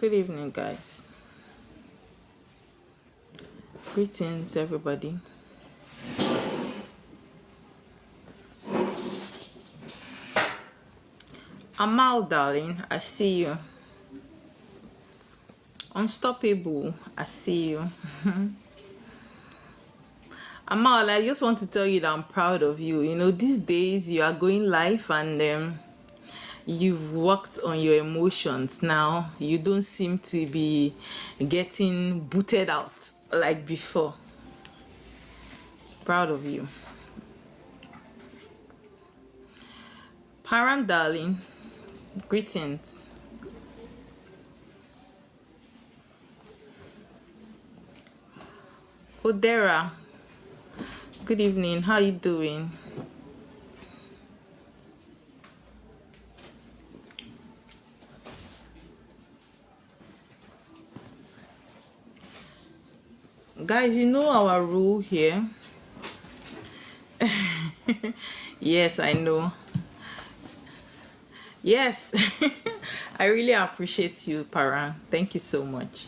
Good evening, guys. Greetings, everybody. Amal, darling, I see you. Unstoppable, I see you. Amal, I just want to tell you that I'm proud of you. You know, these days you are going live and you've worked on your emotions now. You don't seem to be getting booted out like before. Proud of you. Param, darling, greetings. Odera, good evening. How you doing? Guys, you know our rule here. Yes, I know. Yes. I really appreciate you, Paran. Thank you so much.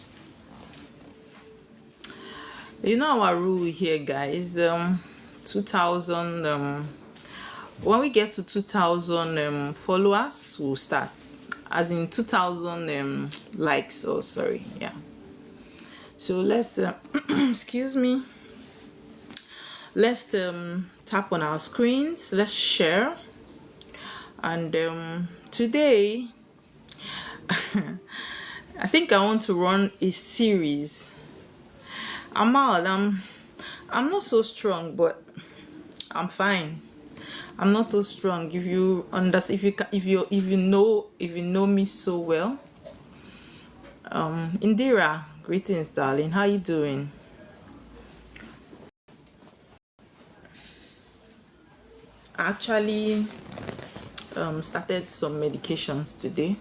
You know our rule here, guys. 2000 when we get to 2000 followers, we'll start. As in 2000 likes. Oh, sorry. Yeah. So let's excuse me. Let's tap on our screens. Let's share. And today I think I want to run a series. Amal, I'm not so strong, but I'm fine. I'm not so strong. If you understand, if you know me so well. Indira, greetings, darling. How you doing? I actually started some medications today.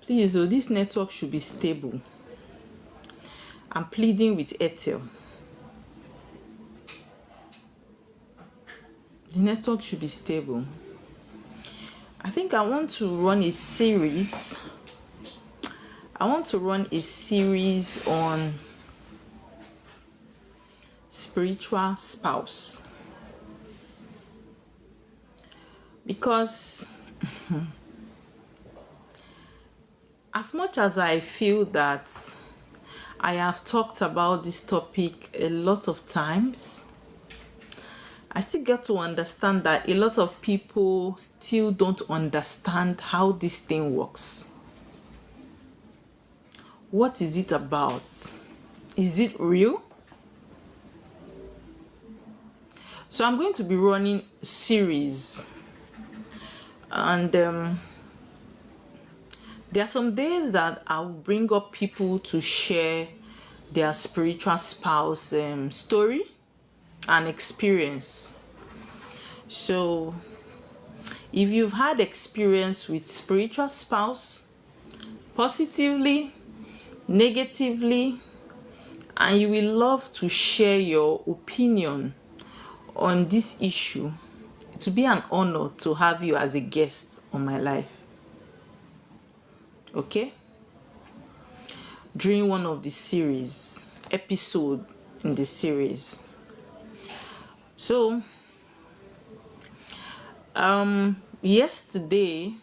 Please, this network should be stable. I'm pleading with Airtel. The network should be stable. I think I want to run a series. I want to run a series on spiritual spouse. Because as much as I feel that I have talked about this topic a lot of times, I still get to understand that a lot of people still don't understand how this thing works. What is it about? Is it real? So I'm going to be running series. And there are some days that I will bring up people to share their spiritual spouse story and experience. So if you've had experience with spiritual spouse, positively, negatively, and you will love to share your opinion on this issue, it will be an honor to have you as a guest on my life. Okay? During one of the series, episode in the series. So, yesterday,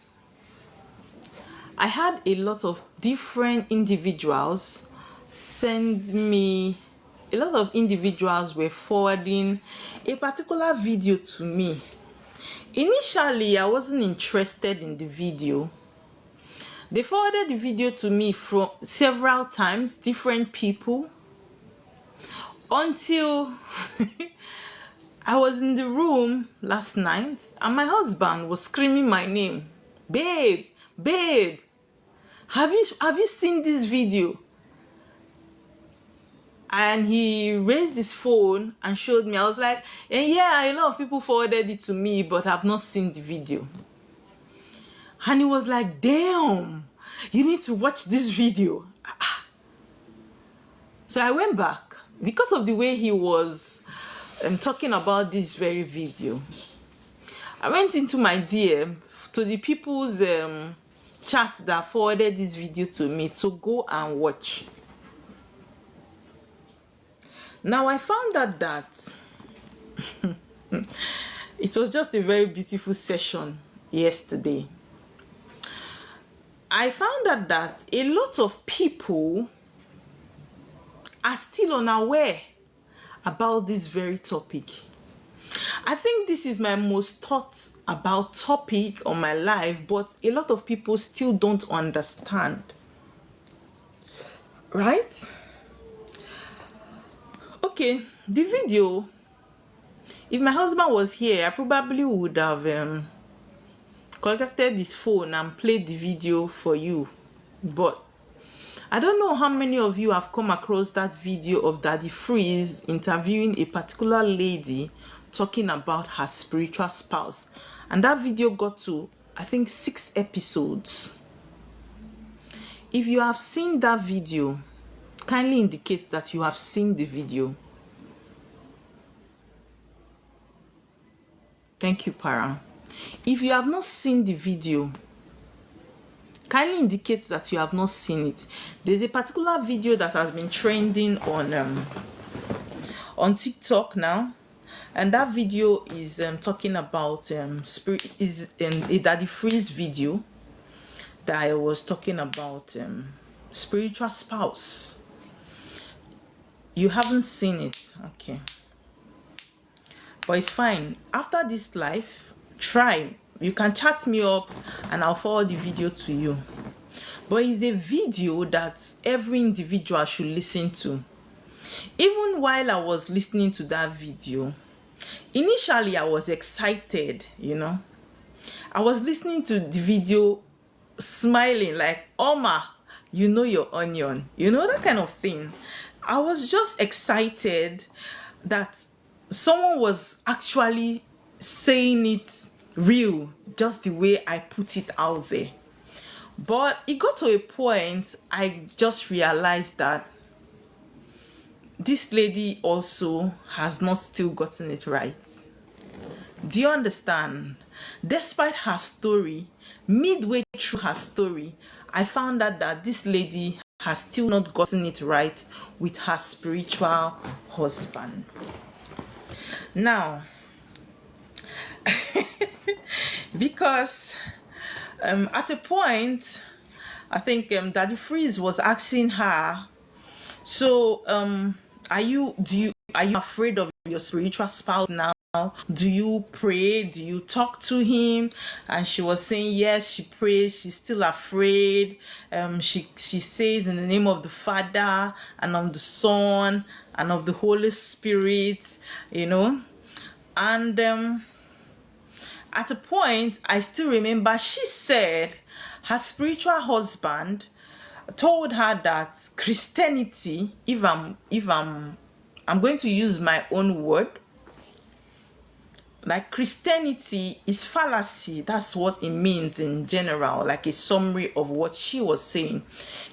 I had a lot of different individuals send me. A lot of individuals were forwarding a particular video to me. Initially, I wasn't interested in the video. They forwarded the video to me from several times, different people, until I was in the room last night and my husband was screaming my name. Babe, babe, have you seen this video? And he raised his phone and showed me. I was like, yeah, a lot of people forwarded it to me, but I've not seen the video. And he was like, damn, you need to watch this video. So I went back because of the way he was talking about this very video. I went into my DM to the people's chat that forwarded this video to me to go and watch. Now I found out that it was just a very beautiful session yesterday. I found out that a lot of people are still unaware about this very topic. I think this is my most thought about topic on my life, but a lot of people still don't understand. Right? Okay, the video, if my husband was here, I probably would have connected his phone and played the video for you. But I don't know how many of you have come across that video of Daddy Freeze interviewing a particular lady talking about her spiritual spouse. And that video got to, I think, 6 episodes. If you have seen that video, kindly indicate that you have seen the video. Thank you, Para. If you have not seen the video, kindly indicate that you have not seen it. There's a particular video that has been trending on TikTok now, and that video is talking about a Daddy Freeze video that I was talking about spiritual spouse. You haven't seen it, okay? But it's fine. After this live, try. You can chat me up and I'll forward the video to you. But it's a video that every individual should listen to. Even while I was listening to that video, initially I was excited, you know. I was listening to the video smiling like, Oma, you know your onion. You know, that kind of thing. I was just excited that someone was actually saying it real, just the way I put it out there. But it got to a point I just realized that this lady also has not still gotten it right. Do you understand? Despite her story, midway through her story, I found out that this lady has still not gotten it right with her spiritual husband. Now, because at a point, I think Daddy Freeze was asking her, so are you afraid of your spiritual spouse now? Do you pray? Do you talk to him? And she was saying yes, she prays. She's still afraid. She says in the name of the Father and of the Son and of the Holy Spirit, you know. And at a point, I still remember she said her spiritual husband told her that Christianity, if I'm going to use my own word, like Christianity is fallacy. That's what it means in general, like a summary of what she was saying.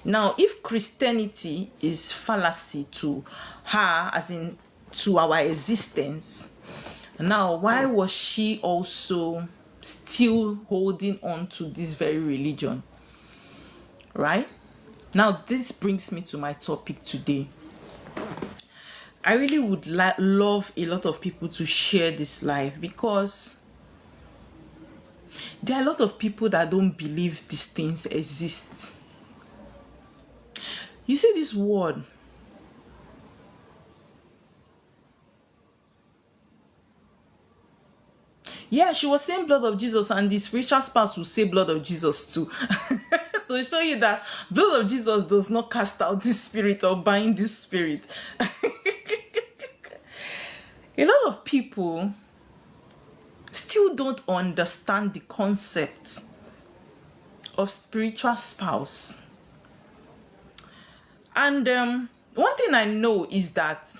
Now, if Christianity is fallacy to her, as in to our existence, now why was she also still holding on to this very religion? Right? Now, this brings me to my topic today. I really would love a lot of people to share this live, because there are a lot of people that don't believe these things exist. You see this word, yeah, she was saying blood of Jesus, and the spiritual spouse will say blood of Jesus too. To show you that blood of Jesus does not cast out this spirit or bind this spirit. A lot of people still don't understand the concept of spiritual spouse. And one thing I know is that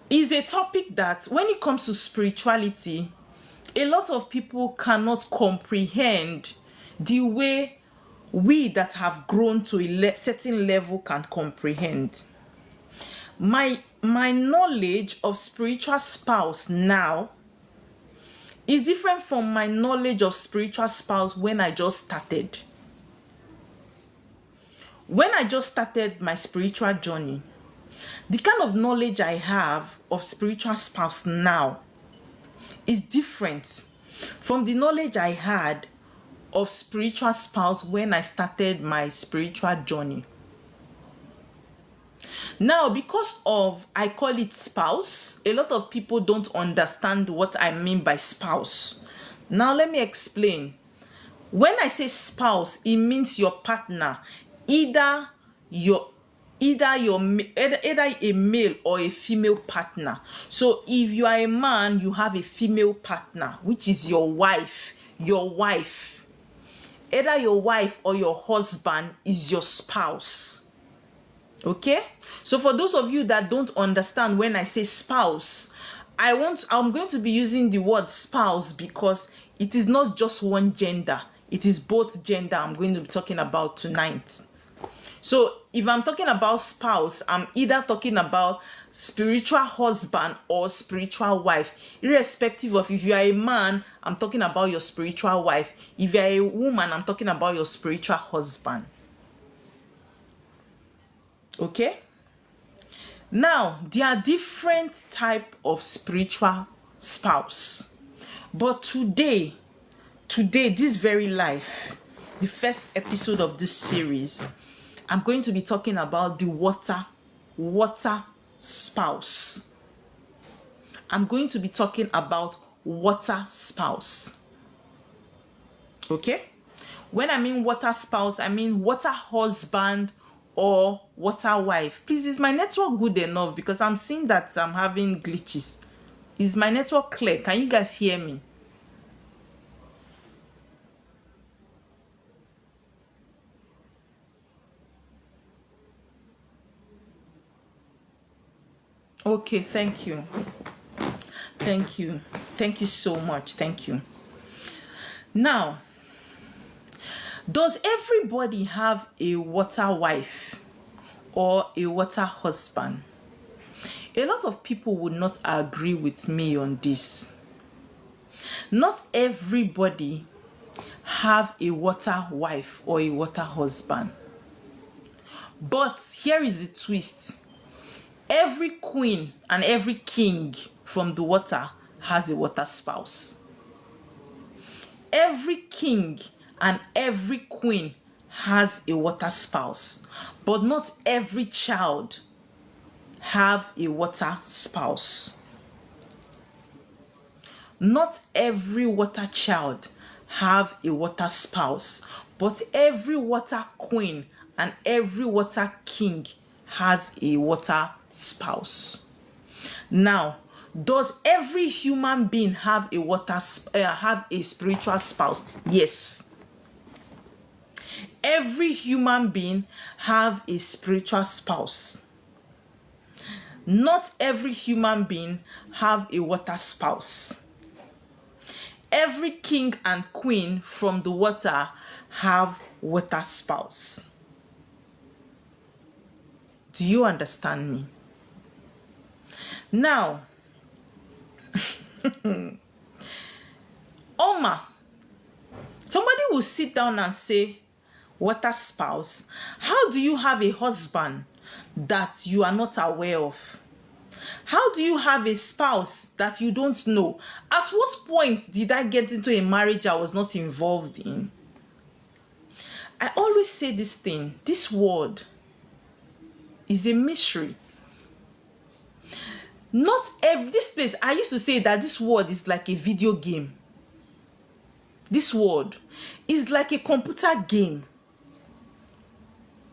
it's a topic that when it comes to spirituality, a lot of people cannot comprehend the way we that have grown to a certain level can comprehend. My knowledge of spiritual spouse now It's different from my knowledge of spiritual spouse when I just started. When I just started my spiritual journey, the kind of knowledge I have of spiritual spouse now is different from the knowledge I had of spiritual spouse when I started my spiritual journey. Now, because of, I call it spouse, a lot of people don't understand what I mean by spouse. Now, let me explain. When I say spouse, it means your partner, either a male or a female partner. So if you are a man, you have a female partner, which is your wife. Either your wife or your husband is your spouse. Okay? So for those of you that don't understand when I say spouse, I'm going to be using the word spouse because it is not just one gender. It is both gender I'm going to be talking about tonight. So if I'm talking about spouse, I'm either talking about spiritual husband or spiritual wife. Irrespective of if you are a man, I'm talking about your spiritual wife. If you are a woman, I'm talking about your spiritual husband. Okay? Now, there are different type of spiritual spouse. But today, this very life, the first episode of this series, I'm going to be talking about the water spouse. I'm going to be talking about water spouse. Okay? When I mean water spouse, I mean water husband or water wife. Please, is my network good enough? Because I'm seeing that I'm having glitches. Is my network clear? Can you guys hear me? Okay, thank you. Thank you. Thank you so much. Thank you. Now, does everybody have a water wife or a water husband? A lot of people would not agree with me on this. Not everybody have a water wife or a water husband. But here is the twist. Every queen and every king from the water has a water spouse. Every king and every queen has a water spouse, but not every child have a water spouse. Not every water child have a water spouse, but every water queen and every water king has a water spouse. Now, does every human being have a spiritual spouse? Yes. Every human being have a spiritual spouse. Not every human being have a water spouse. Every king and queen from the water have water spouse. Do you understand me? Now, Oma, somebody will sit down and say, water spouse, how do you have a husband that you are not aware of? How do you have a spouse that you don't know? At what point did I get into a marriage I was not involved in? I always say this thing, this word is a mystery. Not every, this place, I used to say that this word is like a video game. This word is like a computer game.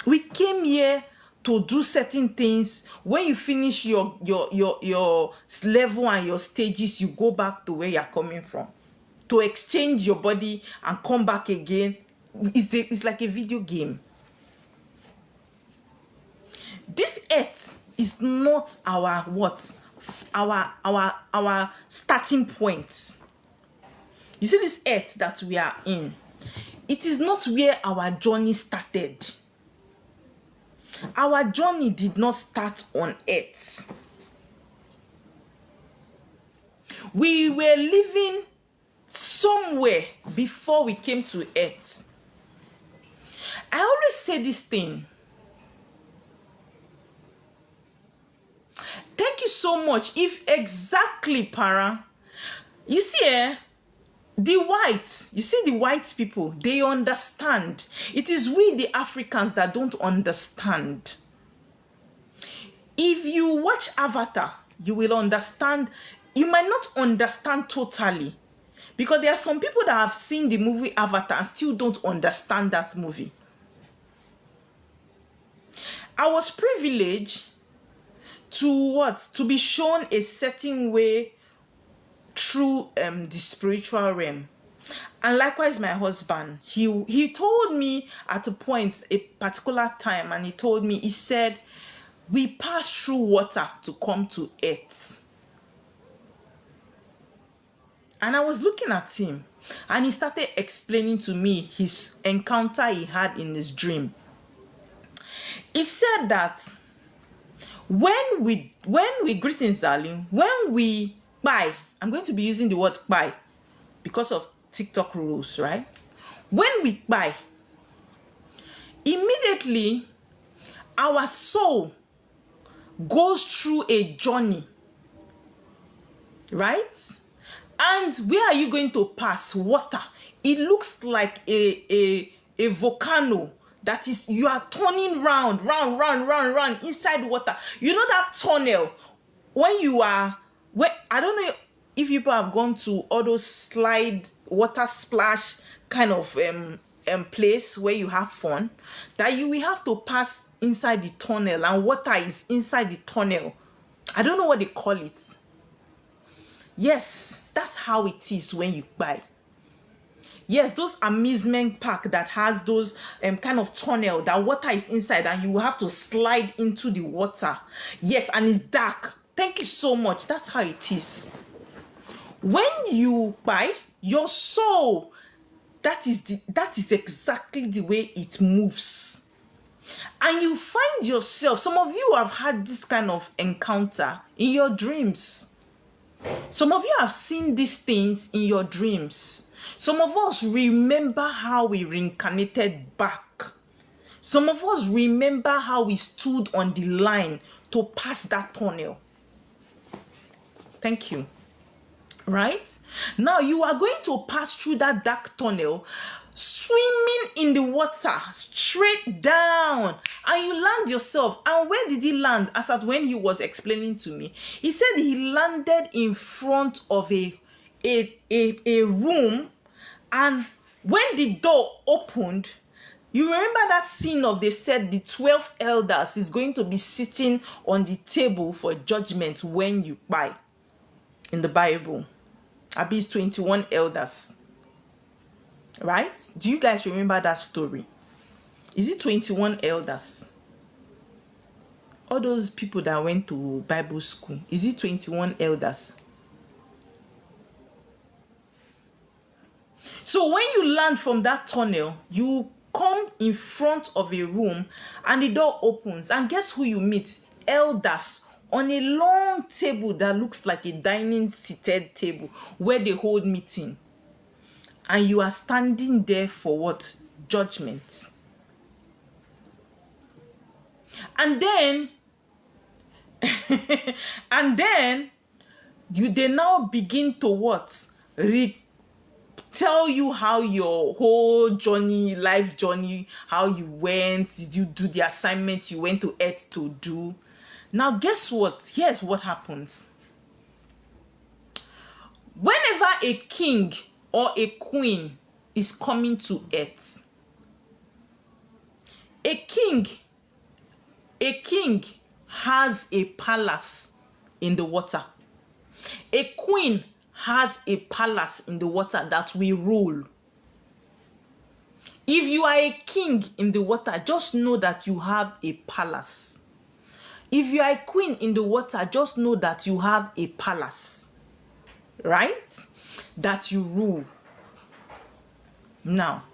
We came here to do certain things. When you finish your level and your stages, you go back to where you're coming from. To exchange your body and come back again. It's like a video game. This earth is not our what? Our starting point. You see this earth that we are in, it is not where our journey started. Our journey did not start on earth. We were living somewhere before we came to earth. I always say this thing. Thank you so much. If exactly, para, you see, the white people, they understand. It is we, the Africans, that don't understand. If you watch Avatar, you will understand. You might not understand totally, because there are some people that have seen the movie Avatar and still don't understand that movie. I was privileged to be shown a certain way through the spiritual realm. And likewise, my husband, he told me at a point, a particular time, and he said, we pass through water to come to earth. And I was looking at him, and he started explaining to me his encounter he had in his dream. He said that when we greetings, darling, when we buy, I'm going to be using the word buy because of TikTok rules, right? When we buy, immediately our soul goes through a journey, right? And where are you going to pass? Water. It looks like a volcano. That is, you are turning round inside water. You know that tunnel when you are, I don't know if people have gone to all those slide, water splash kind of place where you have fun, that you will have to pass inside the tunnel, and water is inside the tunnel. I don't know what they call it. Yes, that's how it is when you buy. Yes, those amusement park that has those kind of tunnel that water is inside and you will have to slide into the water. Yes, and it's dark. Thank you so much. That's how it is. When you buy, your soul, that is exactly the way it moves. And you find yourself, some of you have had this kind of encounter in your dreams. Some of you have seen these things in your dreams. Some of us remember how we reincarnated back. Some of us remember how we stood on the line to pass that tunnel. Thank you. Right? Now you are going to pass through that dark tunnel, swimming in the water, straight down, and you land yourself. And where did he land? As at when he was explaining to me, he said he landed in front of a room. And when the door opened, you remember that scene of, they said the 12 elders is going to be sitting on the table for judgment when you buy in the Bible. Abis 21 elders. Right? Do you guys remember that story? Is it 21 elders? All those people that went to Bible school, is it 21 elders? So when you land from that tunnel, you come in front of a room and the door opens, and guess who you meet? Elders on a long table that looks like a dining seated table where they hold meeting. And you are standing there for what? Judgment. And then they now begin to what? Tell you how your whole journey, life journey, how you went. Did you do the assignment you went to earth to do? Now guess what? Here's what happens. Whenever a king or a queen is coming to earth, a king has a palace in the water. A queen has a palace in the water that we rule. If you are a king in the water, just know that you have a palace. If you are a queen in the water, just know that you have a palace, right? That you rule. Now,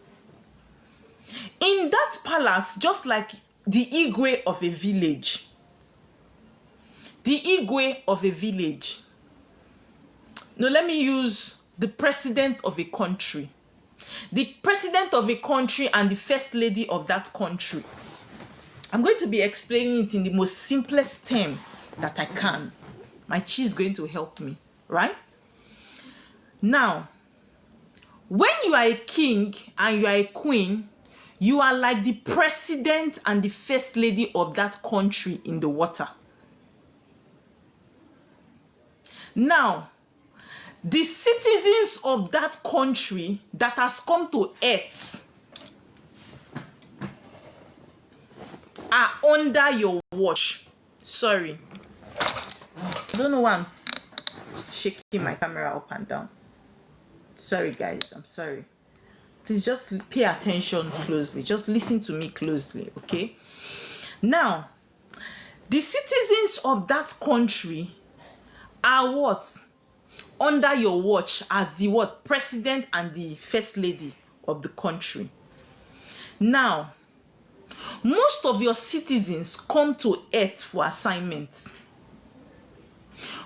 in that palace, just like the Igwe of a village, no, let me use the president of a country. The president of a country and the first lady of that country. I'm going to be explaining it in the most simplest term that I can. My chi is going to help me, right? Now, when you are a king and you are a queen, you are like the president and the first lady of that country in the water. Now, the citizens of that country that has come to earth are under your watch. Sorry. I don't know why I'm shaking my camera up and down. Sorry, guys. I'm sorry. Please just pay attention closely. Just listen to me closely, okay? Now, the citizens of that country are what? Under your watch as the what? President and the first lady of the country. Now, most of your citizens come to earth for assignments.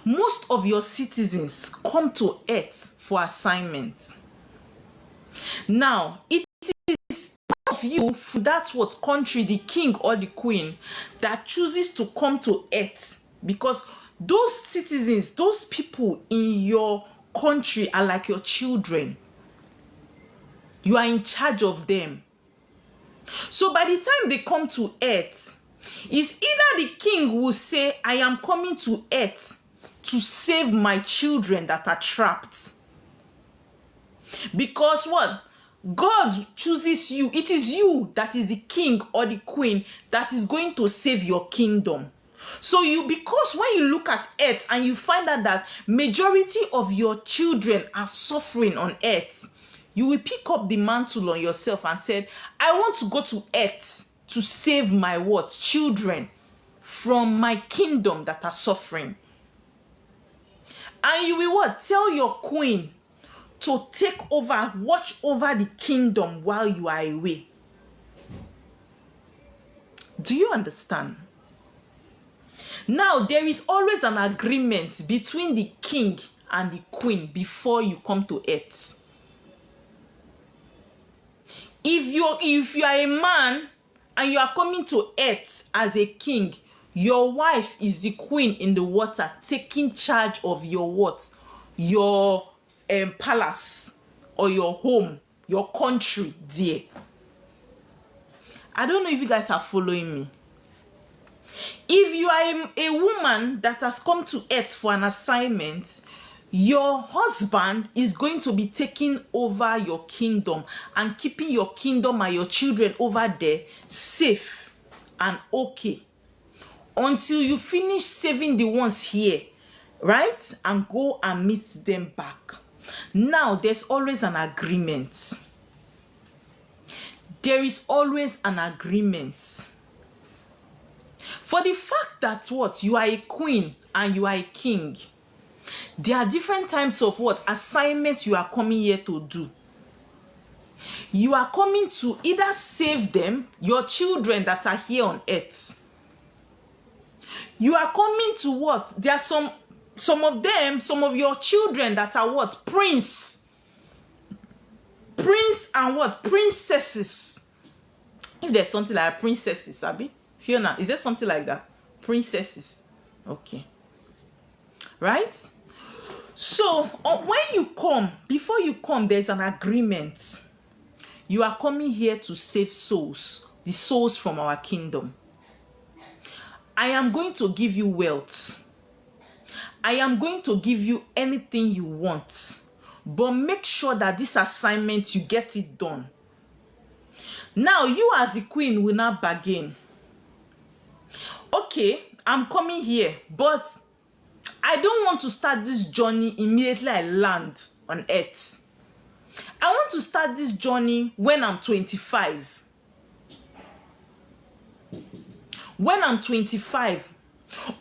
Most of your citizens come to earth for assignments. Now, it is part of you, that's what country, the king or the queen, that chooses to come to earth, because those citizens, those people in your country are like your children. You are in charge of them. So by the time they come to earth, it's either the king will say, I am coming to earth to save my children that are trapped. Because what? God chooses you. It is you that is the king or the queen that is going to save your kingdom. So because when you look at earth and you find out that majority of your children are suffering on earth, you will pick up the mantle on yourself and said, I want to go to earth to save my what? Children from my kingdom that are suffering. And you will what? Tell your queen to take over, watch over the kingdom while you are away. Do you understand? Now, there is always an agreement between the king and the queen before you come to earth. If you are a man and you are coming to earth as a king, your wife is the queen in the water, taking charge of your what? Your palace or your home, your country there. I don't know if you guys are following me. If you are a woman that has come to earth for an assignment, your husband is going to be taking over your kingdom and keeping your kingdom and your children over there safe and okay until you finish saving the ones here, right? And go and meet them back. Now, there's always an agreement. There is always an agreement. For the fact that what? You are a queen and you are a king, there are different types of what? Assignments you are coming here to do. You are coming to either save them, your children that are here on earth. You are coming to what? There are some of them, some of your children that are what? Prince and what? Princesses. If there's something like princesses, Abby, Fiona, is there something like that? Princesses. Okay. Right? So, when you come, before you come, there's an agreement. You are coming here to save souls, the souls from our kingdom. I am going to give you wealth. I am going to give you anything you want. But make sure that this assignment, you get it done. Now, you as the queen will not bargain. Okay, I'm coming here, but I don't want to start this journey immediately I land on earth. I want to start this journey when I'm 25. When I'm 25.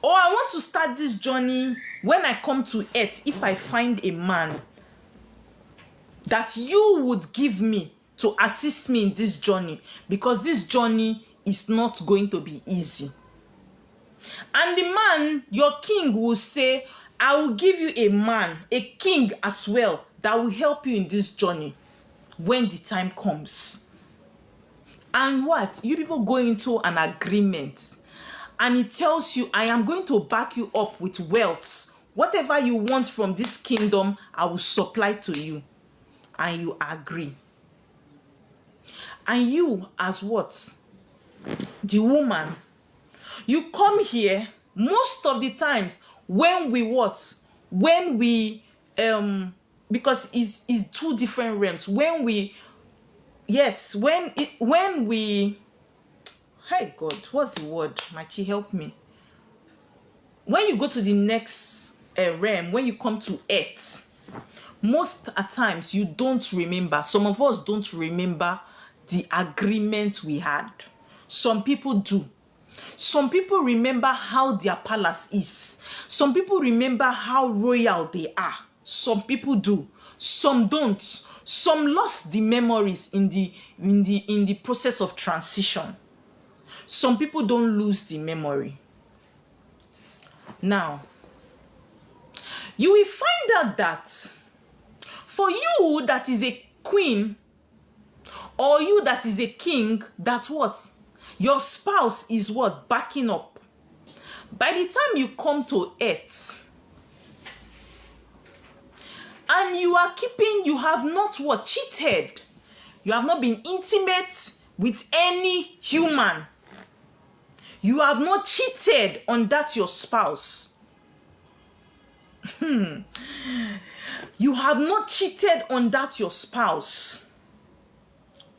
Or I want to start this journey when I come to earth, if I find a man that you would give me to assist me in this journey, because this journey is not going to be easy. And the man, your king, will say, I will give you a man, a king as well, that will help you in this journey when the time comes. And what? You people go into an agreement and it tells you, I am going to back you up with wealth. Whatever you want from this kingdom, I will supply to you. And you agree. And you, as what? The woman, you come here most of the times when we what? When we, because it's two different realms. When we, yes, when we, hi God, what's the word? Machi, help me. When you go to the next realm, when you come to earth, most at times you don't remember. Some of us don't remember the agreement we had. Some people do. Some people remember how their palace is. Some people remember how royal they are. Some people do. Some don't. Some lost the memories in the process of transition. Some people don't lose the memory. Now, you will find out that for you that is a queen or you that is a king, that what? Your spouse is what? Backing up. By the time you come to earth and you have not what? Cheated. You have not been intimate with any human. You have not cheated on that your spouse. You have not cheated on that your spouse.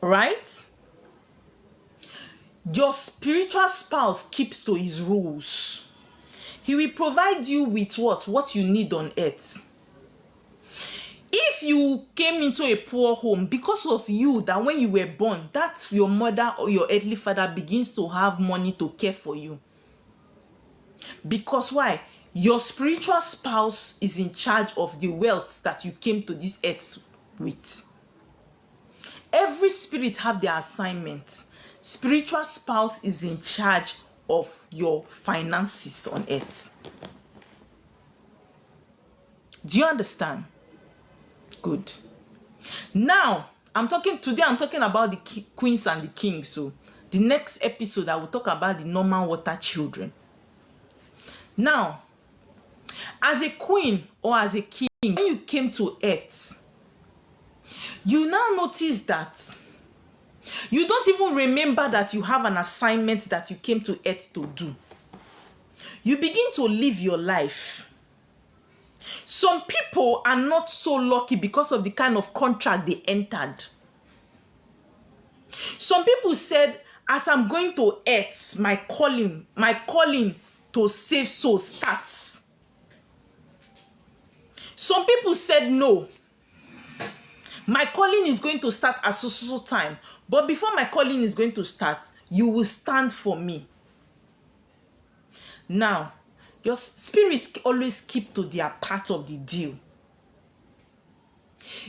Right? Your spiritual spouse keeps to his rules. He will provide you with what? What you need on earth. If you came into a poor home, because of you, that when you were born, that your mother or your earthly father begins to have money to care for you. Because why? Your spiritual spouse is in charge of the wealth that you came to this earth with. Every spirit have their assignment. Spiritual spouse is in charge of your finances on earth. Do you understand? Good. Now, I'm talking about the queens and the kings. So, the next episode, I will talk about the normal water children. Now, as a queen or as a king, when you came to earth, you now notice that you don't even remember that you have an assignment that you came to earth to do. You begin to live your life. Some people are not so lucky because of the kind of contract they entered. Some people said, as I'm going to earth, my calling to save souls starts. Some people said, no, my calling is going to start at so time. But before my calling is going to start, you will stand for me. Now, your spirit always keep to their part of the deal.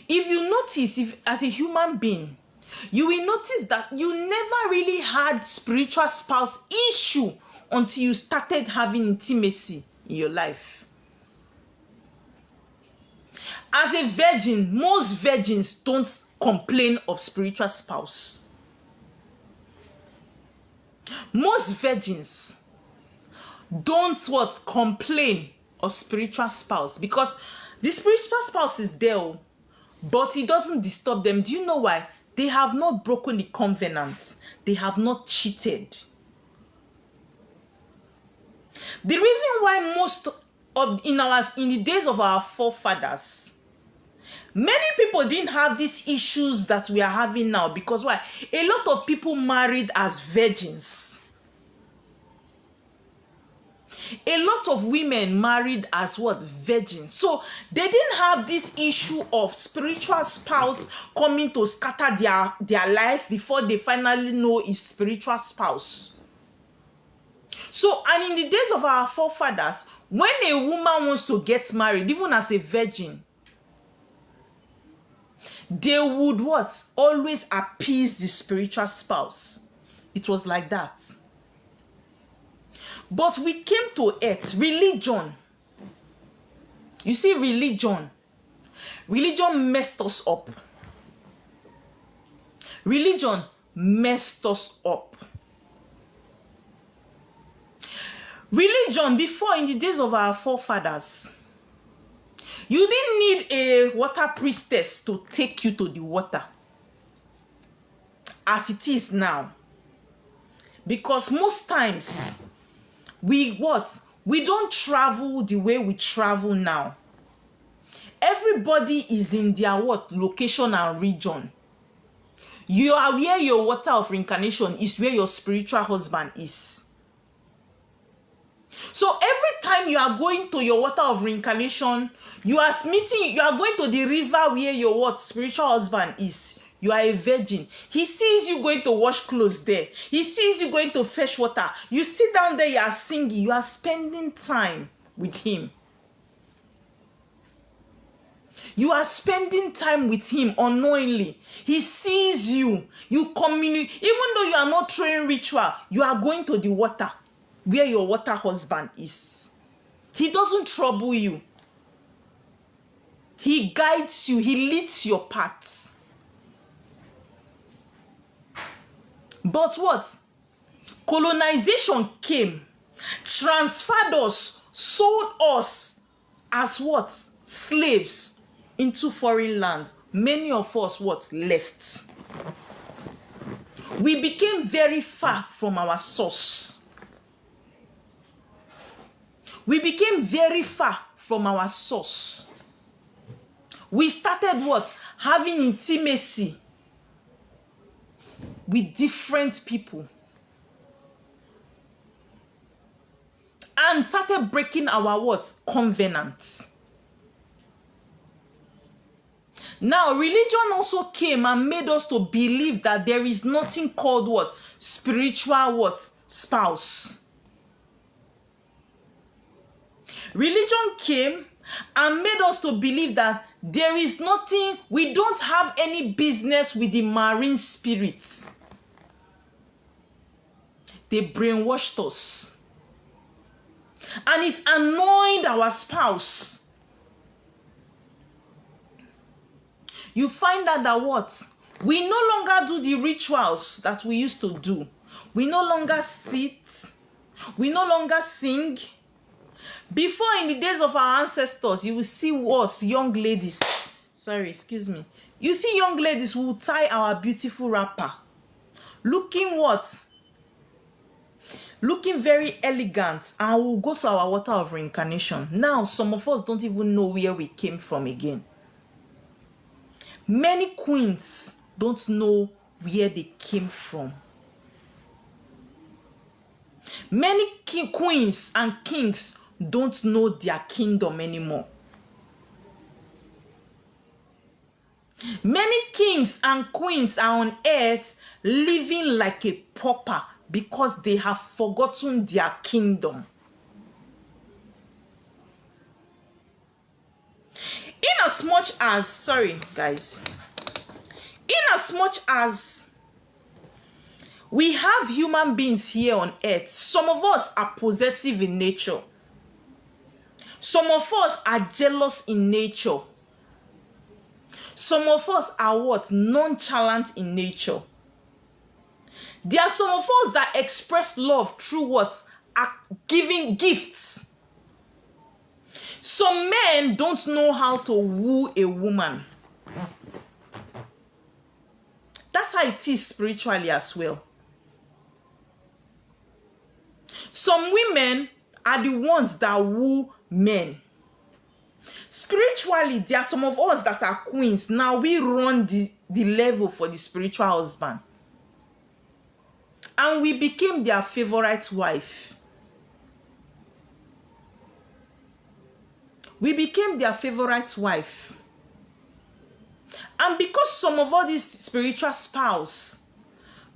If you notice, as a human being, you will notice that you never really had spiritual spouse issue until you started having intimacy in your life. As a virgin, most virgins don't complain of spiritual spouse. Most virgins don't what? Complain of spiritual spouse, because the spiritual spouse is there, but it doesn't disturb them. Do you know why? They have not broken the covenant. They have not cheated. The reason why most of in the days of our forefathers, many people didn't have these issues that we are having now, because why? A lot of people married as virgins. A lot of women married as what? Virgins. So they didn't have this issue of spiritual spouse coming to scatter their life before they finally know his spiritual spouse. So, and in the days of our forefathers, when a woman wants to get married, even as a virgin, they would what? Always appease the spiritual spouse. It was like that. But we came to earth, religion. You see, religion Religion messed us up. Religion messed us up. Religion, before, in the days of our forefathers, you didn't need a water priestess to take you to the water as it is now. Because most times, we don't travel the way we travel now. Everybody is in their location and region. You are where your water of reincarnation is, where your spiritual husband is. So every time you are going to your water of reincarnation, you are going to the river where your spiritual husband is. You are a virgin. He sees you going to wash clothes there. He sees you going to fetch water. You sit down there, you are singing. You are spending time with him. You are spending time with him unknowingly. He sees you. You communicate. Even though you are not throwing ritual, you are going to the water where your water husband is. He doesn't trouble you. He guides you. He leads your path. But colonization came, transferred us, sold us as slaves into foreign land. Many of us left. We became very far from our source. We became very far from our source. We started having intimacy with different people. And started breaking our covenants. Now, religion also came and made us to believe that there is nothing called spiritual spouse. Religion came and made us to believe that there is nothing, we don't have any business with the marine spirits. They brainwashed us. And it annoyed our spouse. You find out that we no longer do the rituals that we used to do. We no longer sit. We no longer sing. Before, in the days of our ancestors, you will see us, young ladies. Sorry, excuse me. You see young ladies who tie our beautiful wrapper. Looking Looking very elegant, and we'll go to our water of reincarnation. Now, some of us don't even know where we came from again. Many queens don't know where they came from. Many queens and kings don't know their kingdom anymore. Many kings and queens are on earth living like a pauper because they have forgotten their kingdom. Inasmuch as we have human beings here on earth, some of us are possessive in nature. Some of us are jealous in nature. Some of us are nonchalant in nature. There are some of us that express love through giving gifts. Some men don't know how to woo a woman. That's how it is spiritually as well. Some women are the ones that woo men. Spiritually, there are some of us that are queens. Now we run the level for the spiritual husband. And we became their favorite wife. We became their favorite wife. And because some of all these spiritual spouse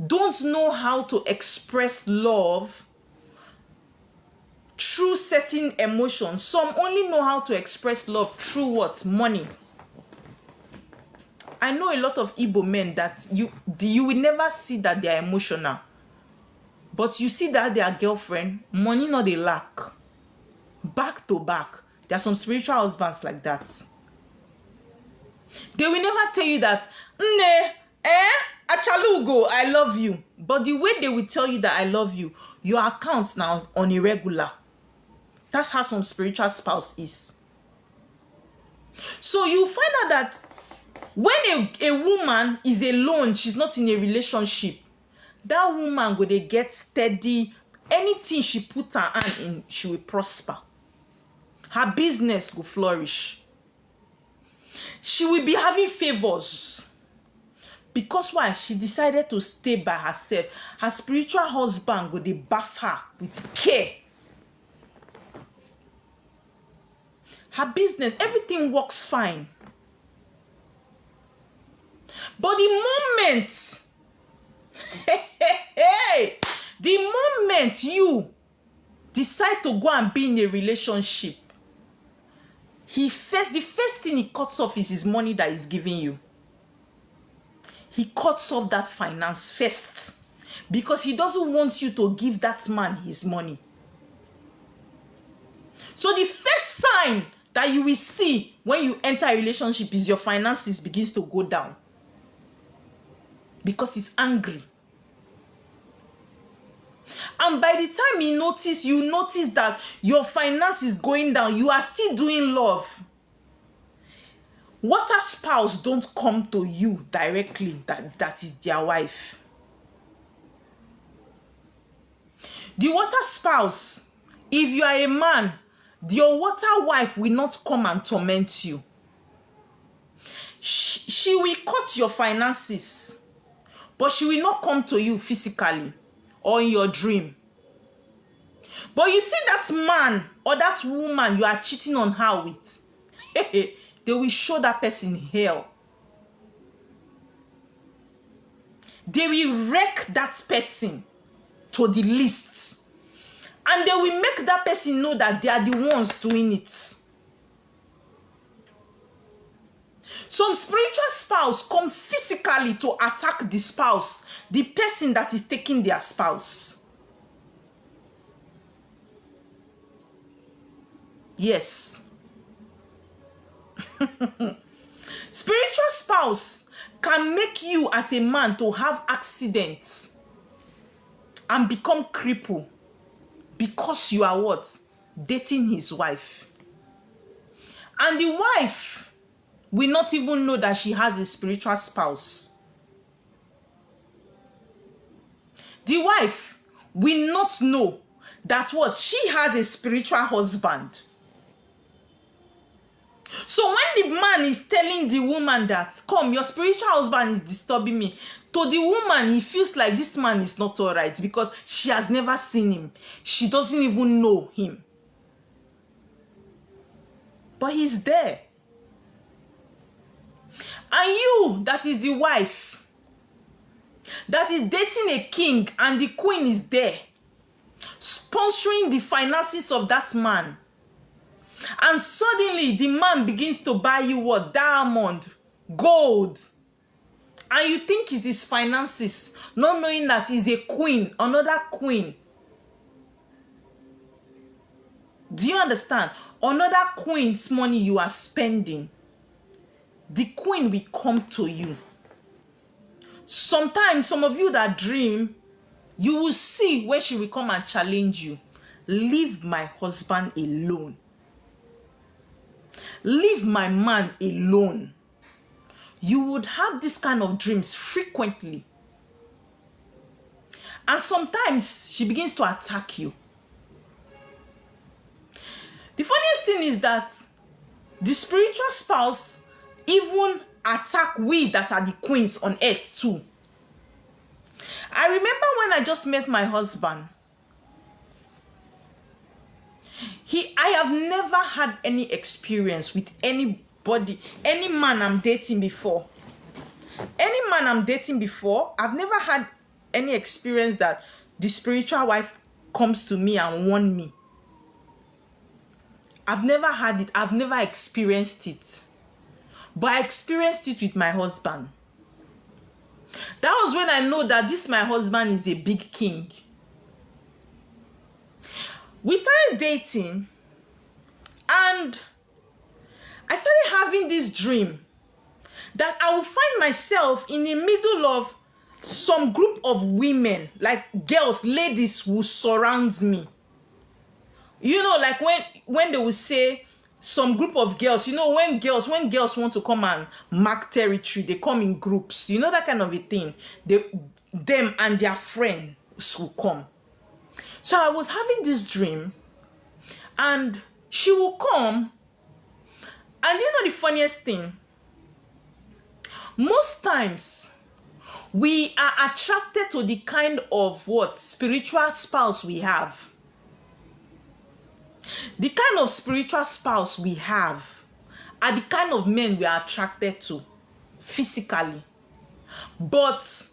don't know how to express love through certain emotions, some only know how to express love through money. I know a lot of Igbo men that you will never see that they are emotional. But you see that their girlfriend, money not they lack. Back to back. There are some spiritual husbands like that. They will never tell you that, Nne, Achalugo, I love you. But the way they will tell you that I love you, your account now is on irregular. That's how some spiritual spouse is. So you find out that when a woman is alone, she's not in a relationship, that woman go dey get steady. Anything she put her hand in, she will prosper. Her business will flourish. She will be having favors. Because why? She decided to stay by herself. Her spiritual husband go dey bath her with care. Her business, everything works fine. But the moment, the moment you decide to go and be in a relationship, the first thing he cuts off is his money that he's giving you. He cuts off that finance first because he doesn't want you to give that man his money. So the first sign that you will see when you enter a relationship is your finances begins to go down because he's angry. And by the time you notice that your finance is going down, you are still doing love. Water spouse don't come to you directly that is their wife. The water spouse, if you are a man, your water wife will not come and torment you. She will cut your finances, but she will not come to you physically or in your dream. But you see that man or that woman you are cheating on her with, they will show that person hell. They will wreck that person to the least. And they will make that person know that they are the ones doing it. Some spiritual spouse come physically to attack the spouse, the person that is taking their spouse. Yes. Spiritual spouse can make you as a man to have accidents and become crippled because you are what? Dating his wife. And the wife will not even know that she has a spiritual spouse. The wife will not know that what? She has a spiritual husband. So when the man is telling the woman that, come, your spiritual husband is disturbing me, to the woman, he feels like this man is not all right because she has never seen him. She doesn't even know him. But he's there. And you, that is the wife, that is dating a king and the queen is there, sponsoring the finances of that man. And suddenly the man begins to buy you what? Diamond, gold. And you think it's his finances, not knowing that he's a queen, another queen. Do you understand? Another queen's money you are spending. The queen will come to you. Sometimes, some of you that dream, you will see where she will come and challenge you. Leave my husband alone. Leave my man alone. You would have this kind of dreams frequently. And sometimes she begins to attack you. The funniest thing is that the spiritual spouse even attack we that are the queens on earth too. I remember when I just met my husband. I have never had any experience with anybody, any man I'm dating before. Any man I'm dating before, I've never had any experience that the spiritual wife comes to me and warns me. I've never had it. I've never experienced it. But I experienced it with my husband. That was when I know that this my husband is a big king. We started dating and I started having this dream that I will find myself in the middle of some group of women, like girls, ladies who surround me. You know, like when they will say some group of girls, you know, when girls want to come and mark territory, they come in groups. You know, that kind of a thing. Them and their friends will come. So I was having this dream, and she will come, and you know the funniest thing? Most times, we are attracted to the kind of spiritual spouse we have. The kind of spiritual spouse we have are the kind of men we are attracted to physically. But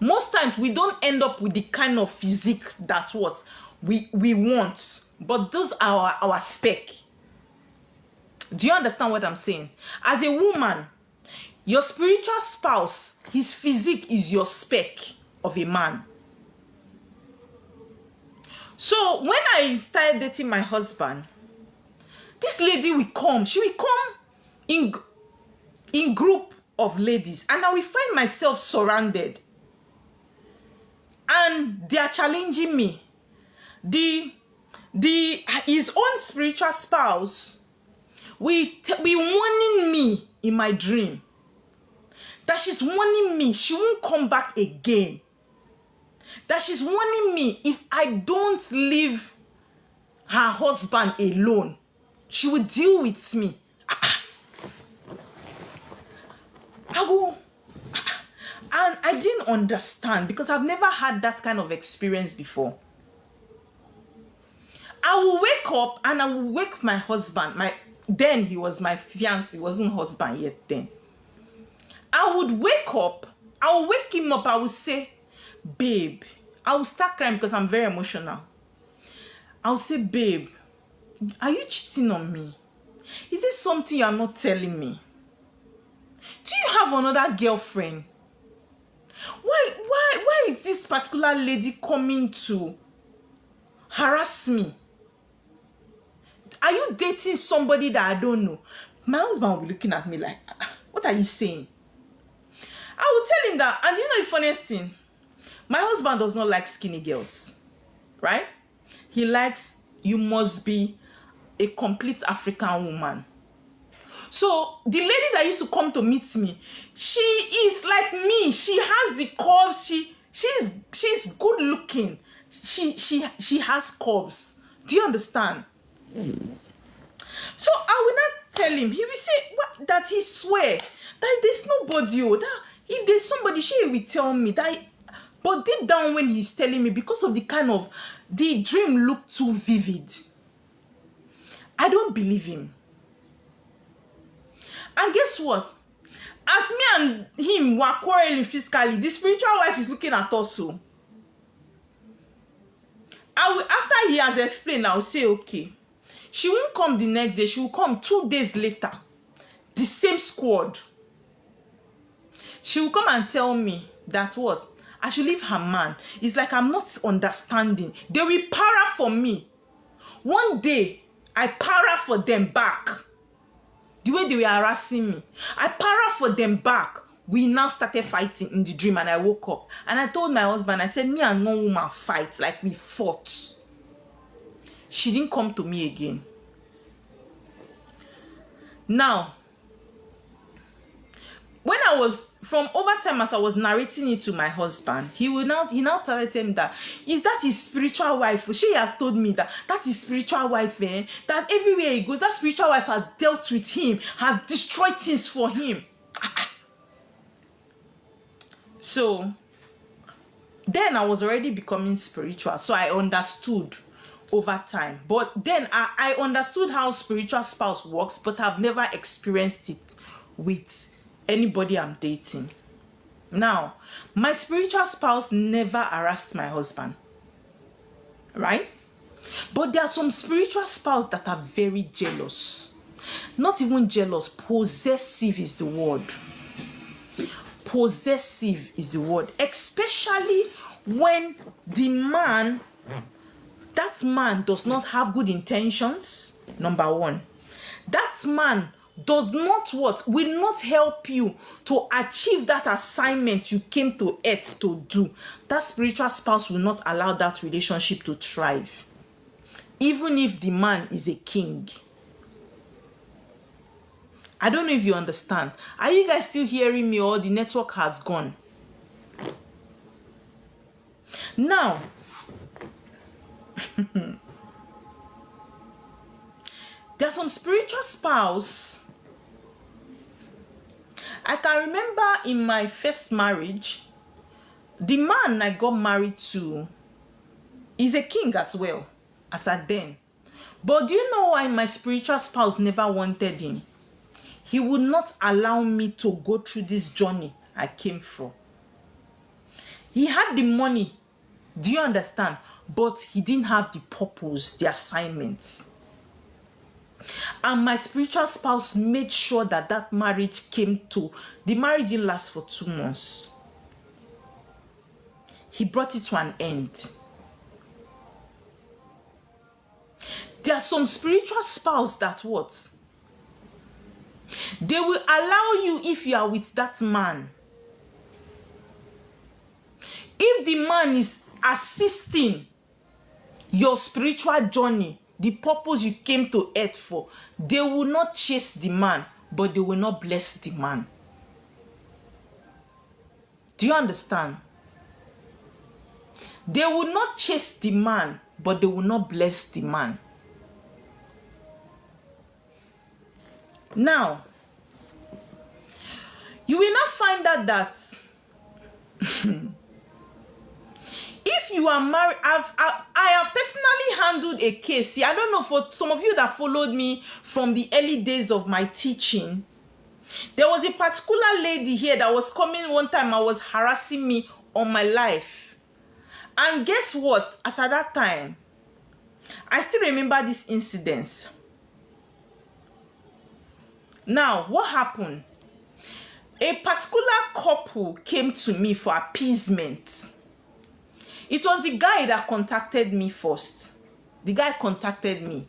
most times we don't end up with the kind of physique that we want. But those are our spec. Do you understand what I'm saying? As a woman, your spiritual spouse, his physique is your spec of a man. So when I started dating my husband, this lady will come. She will come in group of ladies, and I will find myself surrounded. And they are challenging me. His own spiritual spouse will be warning me in my dream that she's warning me she won't come back again. That she's warning me if I don't leave her husband alone, she will deal with me. And I didn't understand, because I've never had that kind of experience before. I will wake up and I will wake my husband. Then he was my fiancé, he wasn't husband yet then. I would wake up, I will wake him up, I will say, babe, I will start crying because I'm very emotional. I will say, babe, are you cheating on me? Is there something you're not telling me? Do you have another girlfriend? Why is this particular lady coming to harass me? Are you dating somebody that I don't know? My husband will be looking at me like, what are you saying? I will tell him that, and you know the funniest thing? My husband does not like skinny girls, right? He likes, you must be a complete African woman. So the lady that used to come to meet me, she is like me. She has the curves. She's good looking. She has curves. Do you understand? So I will not tell him. He will say that he swear that there's nobody. That if there's somebody, she will tell me that. But deep down, when he's telling me, because of the dream looked too vivid, I don't believe him. And guess what? As me and him were quarreling physically, the spiritual wife is looking at us. So after he has explained, I'll say, okay. She won't come the next day. She will come 2 days later. The same squad. She will come and tell me that I should leave her man. It's like I'm not understanding. They will para for me. One day, I para for them back. The way they were harassing me, I para for them back. We now started fighting in the dream, and I woke up. And I told my husband, I said, me and no woman fight, like we fought. She didn't come to me again. Now, when I was, from over time as I was narrating it to my husband, he now started telling me that, is that his spiritual wife? She has told me that his spiritual wife, that everywhere he goes, that spiritual wife has dealt with him, has destroyed things for him. So, then I was already becoming spiritual, so I understood over time. But then I understood how spiritual spouse works, but I've never experienced it with anybody I'm dating. Now, my spiritual spouse never harassed my husband, right? But there are some spiritual spouses that are very jealous. Not even jealous, possessive is the word. Possessive is the word. Especially when that man does not have good intentions, number one. That man does not what? Will not help you to achieve that assignment you came to earth to do. That spiritual spouse will not allow that relationship to thrive. Even if the man is a king. I don't know if you understand. Are you guys still hearing me, or the network has gone? Now, there's some spiritual spouse. I can remember in my first marriage, the man I got married to is a king as well as at then. But do you know why my spiritual spouse never wanted him? He would not allow me to go through this journey I came for. He had the money, do you understand? But he didn't have the purpose, the assignments. And my spiritual spouse made sure that that marriage came to, the marriage didn't last for 2 months. He brought it to an end. There are some spiritual spouse that what? They will allow you, if you are with that man, if the man is assisting your spiritual journey, the purpose you came to earth for, they will not chase the man, but they will not bless the man. Do you understand? They will not chase the man, but they will not bless the man. Now, you will not find out that if you are married, I have personally handled a case. See, I don't know, for some of you that followed me from the early days of my teaching, there was a particular lady here that was coming one time and was harassing me on my life. And guess what? As at that time, I still remember this incident. Now, what happened? A particular couple came to me for appeasement. It was the guy that contacted me first. The guy contacted me,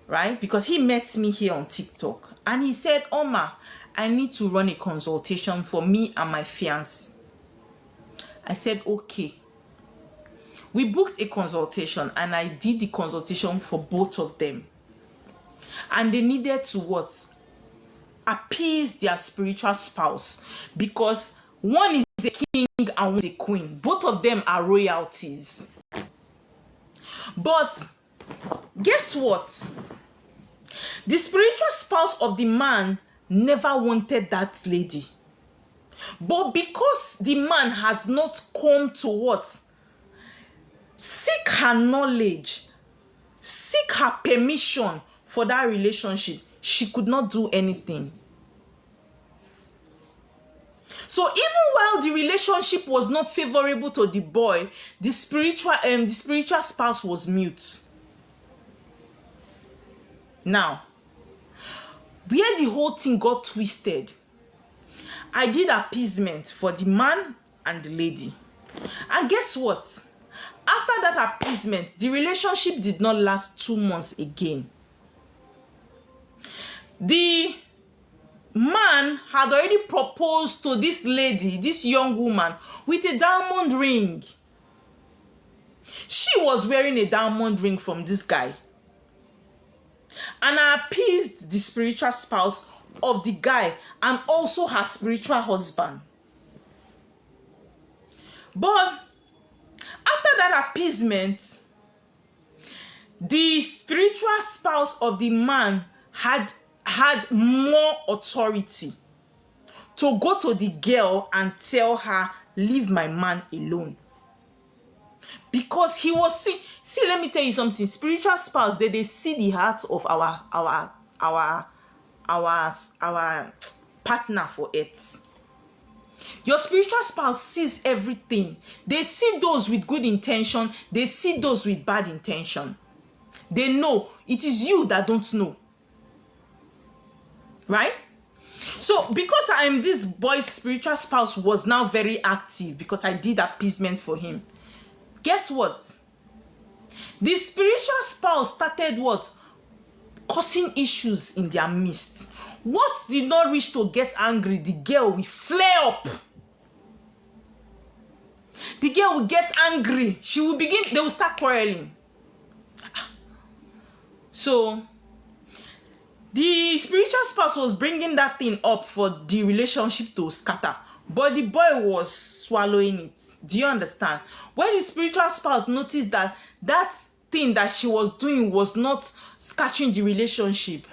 right? Because he met me here on TikTok. And he said, Oma, I need to run a consultation for me and my fiancé. I said, okay. We booked a consultation and I did the consultation for both of them. And they needed to what? Appease their spiritual spouse, because one is a king and one is a queen. Both of them are royalties. But guess what? The spiritual spouse of the man never wanted that lady. But because the man has not come to what? Seek her knowledge, seek her permission for that relationship, she could not do anything. So even while the relationship was not favorable to the boy, the spiritual spouse was mute. Now, where the whole thing got twisted, I did appeasement for the man and the lady. And guess what? After that appeasement, the relationship did not last 2 months again. The man had already proposed to this lady, this young woman, with a diamond ring. She was wearing a diamond ring from this guy. And I appeased the spiritual spouse of the guy and also her spiritual husband. But after that appeasement, the spiritual spouse of the man had more authority to go to the girl and tell her, leave my man alone. Because he was see, let me tell you something. Spiritual spouse, they see the heart of our partner for it. Your spiritual spouse sees everything. They see those with good intention. They see those with bad intention. They know. It is you that don't know. Right? So because I am this boy's spiritual spouse was now very active because I did appeasement for him. Guess what? The spiritual spouse started what? Causing issues in their midst. What did not reach to get angry, the girl will flare up. The girl will get angry. She will begin, they will start quarreling. So, the spiritual spouse was bringing that thing up for the relationship to scatter. But the boy was swallowing it. Do you understand? When the spiritual spouse noticed that that thing that she was doing was not scattering the relationship,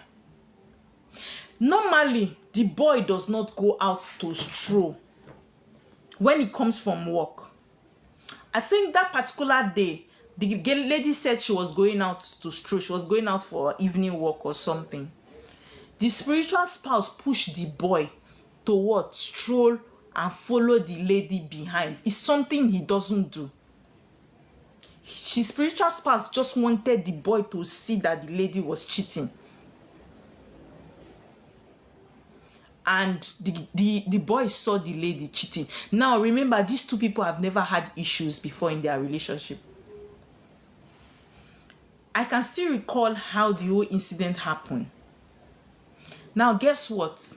normally the boy does not go out to stroll when he comes from work. I think that particular day, the lady said she was going out to stroll. She was going out for evening walk or something. The spiritual spouse pushed the boy to what? Stroll and follow the lady behind. It's something he doesn't do. His spiritual spouse just wanted the boy to see that the lady was cheating. And the boy saw the lady cheating. Now remember, these two people have never had issues before in their relationship. I can still recall how the whole incident happened. Now guess what?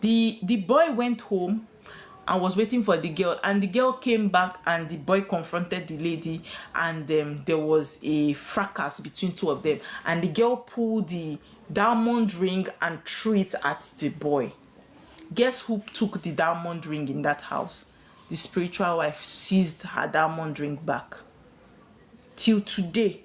The boy went home and was waiting for the girl, and the girl came back and the boy confronted the lady, and there was a fracas between two of them, and the girl pulled the diamond ring and threw it at the boy. Guess who took the diamond ring in that house? The spiritual wife seized her diamond ring back. Till today,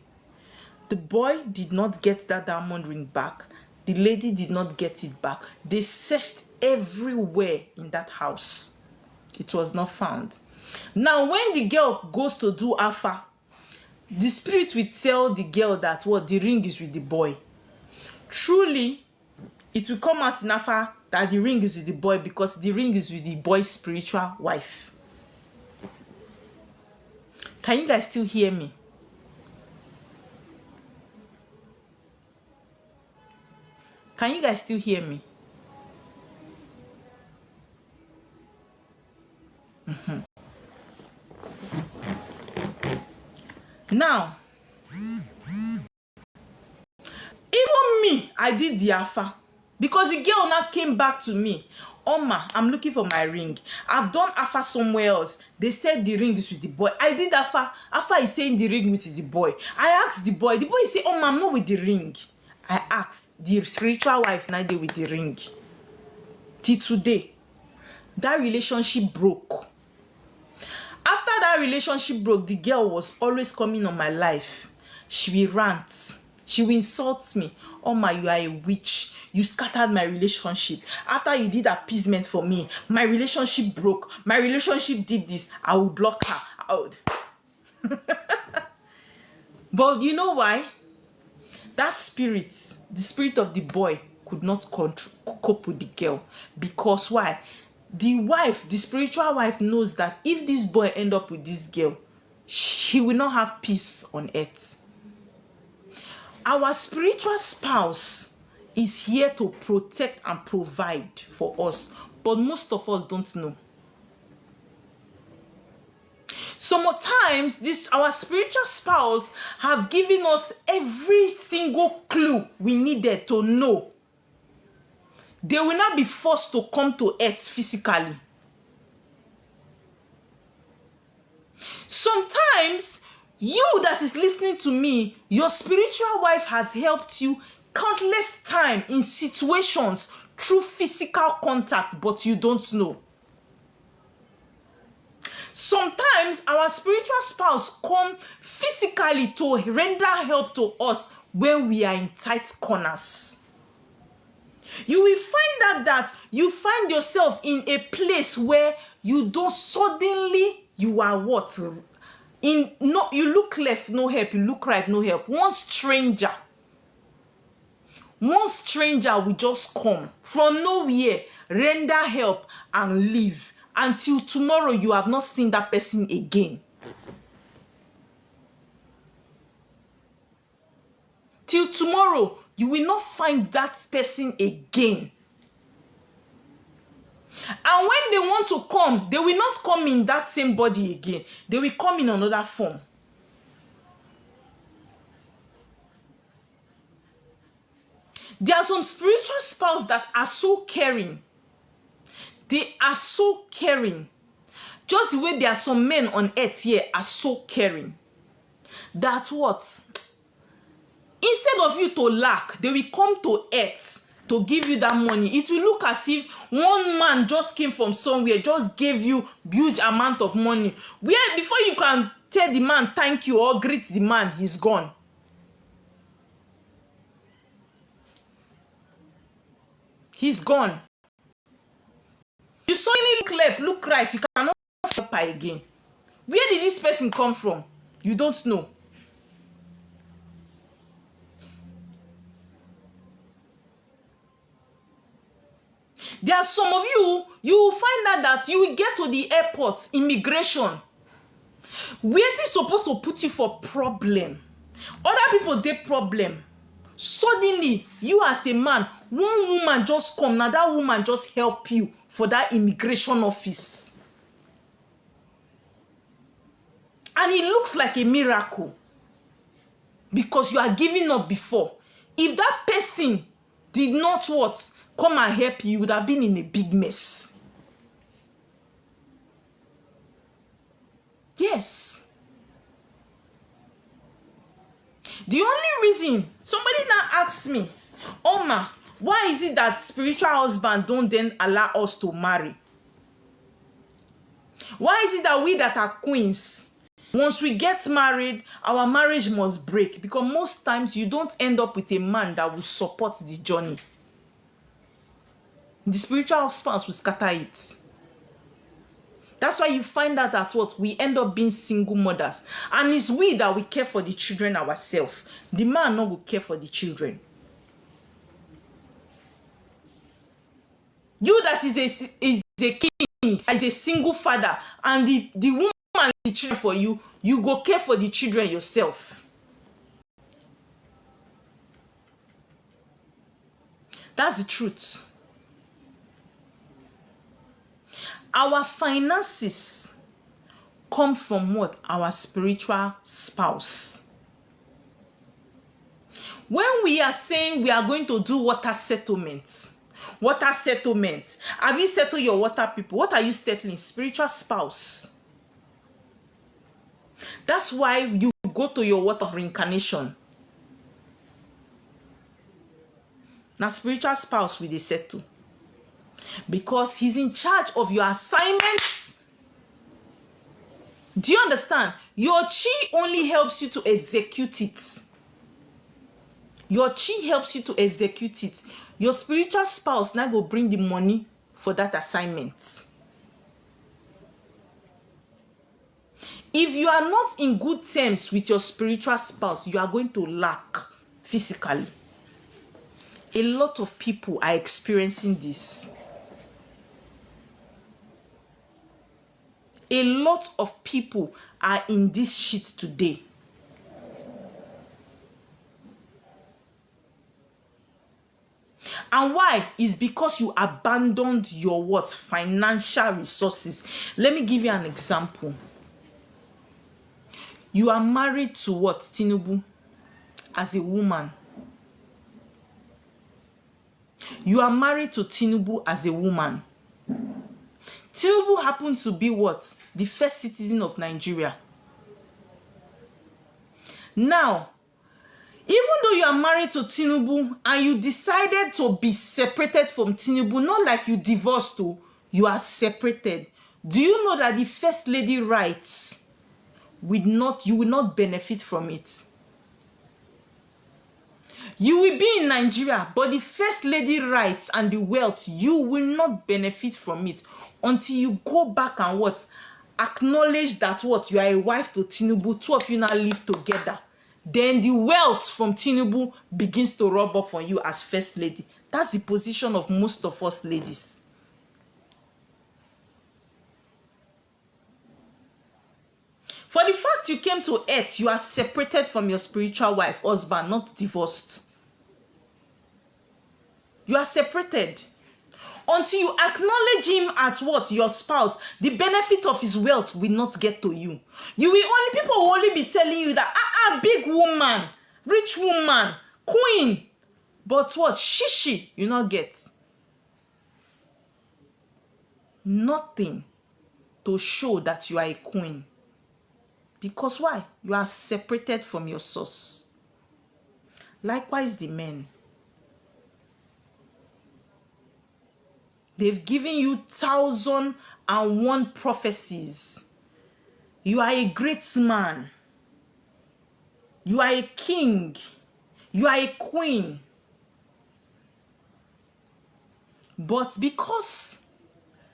the boy did not get that diamond ring back. The lady did not get it back. They searched everywhere in that house. It was not found. Now, when the girl goes to do Alpha, the spirit will tell the girl that what the ring is with the boy. Truly, it will come out in Alpha that the ring is with the boy, because the ring is with the boy's spiritual wife. Can you guys still hear me? Can you guys still hear me? Now, even me, I did the Alpha, because the girl now came back to me. Oma, I'm looking for my ring. I've done Alpha somewhere else. They said the ring is with the boy. I did Alpha. Alpha is saying the ring is with the boy. I asked the boy. The boy said, Oma, I'm not with the ring. I asked the spiritual wife, now they with the ring. Till today, that relationship broke. After that relationship broke, the girl was always coming on my life. She will rant. She will insult me. Oh my, you are a witch. You scattered my relationship. After you did appeasement for me, my relationship broke. My relationship did this. I will block her out. But you know why? That spirit, the spirit of the boy, could not cope with the girl. Because why? The wife, the spiritual wife, knows that if this boy end up with this girl, he will not have peace on earth. Our spiritual spouse is here to protect and provide for us, but most of us don't know. Sometimes our spiritual spouse have given us every single clue we needed to know. They will not be forced to come to earth physically. Sometimes, you that is listening to me, your spiritual wife has helped you countless times in situations through physical contact, but you don't know. Sometimes our spiritual spouse come physically to render help to us when we are in tight corners. You will find out that you find yourself in a place where you don't suddenly, you are what? You look left, no help. You look right, no help. One stranger will just come from nowhere, render help and leave. Until tomorrow, you have not seen that person again. Till tomorrow, you will not find that person again. And when they want to come, they will not come in that same body again. They will come in another form. There are some spiritual spouses that are so caring. They are so caring. Just the way there are some men on earth here are so caring. That's what? Instead of you to lack, they will come to earth to give you that money. It will look as if one man just came from somewhere, just gave you huge amount of money. Where before you can tell the man thank you or greet the man, he's gone. He's gone. You suddenly look left, look right, you cannot help her again. Where did this person come from? You don't know. There are some of you, you will find out that you will get to the airport, immigration, where they supposed to put you for problem. Other people, they problem. Suddenly, you as a man, one woman just come, now that woman just help you for that immigration office. And it looks like a miracle because you are giving up before. If that person did not what? Come and help you, you would have been in a big mess. Yes. The only reason, somebody now asks me, Oma, why is it that spiritual husband don't then allow us to marry? Why is it that we that are queens, once we get married, our marriage must break? Because most times you don't end up with a man that will support the journey. The spiritual spouse will scatter it. That's why you find out that what we end up being single mothers. And it's we that we care for the children ourselves. The man no will care for the children. You that is a king, is a single father, and the woman is the children for you, you go care for the children yourself. That's the truth. Our finances come from what? Our spiritual spouse. When we are saying we are going to do water settlement, have you settled your water people? What are you settling? Spiritual spouse. That's why you go to your water of reincarnation. Now spiritual spouse will they settle. Because he's in charge of your assignments. Do you understand? Your chi only helps you to execute it. Your chi helps you to execute it. Your spiritual spouse now go bring the money for that assignment. If you are not in good terms with your spiritual spouse, you are going to lack physically. A lot of people are experiencing this. A lot of people are in this shit today. And why? Is because you abandoned your what? Financial resources. Let me give you an example. You are married to what? Tinubu as a woman. You are married to Tinubu as a woman. Tinubu happens to be what? The first citizen of Nigeria. Now, even though you are married to Tinubu and you decided to be separated from Tinubu, not like you divorced, you are separated. Do you know that the first lady rights you will not benefit from it? You will be in Nigeria, but the first lady rights and the wealth, you will not benefit from it until you go back and what? Acknowledge that what? You are a wife to Tinubu, two of you now live together. Then the wealth from Tinubu begins to rub off on you as first lady. That's the position of most of us ladies. For the fact you came to earth, you are separated from your spiritual wife, husband, not divorced. You are separated. Until you acknowledge him as what? Your spouse, the benefit of his wealth will not get to you. People will only be telling you that, big woman, rich woman, queen, But what? Shishi, you not get. Nothing to show that you are a queen. Because why? You are separated from your source. Likewise, the men. They've given you 1,001 prophecies. You are a great man. You are a king. You are a queen. But because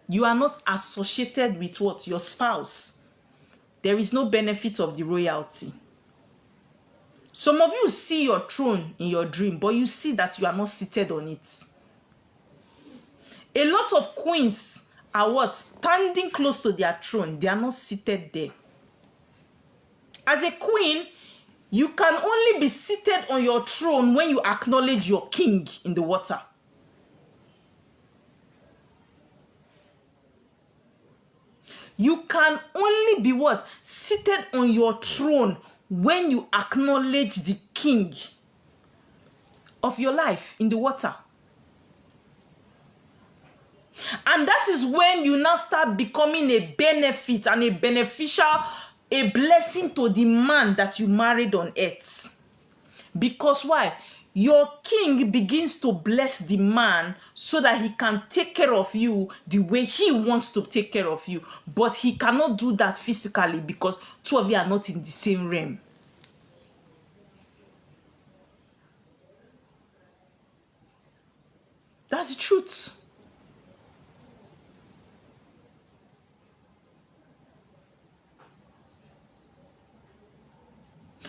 you are not associated with what? Your spouse, there is no benefit of the royalty. Some of you see your throne in your dream, but you see that you are not seated on it. A lot of queens are what? Standing close to their throne. They are not seated there. As a queen, you can only be seated on your throne when you acknowledge your king in the water. You can only be what? Seated on your throne when you acknowledge the king of your life in the water. And that is when you now start becoming a benefit and a beneficial, a blessing to the man that you married on earth. Because why? Your king begins to bless the man so that he can take care of you the way he wants to take care of you. But he cannot do that physically because two of you are not in the same realm. That's the truth.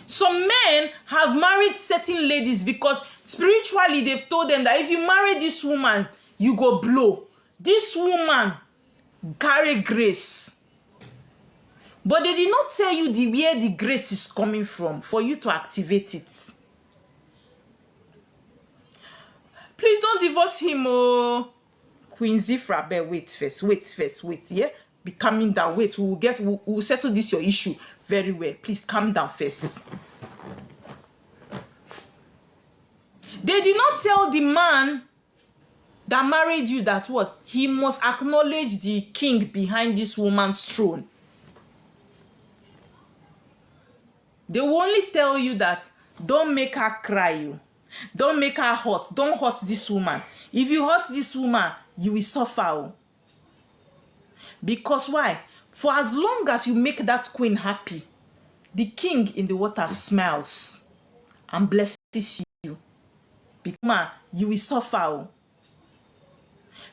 Some men have married certain ladies because spiritually they've told them that if you marry this woman, you go blow. This woman carry grace. But they did not tell you where the grace is coming from for you to activate it. Please don't divorce him, oh. Queen Zifra, wait first, yeah? Be calming down. Wait, we'll settle this your issue very well. Please calm down first. They did not tell the man that married you that what? He must acknowledge the king behind this woman's throne. They will only tell you that don't make her cry you. Don't make her hurt. Don't hurt this woman. If you hurt this woman, you will suffer. Because why? For as long as you make that queen happy, the king in the water smiles and blesses you. Because you will suffer.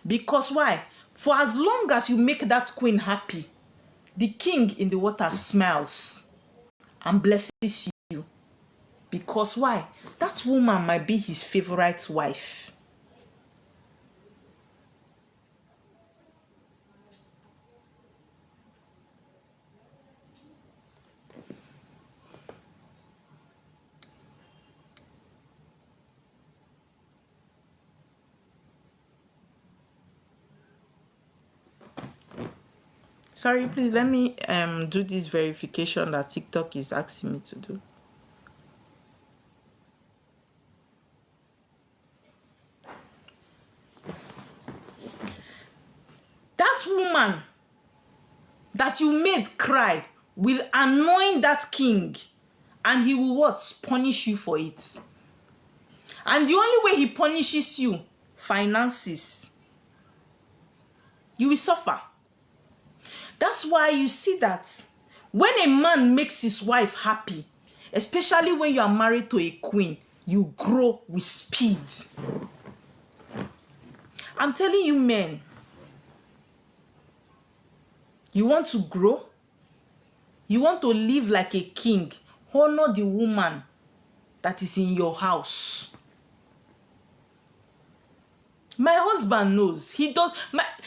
Because why? For as long as you make that queen happy, the king in the water smiles and blesses you. Because why? That woman might be his favorite wife. Sorry, please let me do this verification that TikTok is asking me to do. That woman that you made cry will annoy that king, and he will what? Punish you for it. And the only way he punishes you, finances. You will suffer. That's why you see that when a man makes his wife happy, especially when you are married to a queen, you grow with speed. I'm telling you, men, you want to grow? You want to live like a king? Honor the woman that is in your house. My husband knows. He does.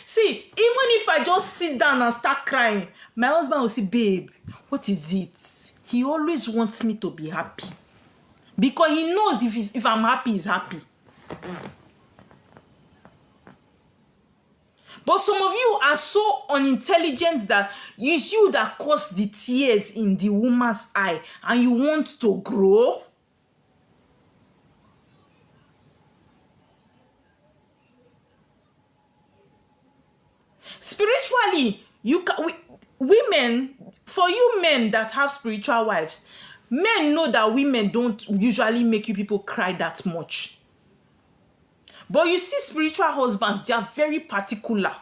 See, even if I just sit down and start crying, my husband will say, babe, what is it? He always wants me to be happy. Because he knows if I'm happy, he's happy. But some of you are so unintelligent that it's you that caused the tears in the woman's eye and you want to grow. Spiritually, women, for you men that have spiritual wives, men know that women don't usually make you people cry that much. But you see spiritual husbands, they are very particular.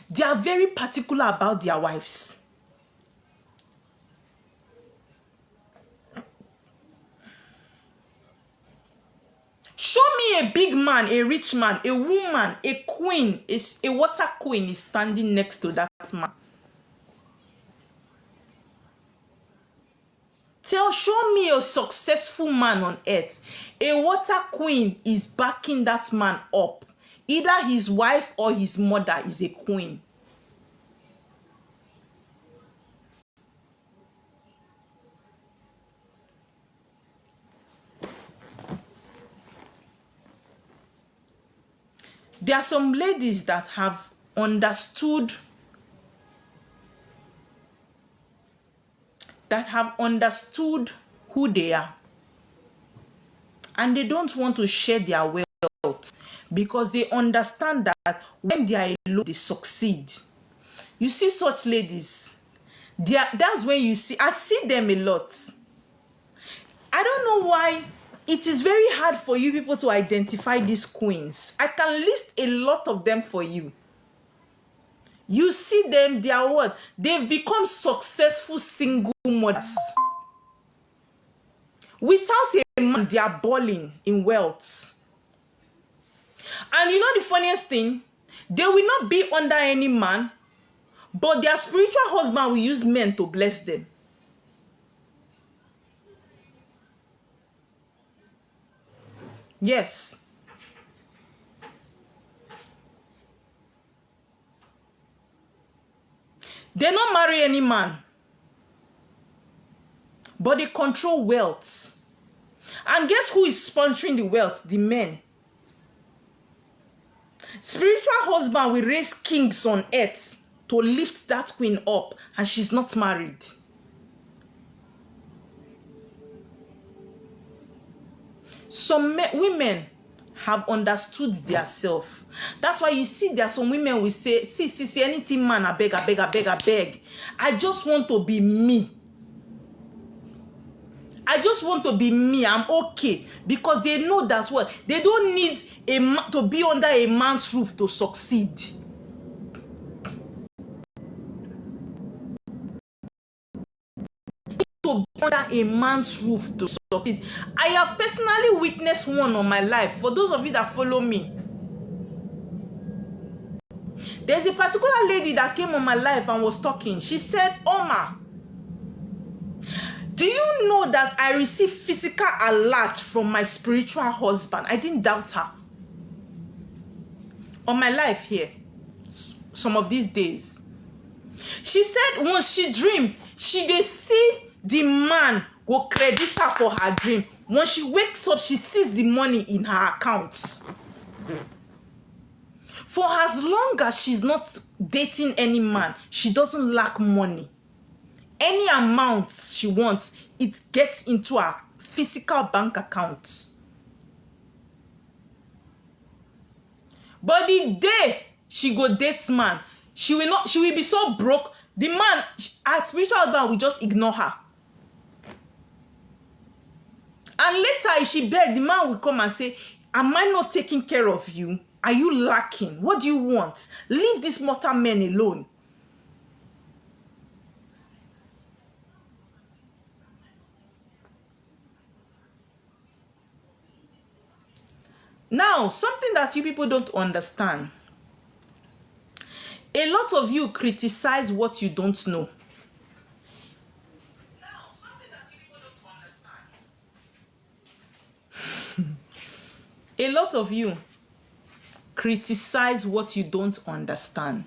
They are very particular about their wives. Show me a big man, a rich man, a woman, a queen, a water queen is standing next to that man. Show me a successful man on earth. A water queen is backing that man up. Either his wife or his mother is a queen. There are some ladies that have understood who they are, and they don't want to share their wealth because they understand that when they are alone, they succeed. You see such ladies, that's when I see them a lot. I don't know why it is very hard for you people to identify these queens. I can list a lot of them for you. You see them, they are what? They've become successful single mothers. Without a man, they are balling in wealth. And you know the funniest thing? They will not be under any man, but their spiritual husband will use men to bless them. Yes. They don't marry any man, but they control wealth. And guess who is sponsoring the wealth? The men. Spiritual husband will raise kings on earth to lift that queen up, and she's not married. Some women have understood their self. That's why you see there are some women will say, see, anything man, I beg. I just want to be me. I just want to be me. I'm okay. Because they know that's what. They don't need a man to be under a man's roof to succeed. To be under a man's roof to succeed. I have personally witnessed one on my life. For those of you that follow me, there's a particular lady that came on my life and was talking. She said, Oma, do you know that I receive physical alert from my spiritual husband? I didn't doubt her. On my life here, some of these days. She said when she dream, she dey see the man go credit her for her dream. When she wakes up, she sees the money in her accounts. For as long as she's not dating any man, she doesn't lack money. Any amount she wants, it gets into her physical bank account. But the day she go date man, she will be so broke. The man, her spiritual husband will just ignore her. And later, if she begs, the man will come and say, am I not taking care of you? Are you lacking? What do you want? Leave this mortal man alone. Now, something that you people don't understand. A lot of you criticize what you don't know. Now, something that you people don't understand. A lot of you criticize what you don't understand.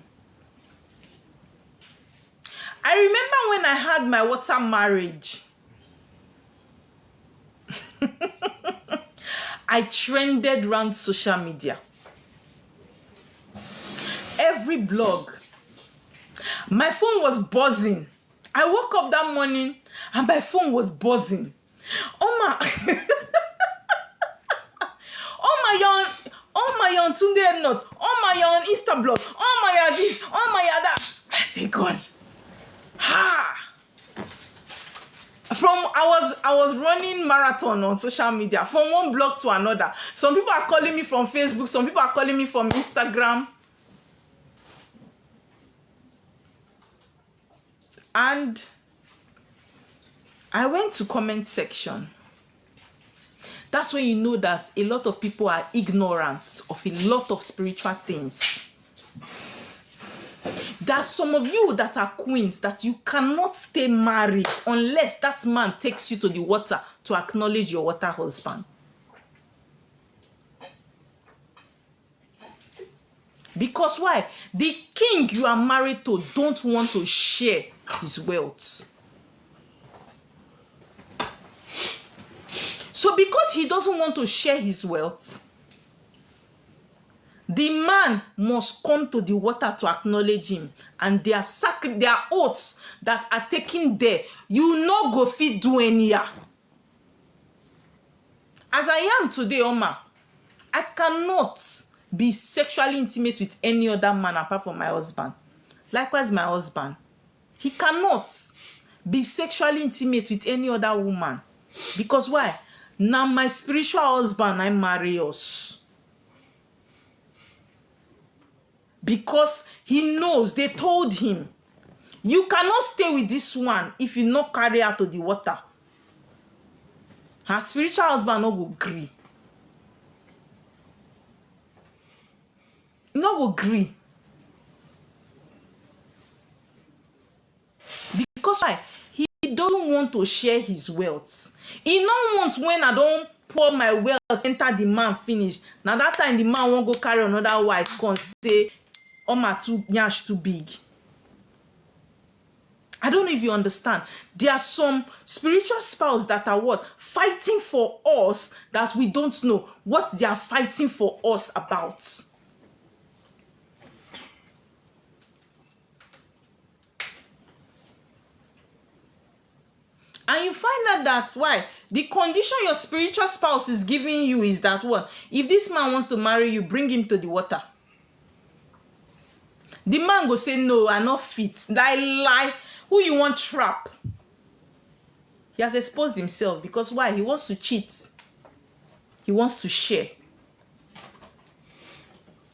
I remember when I had my water marriage. I trended around social media. Every blog. My phone was buzzing. I woke up that morning and my phone was buzzing. Oh my you're on Tunde not, oh my you're on Insta blog, oh my you're this, oh my you're that. I say, God, I was running marathon on social media from one blog to another. Some people are calling me from Facebook, some people are calling me from Instagram. And I went to comment section. That's when you know that a lot of people are ignorant of a lot of spiritual things. There's some of you that are queens that you cannot stay married unless that man takes you to the water to acknowledge your water husband. Because why? The king you are married to don't want to share his wealth. So because he doesn't want to share his wealth, the man must come to the water to acknowledge him. And there are oaths that are taken there. You no go fit do anyhow. As I am today, Oma, I cannot be sexually intimate with any other man apart from my husband. Likewise, my husband. He cannot be sexually intimate with any other woman. Because why? Now my spiritual husband, I marry us. Because he knows, they told him, you cannot stay with this one if you not carry her to the water. Her spiritual husband no go agree. No go agree. Because why? He doesn't want to share his wealth. He don't want when I don't pour my wealth enter the man finish. Now that time the man won't go carry another wife come say, oh my nyash too big. I don't know if you understand. There are some spiritual spouse that are what? Fighting for us that we don't know what they are fighting for us about. And you find out that why? The condition your spiritual spouse is giving you is that what? If this man wants to marry you, bring him to the water. The man go say, no, I not fit. Lie. Who you want trap? He has exposed himself because why? He wants to cheat. He wants to share.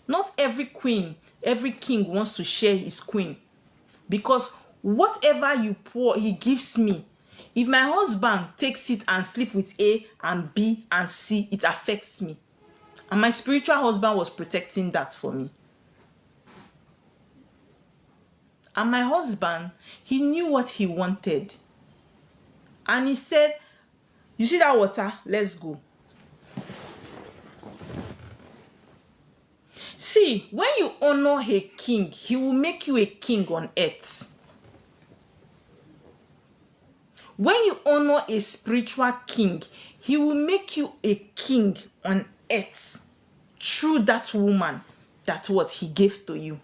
Not every queen, every king wants to share his queen. Because whatever you pour, he gives me. If my husband takes it and sleep with A and B and C, it affects me. And my spiritual husband was protecting that for me. And my husband, he knew what he wanted. And he said, you see that water? Let's go. See, when you honor a king, he will make you a king on earth. When you honor a spiritual king, he will make you a king on earth through that woman, that's what he gave to you.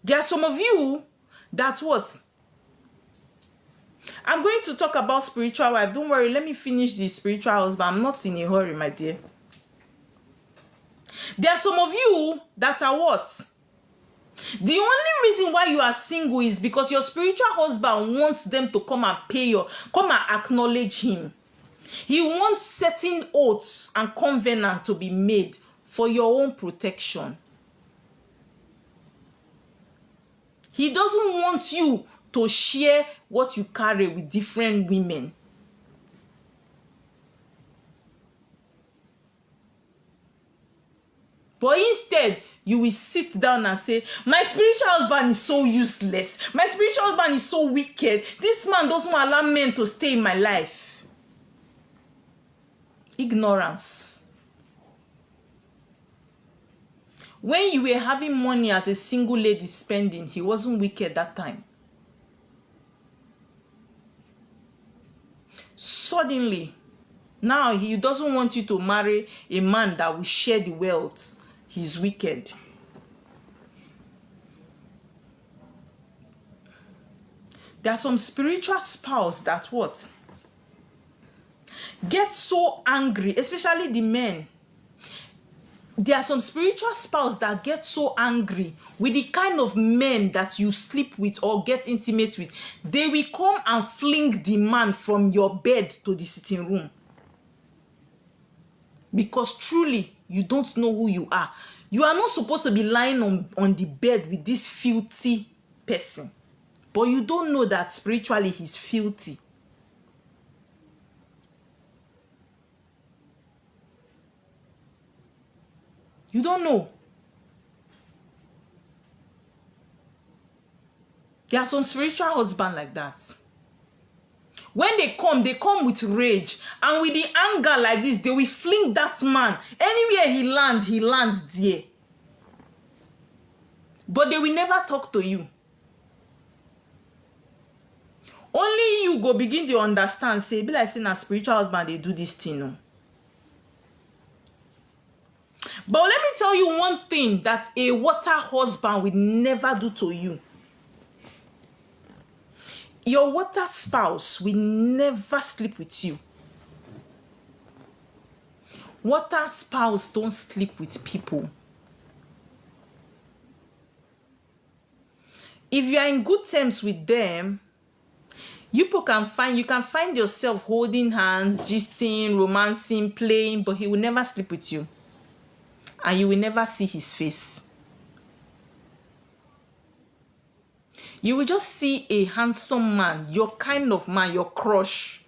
There are some of you that what? I'm going to talk about spiritual wife. Don't worry, let me finish the spiritual husband. I'm not in a hurry, my dear. There are some of you that are what? The only reason why you are single is because your spiritual husband wants them to come and come and acknowledge him. He wants certain oaths and covenants to be made for your own protection. He doesn't want you to share what you carry with different women. But instead, you will sit down and say, my spiritual husband is so useless. My spiritual husband is so wicked. This man doesn't allow men to stay in my life. Ignorance. When you were having money as a single lady spending, he wasn't wicked that time. Suddenly, now he doesn't want you to marry a man that will share the wealth. He's wicked. There are some spiritual spouse that what? get so angry, especially the men. There are some spiritual spouse that get so angry with the kind of men that you sleep with or get intimate with. They will come and fling the man from your bed to the sitting room. Because truly, you don't know who you are. You are not supposed to be lying on the bed with this filthy person. But you don't know that spiritually he's filthy. You don't know. There are some spiritual husbands like that. When they come with rage. And with the anger like this, they will fling that man. Anywhere he lands there. But they will never talk to you. Only you go begin to understand. Say, be like saying a spiritual husband, they do this thing. No? But let me tell you one thing that a water husband will never do to you. Your water spouse will never sleep with you. Water spouse don't sleep with people. If you are in good terms with them, you can find yourself holding hands, gisting, romancing, playing, but he will never sleep with you. And you will never see his face. You will just see a handsome man, your kind of man, your crush.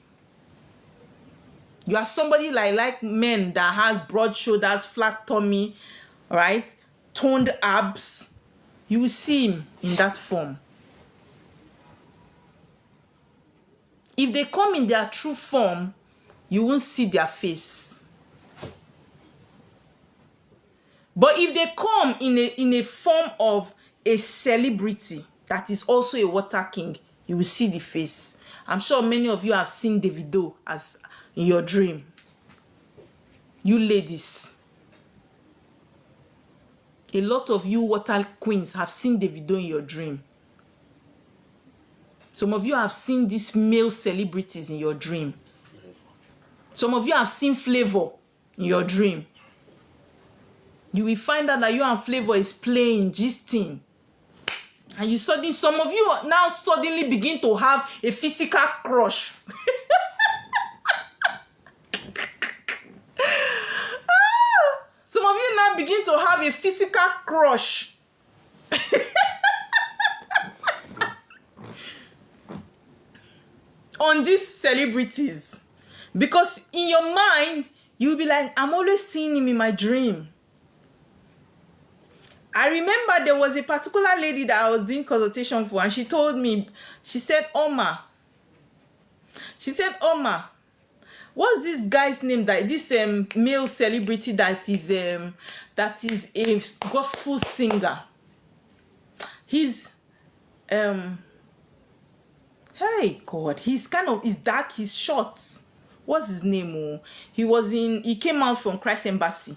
You are somebody like men that has broad shoulders, flat tummy, right? Toned abs. You will see him in that form. If they come in their true form, you won't see their face. But if they come in a form of a celebrity that is also a water king, you will see the face. I'm sure many of you have seen Davido as in your dream. You ladies. A lot of you water queens have seen Davido in your dream. Some of you have seen these male celebrities in your dream. Some of you have seen Flavor in your dream. You will find out that you and Flavor is playing, gisting. And some of you now suddenly begin to have a physical crush. Some of you now begin to have a physical crush. On these celebrities. Because in your mind, you'll be like, I'm always seeing him in my dream. I remember there was a particular lady that I was doing consultation for, and she told me, she said, Oma, what's this guy's name, that this male celebrity that is a gospel singer? He's hey God, he's dark, he's short. What's his name? Oh, he came out from Christ Embassy.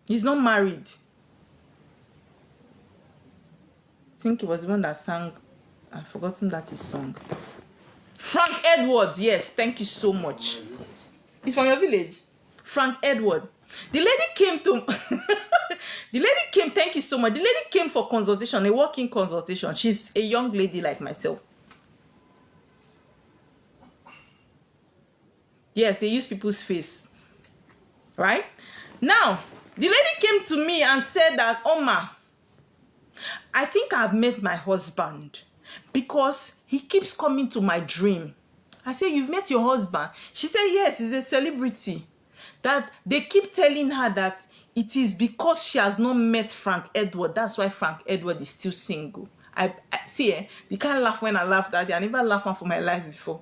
He's not married. I think it was the one that sang. I've forgotten that his song. Frank Edward. Yes, thank you so much. He's from your village. Frank Edward. The lady came to... thank you so much. The lady came for consultation, a walk-in consultation. She's a young lady like myself. Yes, they use people's face. Right? Now... the lady came to me and said that, Oma, I think I've met my husband because he keeps coming to my dream. I said, you've met your husband? She said, yes, he's a celebrity. That they keep telling her that it is because she has not met Frank Edward. That's why Frank Edward is still single. I see, you can't laugh when I laughed at it. I never laughed for my life before.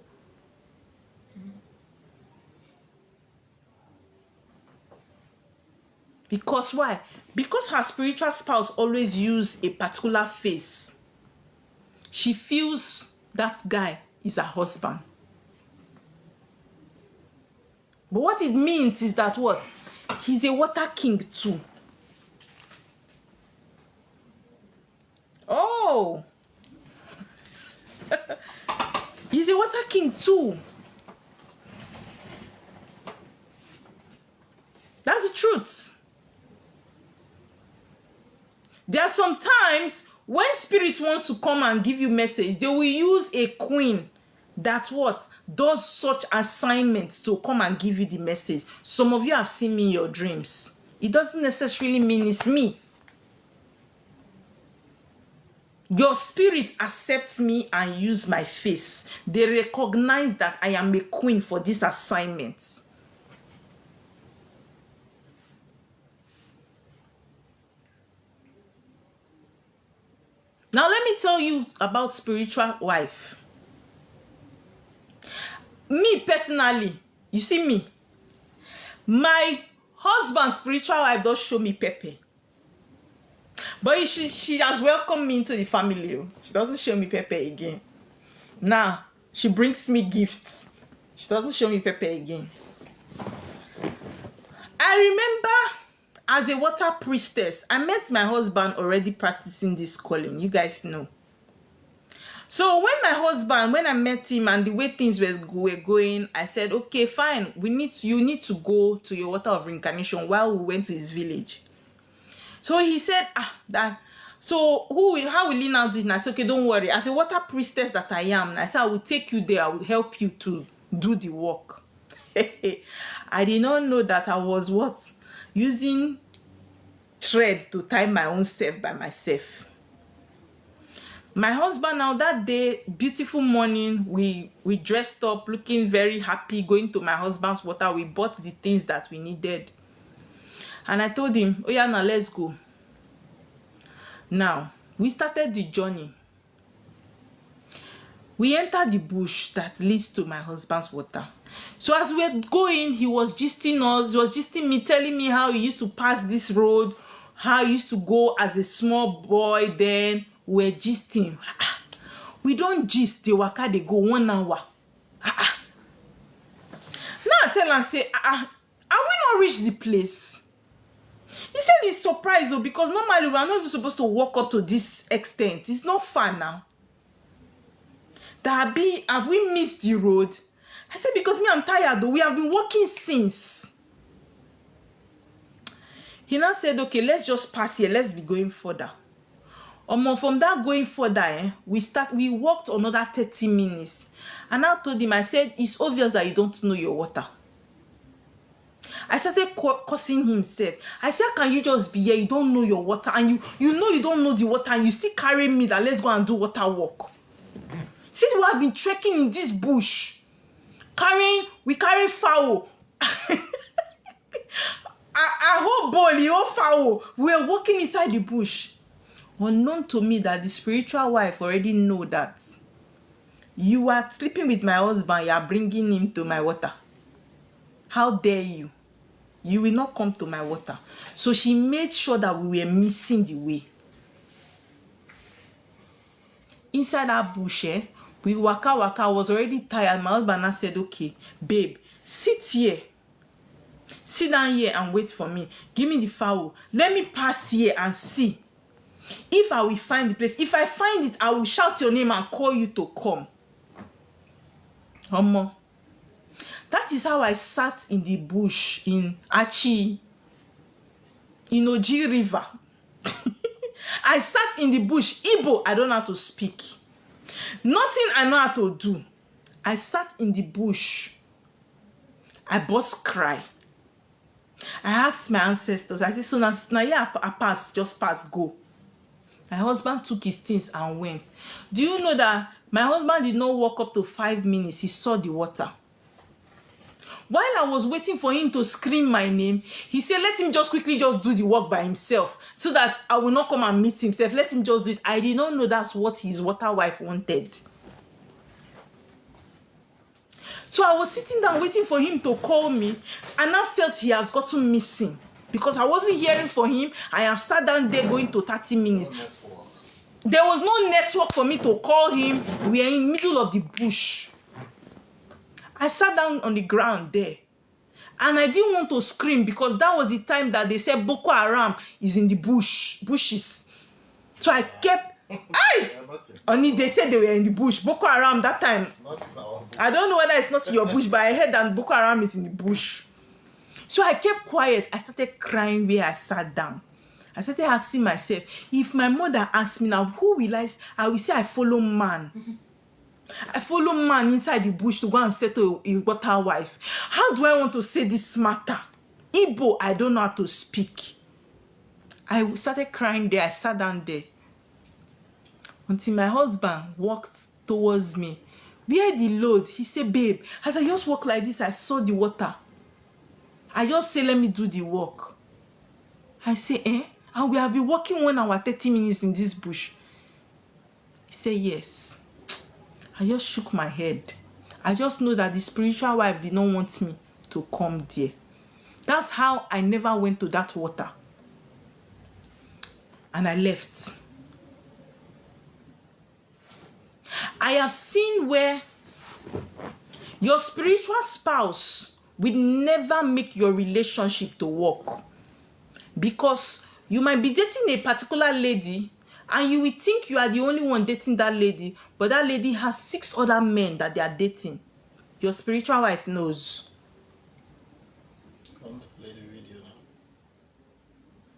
Because why? Because her spiritual spouse always use a particular face. She feels that guy is her husband. But what it means is that what? He's a water king too. Oh. He's a water king too. That's the truth. There are some times when spirit wants to come and give you message, they will use a queen that what does such assignments to come and give you the message. Some of you have seen me in your dreams. It doesn't necessarily mean it's me. Your spirit accepts me and use my face. They recognize that I am a queen for this assignment. Now let me tell you about spiritual wife. Me personally, you see me, my husband's spiritual wife does show me pepper. But she has welcomed me into the family. She doesn't show me pepper again. Now, she brings me gifts. She doesn't show me pepper again. I remember as a water priestess, I met my husband already practicing this calling. You guys know. So when I met him and the way things were going, I said, okay, fine. You need to go to your water of reincarnation while we went to his village. So he said, how will he now do it? And I said, okay, don't worry. As a water priestess that I am, I said, I will take you there. I will help you to do the work. I did not know that I was what? Using thread to tie my own self by myself. My husband now that day, beautiful morning, we dressed up, looking very happy, going to my husband's water. We bought the things that we needed. And I told him, oh yeah, now let's go. Now, we started the journey. We entered the bush that leads to my husband's water. So as we were going, he was gisting us. He was gisting me, telling me how he used to pass this road, how he used to go as a small boy then. We're gisting. We don't gist, they waka, they go 1 hour. Now I tell and say, have we not reached the place? He said he's surprised though, because normally we are not even supposed to walk up to this extent. It's not far now. Have we missed the road? I said, because me, I'm tired though. We have been walking since. He now said, okay, let's just pass here. Let's be going further. From that going further, we walked another 30 minutes. And I told him, I said, it's obvious that you don't know your water. I started cursing himself. I said, how can you just be here? You don't know your water. And you know you don't know the water. And you still carry me that let's go and do water walk. See the way I've been trekking in this bush. We carry fowl. A whole bowl, a whole fowl. We are walking inside the bush. Unknown to me that the spiritual wife already know that you are sleeping with my husband, you are bringing him to my water. How dare you? You will not come to my water. So she made sure that we were missing the way. Inside that bush, we waka. I was already tired. My husband said, okay, babe, sit here. Sit down here and wait for me. Give me the fowl. Let me pass here and see. If I will find the place, if I find it, I will shout your name and call you to come. That is how I sat in the bush in Achi, in Oji River. I sat in the bush. Igbo, I don't know how to speak. Nothing I know how to do. I sat in the bush. I burst cry. I asked my ancestors, I said, so now yeah, I pass, just pass, go. My husband took his things and went. Do you know that my husband did not walk up to 5 minutes? He saw the water. While I was waiting for him to scream my name, he said, let him just quickly just do the work by himself so that I will not come and meet himself. Let him just do it. I did not know that's what his water wife wanted. So I was sitting down waiting for him to call me, and I felt he has gotten missing. Because I wasn't hearing for him. I have sat down there going to 30 minutes. There was no network for me to call him. We are in the middle of the bush. I sat down on the ground there. And I didn't want to scream because that was the time that they said Boko Haram is in the bushes. So I kept Aye! Only they said they were in the bush. Boko Haram that time. I don't know whether it's not in your bush, but I heard that Boko Haram is in the bush. So I kept quiet. I started crying where I sat down. I started asking myself, if my mother asks me now, who will I will say I follow man. I follow man inside the bush to go and settle a water wife. How do I want to say this matter? Igbo, I don't know how to speak. I started crying there. I sat down there. Until my husband walked towards me. Where the load? He said, babe, as I just walk like this, I saw the water. I just say, let me do the work. I say, and we have been walking 1 hour, 30 minutes in this bush. He said, yes. I just shook my head. I just know that the spiritual wife did not want me to come there. That's how I never went to that water. And I left. I have seen where your spiritual spouse will never make your relationship to work. Because you might be dating a particular lady and you will think you are the only one dating that lady, but that lady has 6 other men that they are dating. Your spiritual wife knows. Can't play the video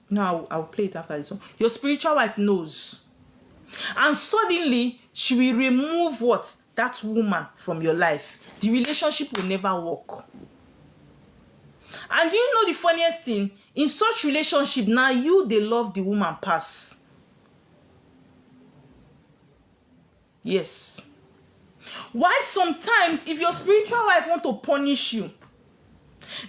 now. No, I'll play it after this one. Your spiritual wife knows. And suddenly, she will remove what? That woman from your life. The relationship will never work. And do you know the funniest thing? In such relationship, now they love the woman pass. Yes. Why sometimes if your spiritual wife want to punish you,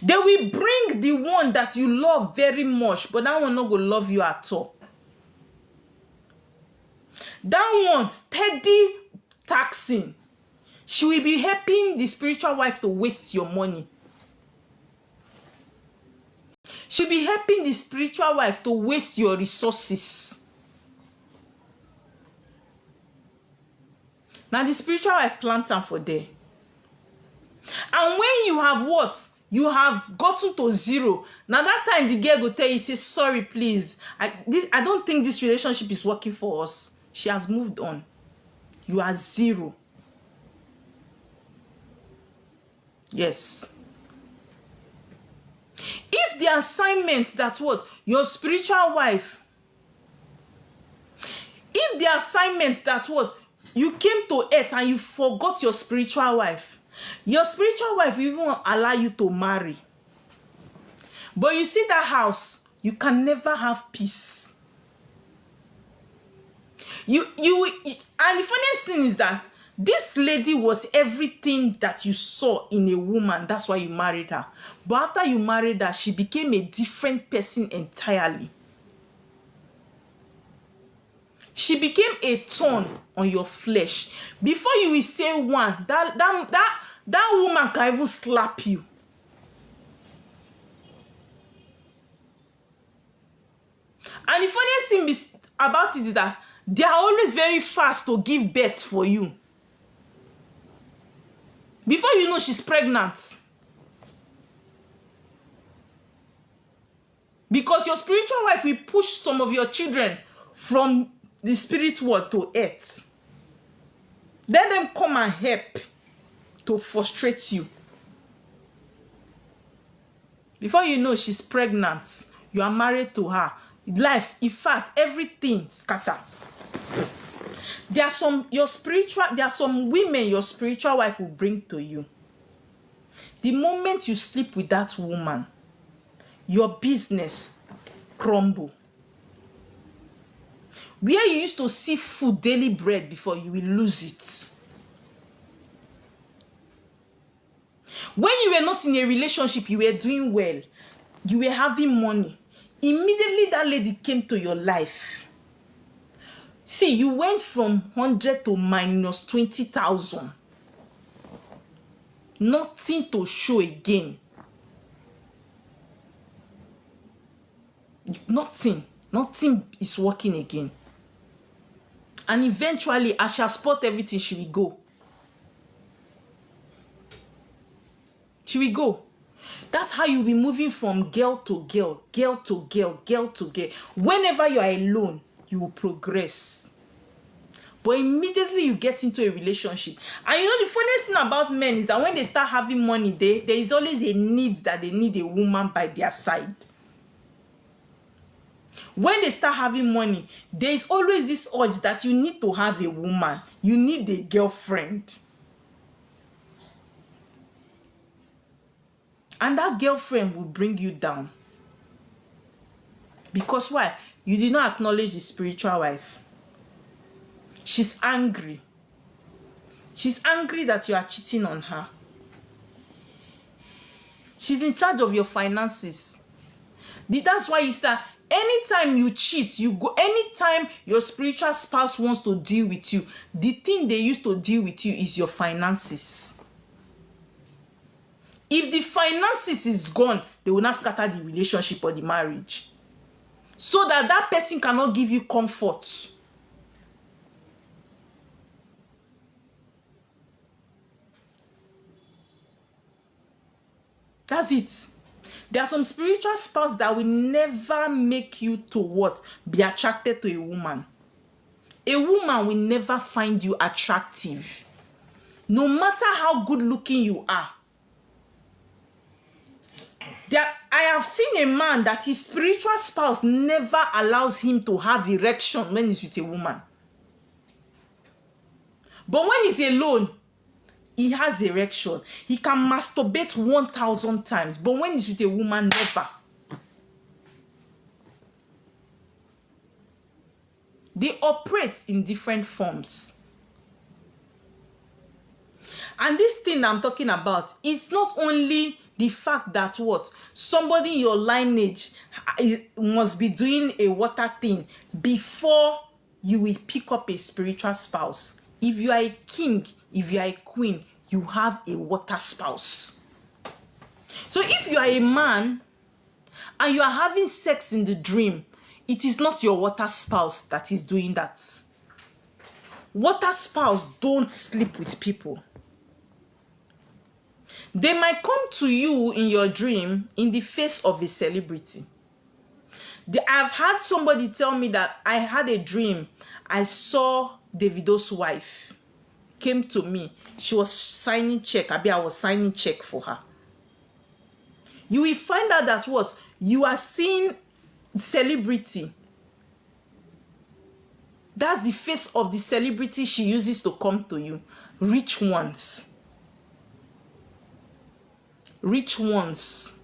they will bring the one that you love very much, but that one not going to love you at all. That one steady taxing. She will be helping the spiritual wife to waste your money. She'll be helping the spiritual wife to waste your resources. Now the spiritual wife plant am for there. And when you have what? You have gotten to 0. Now that time the girl go tell you, say, sorry, please. I don't think this relationship is working for us. She has moved on. You are 0. Yes. If the assignment that what? Your spiritual wife. If the assignment that what? You came to earth and you forgot your spiritual wife. Your spiritual wife will even allow you to marry. But you see that house, you can never have peace. And the funniest thing is that this lady was everything that you saw in a woman. That's why you married her. But after you married her, she became a different person entirely. She became a thorn on your flesh. Before you will say one, that woman can even slap you. And the funniest thing about it is that they are always very fast to give birth for you. Before you know, she's pregnant. Because your spiritual wife will push some of your children from the spirit world to earth. Let them come and help to frustrate you. Before you know, she's pregnant. You are married to her. Life, in fact, everything scatter. There are some women your spiritual wife will bring to you. The moment you sleep with that woman, your business crumble. Where you used to see food, daily bread before, you will lose it. When you were not in a relationship, you were doing well. You were having money. Immediately that lady came to your life. See, you went from 100 to minus 20,000. Nothing to show again. Nothing is working again. And eventually, I shall spot everything, she will go. She will go. That's how you'll be moving from girl to girl to girl, girl to girl. Whenever you are alone, you will progress. But immediately you get into a relationship, and you know the funniest thing about men is that when they start having money, there is always a need that they need a woman by their side. When they start having money, there is always this urge that you need to have a woman. You need a girlfriend. And that girlfriend will bring you down. Because why? You did not acknowledge the spiritual wife. She's angry. She's angry that you are cheating on her. She's in charge of your finances. That's why you start, anytime you cheat, you go, anytime your spiritual spouse wants to deal with you, the thing they used to deal with you is your finances. If the finances is gone, they will not scatter the relationship or the marriage. So that that person cannot give you comfort. That's it. There are some spiritual spouses that will never make you to what? Be attracted to a woman. A woman will never find you attractive. No matter how good looking you are. I have seen a man that his spiritual spouse never allows him to have erection when he's with a woman. But when he's alone, he has erection. He can masturbate 1,000 times. But when he's with a woman, never. They operate in different forms. And this thing I'm talking about, it's not only the fact that what? Somebody in your lineage must be doing a water thing before you will pick up a spiritual spouse. If you are a king, if you are a queen, you have a water spouse. So if you are a man and you are having sex in the dream, it is not your water spouse that is doing that. Water spouse don't sleep with people. They might come to you in your dream in the face of a celebrity. I've had somebody tell me that I had a dream. I saw Davido's wife came to me. She was signing check. I was signing check for her. You will find out that what? You are seeing celebrity. That's the face of the celebrity she uses to come to you. Rich ones. Rich ones.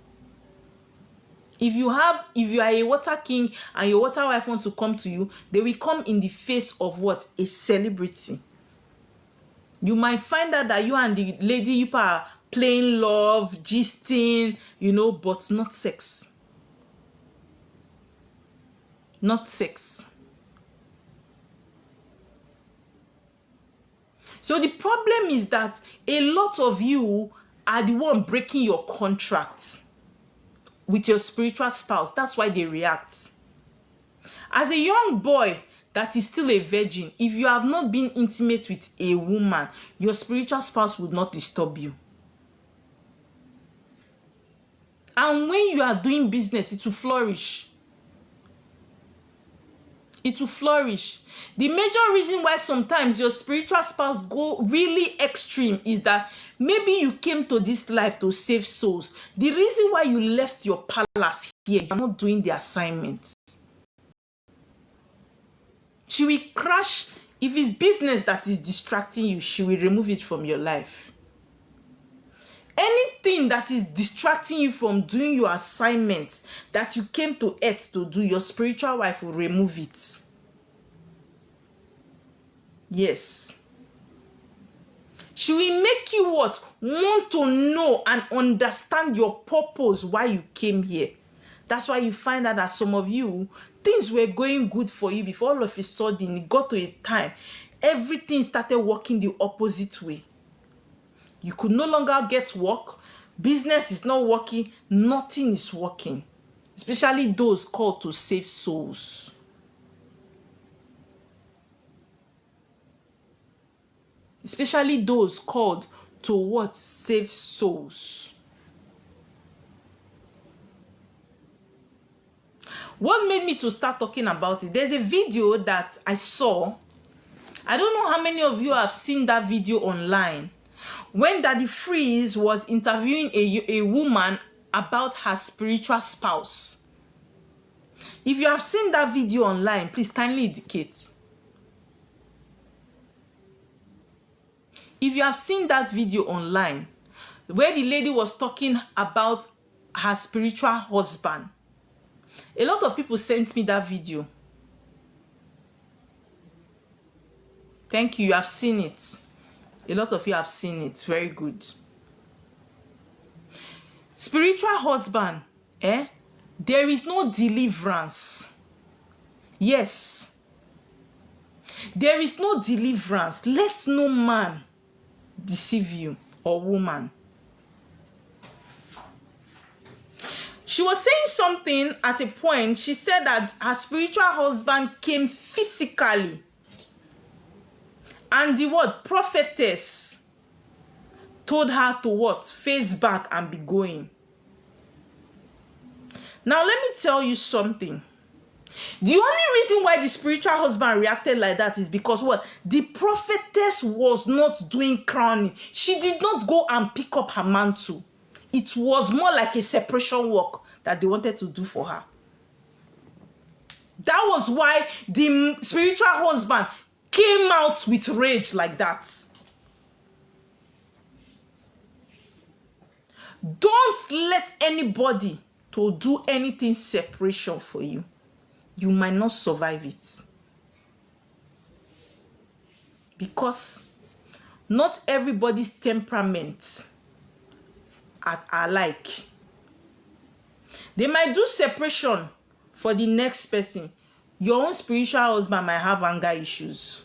If you are a water king and your water wife wants to come to you, they will come in the face of what? A celebrity. You might find out that you and the lady you are playing love, gisting, but not sex. Not sex. So the problem is that a lot of you are the one breaking your contract with your spiritual spouse. That's why they react. As a young boy that is still a virgin, if you have not been intimate with a woman, your spiritual spouse would not disturb you. And when you are doing business, it will flourish. It will flourish. The major reason why sometimes your spiritual spouse go really extreme is that maybe you came to this life to save souls. The reason why you left your palace here, you're not doing the assignments. She will crash. If it's business that is distracting you, she will remove it from your life. Anything that is distracting you from doing your assignments that you came to earth to do, your spiritual wife will remove it. Yes. She will make you what? Want to know and understand your purpose, why you came here. That's why you find out that some of you, things were going good for you before all of a sudden it got to a time everything started working the opposite way. You could no longer get work. Business is not working. Nothing is working. Especially those called to save souls. Especially those called to what? Save souls. What made me to start talking about it? There's a video that I saw I don't know how many of you have seen that video online when Daddy Freeze was interviewing a woman about her spiritual spouse. If you have seen that video online, please kindly indicate. If you have seen that video online where the lady was talking about her spiritual husband, a lot of people sent me that video. Thank you. You have seen it. A lot of you have seen it. Very good. Spiritual husband, there is no deliverance. Yes. There is no deliverance. Let no man deceive you or woman. She was saying something at a point. She said that her spiritual husband came physically. And the word prophetess told her to what? Face back and be going. Now let me tell you something. The only reason why the spiritual husband reacted like that is because what? The prophetess was not doing crowning. She did not go and pick up her mantle. It was more like a separation work that they wanted to do for her. That was why the spiritual husband came out with rage like that. Don't let anybody to do anything separation for you. You might not survive it. Because not everybody's temperament are alike. They might do separation for the next person. Your own spiritual husband might have anger issues.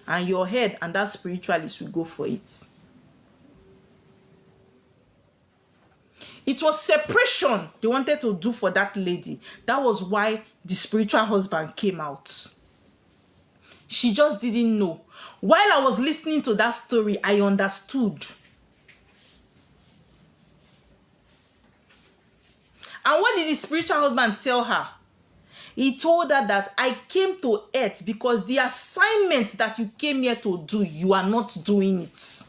And your head and that spiritualist will go for it. It was separation they wanted to do for that lady. That was why the spiritual husband came out. She just didn't know. While I was listening to that story, I understood. And what did the spiritual husband tell her? He told her that I came to earth because the assignment that you came here to do, you are not doing it.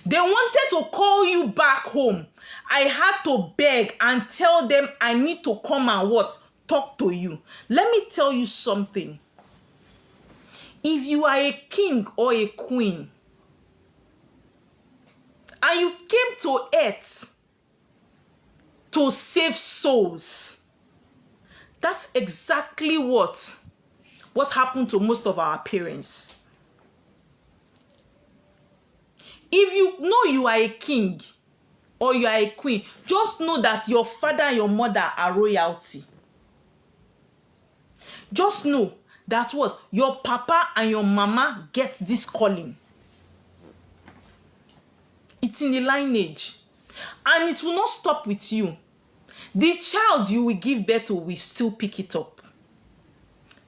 They wanted to call you back home. I had to beg and tell them I need to come and what? Talk to you. Let me tell you something. If you are a king or a queen, and you came to earth to save souls, that's exactly what happened to most of our parents. If you know you are a king or you are a queen, just know that your father and your mother are royalty. Just know that what? Your papa and your mama get this calling. It's in the lineage. And it will not stop with you. The child you will give birth to will still pick it up.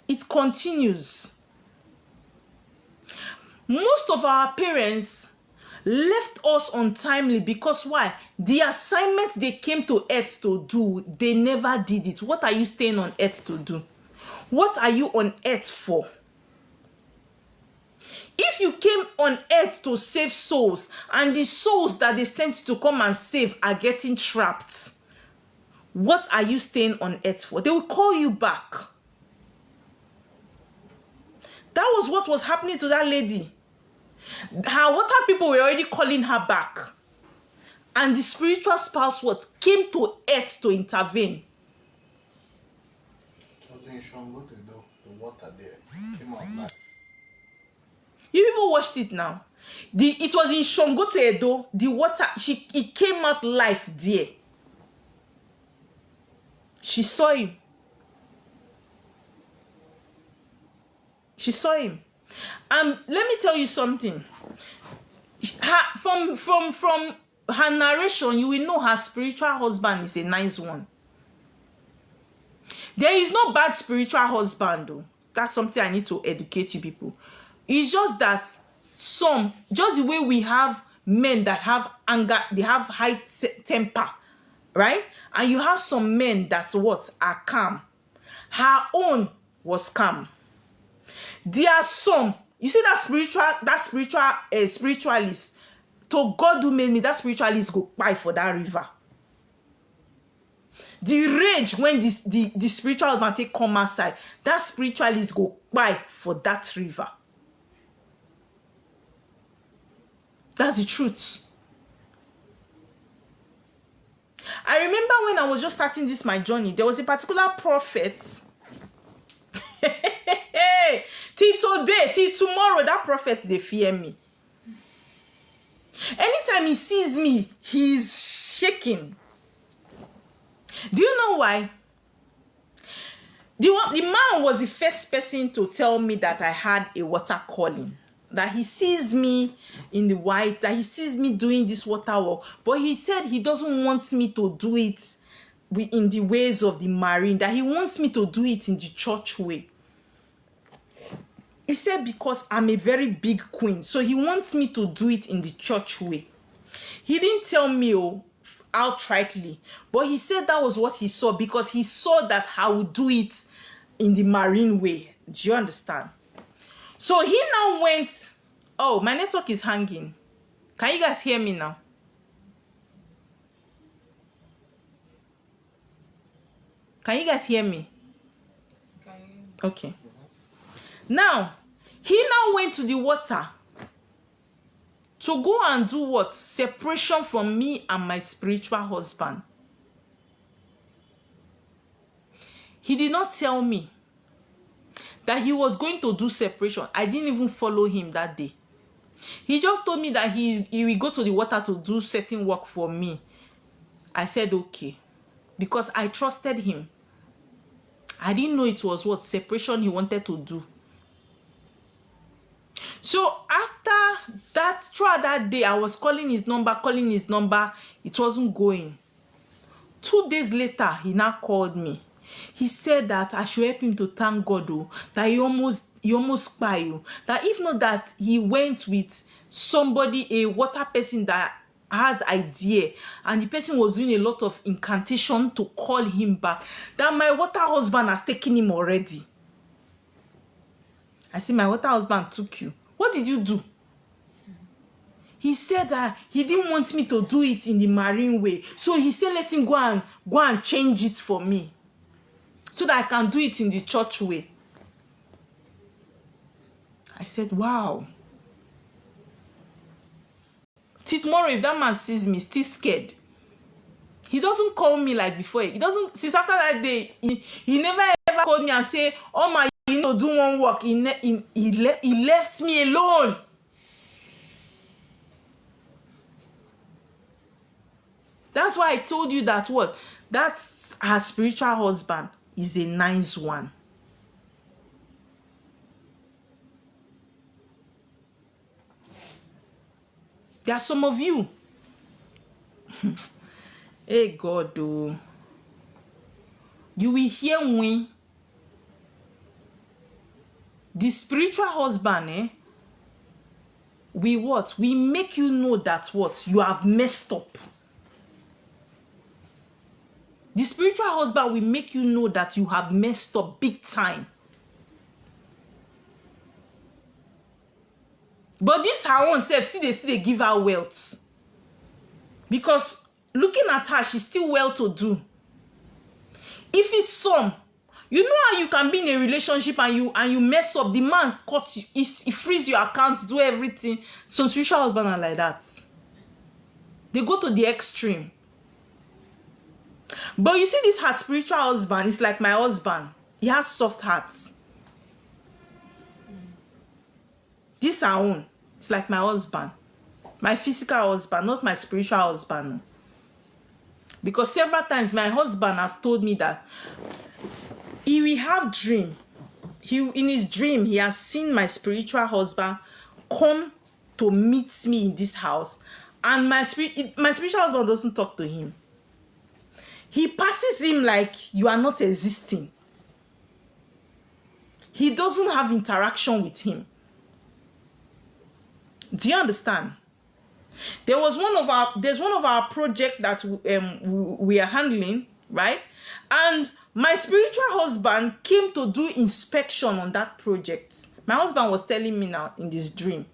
It continues. Most of our parents left us untimely because why? The assignment they came to earth to do, they never did it. What are you staying on earth to do? What are you on earth for? If you came on earth to save souls and the souls that they sent to come and save are getting trapped, what are you staying on earth for? They will call you back. That was what was happening to that lady. Her water people were already calling her back. And the spiritual spouse came to earth to intervene. It was in Shangote though, the water there came out live. You people watched it now. It was in Shangote Edo, the water, it came out live there. She saw him. She saw him. And let me tell you something. From her narration, you will know her spiritual husband is a nice one. There is no bad spiritual husband though. That's something I need to educate you people. It's just that just the way we have men that have anger, they have high temper, right? And you have some men that are calm. Her own was calm. There are some, you see that spiritualist, to God who made me, that spiritualist go buy for that river. The rage when the spiritual husband take come outside, that spiritualist go buy for that river. That's the truth. I remember when I was just starting this my journey, there was a particular prophet. Till today, till tomorrow, that prophet, they fear me. Anytime he sees me, he's shaking. Do you know why? The man was the first person to tell me that I had a water calling. That he sees me in the white, that he sees me doing this water work. But he said he doesn't want me to do it in the ways of the marine, that he wants me to do it in the church way. He said because I'm a very big queen, so he wants me to do it in the church way. He didn't tell me outrightly, but he said that was what he saw, because he saw that I would do it in the marine way. Do you understand? So he now went, oh, my network is hanging. Can you guys hear me now? Can you guys hear me? Okay. Now, he now went to the water to go and do what? Separation from me and my spiritual husband. He did not tell me that he was going to do separation. I didn't even follow him that day. He just told me that he will go to the water to do certain work for me. I said okay, because I trusted him. I didn't know it was what separation he wanted to do. So after that, throughout that day, I was calling his number. It wasn't going. 2 days later, he now called me. He said that I should help him to thank God, that he almost spy, that if not that he went with somebody, a water person that has idea, and the person was doing a lot of incantation to call him back, that my water husband has taken him already. I said, my water husband took you. What did you do? He said that he didn't want me to do it in the marine way. So he said, let him go and change it for me, so that I can do it in the church way. I said, wow. Till tomorrow, if that man sees me, still scared. He doesn't call me like before. He doesn't, since after that day, he never ever called me and say, oh my, you know, do one work. He left me alone. That's why I told you that what? That's her spiritual husband is a nice one. There are some of you. Hey God, oh. You will hear when the spiritual husband, we what? We make you know that what? You have messed up. The spiritual husband will make you know that you have messed up big time. But this her own self, see they give her wealth. Because looking at her, she's still well to do. If it's some, you know how you can be in a relationship and you mess up, the man cuts you, he frees your account, do everything. Some spiritual husband are like that. They go to the extreme. But you see, this her spiritual husband is like my husband. He has soft hearts. This her own. It's like my husband. My physical husband, not my spiritual husband. Because several times my husband has told me that he will have dream. In his dream, he has seen my spiritual husband come to meet me in this house. And my spiritual husband doesn't talk to him. He passes him like you are not existing. He doesn't have interaction with him. Do you understand? There's one of our project that we are handling, right? And My spiritual husband came to do inspection on that project. My husband was telling me now in this dream.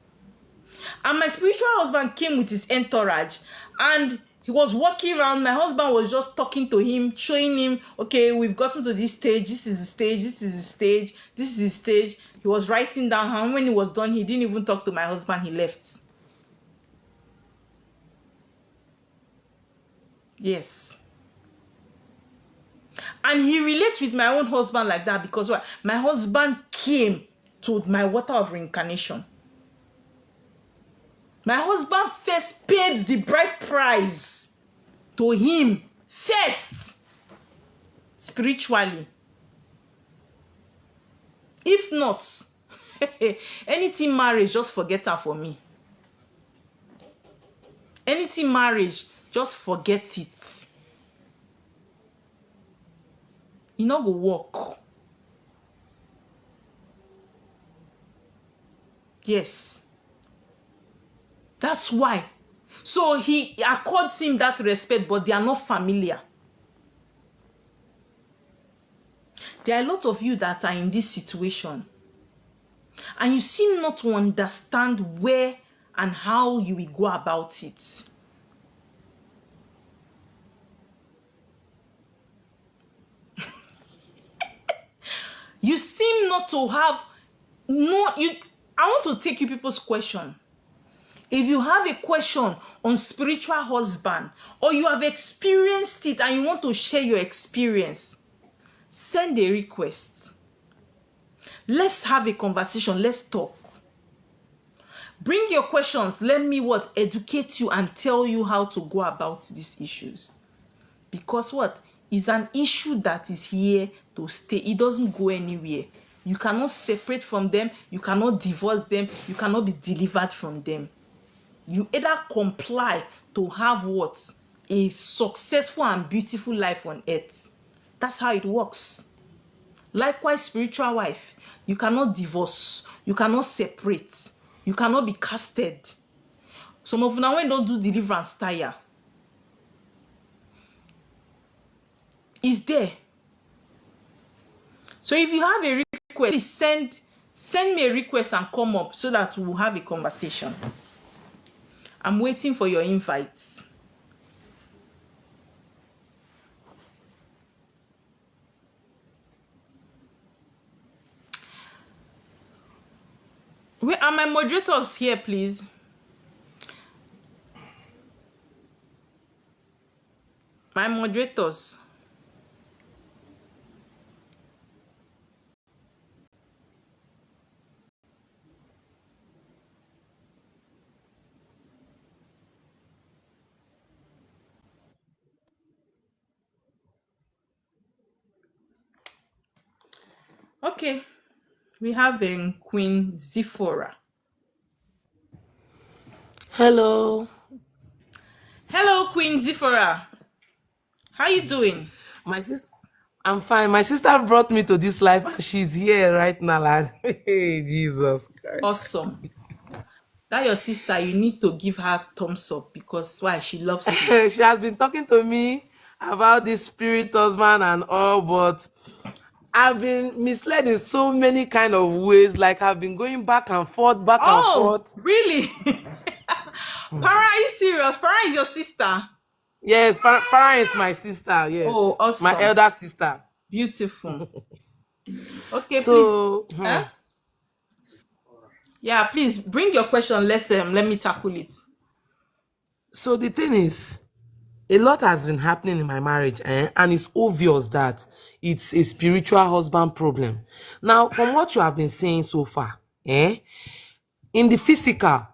And my spiritual husband came with his entourage, and he was walking around. My husband was just talking to him, showing him, okay, we've gotten to this stage. This is the stage. This is the stage. This is the stage. He was writing down, and when he was done, he didn't even talk to my husband. He left. Yes. And he relates with my own husband like that because what? My husband came to my water of reincarnation. My husband first paid the bride price to him first, spiritually. If not, anything marriage, just forget her for me. Anything marriage, just forget it. E no go work. Yes. That's why. So he accords him that respect, but they are not familiar. There are a lot of you that are in this situation, and you seem not to understand where and how you will go about it. You seem not to have I want to take you people's question. If you have a question on spiritual husband, or you have experienced it and you want to share your experience, send a request. Let's have a conversation. Let's talk. Bring your questions. Let me educate you and tell you how to go about these issues. Because is an issue that is here to stay. It doesn't go anywhere. You cannot separate from them. You cannot divorce them. You cannot be delivered from them. You either comply to have a successful and beautiful life on earth. That's how it works. Likewise, spiritual wife, you cannot divorce. You cannot separate. You cannot be casted. Some of you now when don't do deliverance tire. It's there. So if you have a request, please send me a request and come up so that we'll have a conversation. I'm waiting for your invites. Where are my moderators here, please? My moderators. Okay, we have Queen Zephora. Hello. Hello, Queen Zephora. How you doing? My sister, I'm fine. My sister brought me to this life and she's here right now. Hey, Jesus Christ. Awesome. That your sister, you need to give her thumbs up because why? She loves you. She has been talking to me about this spirit husband and all, but I've been misled in so many kind of ways. Like I've been going back and forth, and forth. Really? Para, are you serious? Para is your sister? Yes, Para is my sister. Yes. Oh, awesome. My elder sister. Beautiful. Okay, so, please. Huh? Yeah, please bring your question. Let me tackle it. So the thing is, a lot has been happening in my marriage, and it's obvious that it's a spiritual husband problem. Now, from what you have been saying so far, in the physical,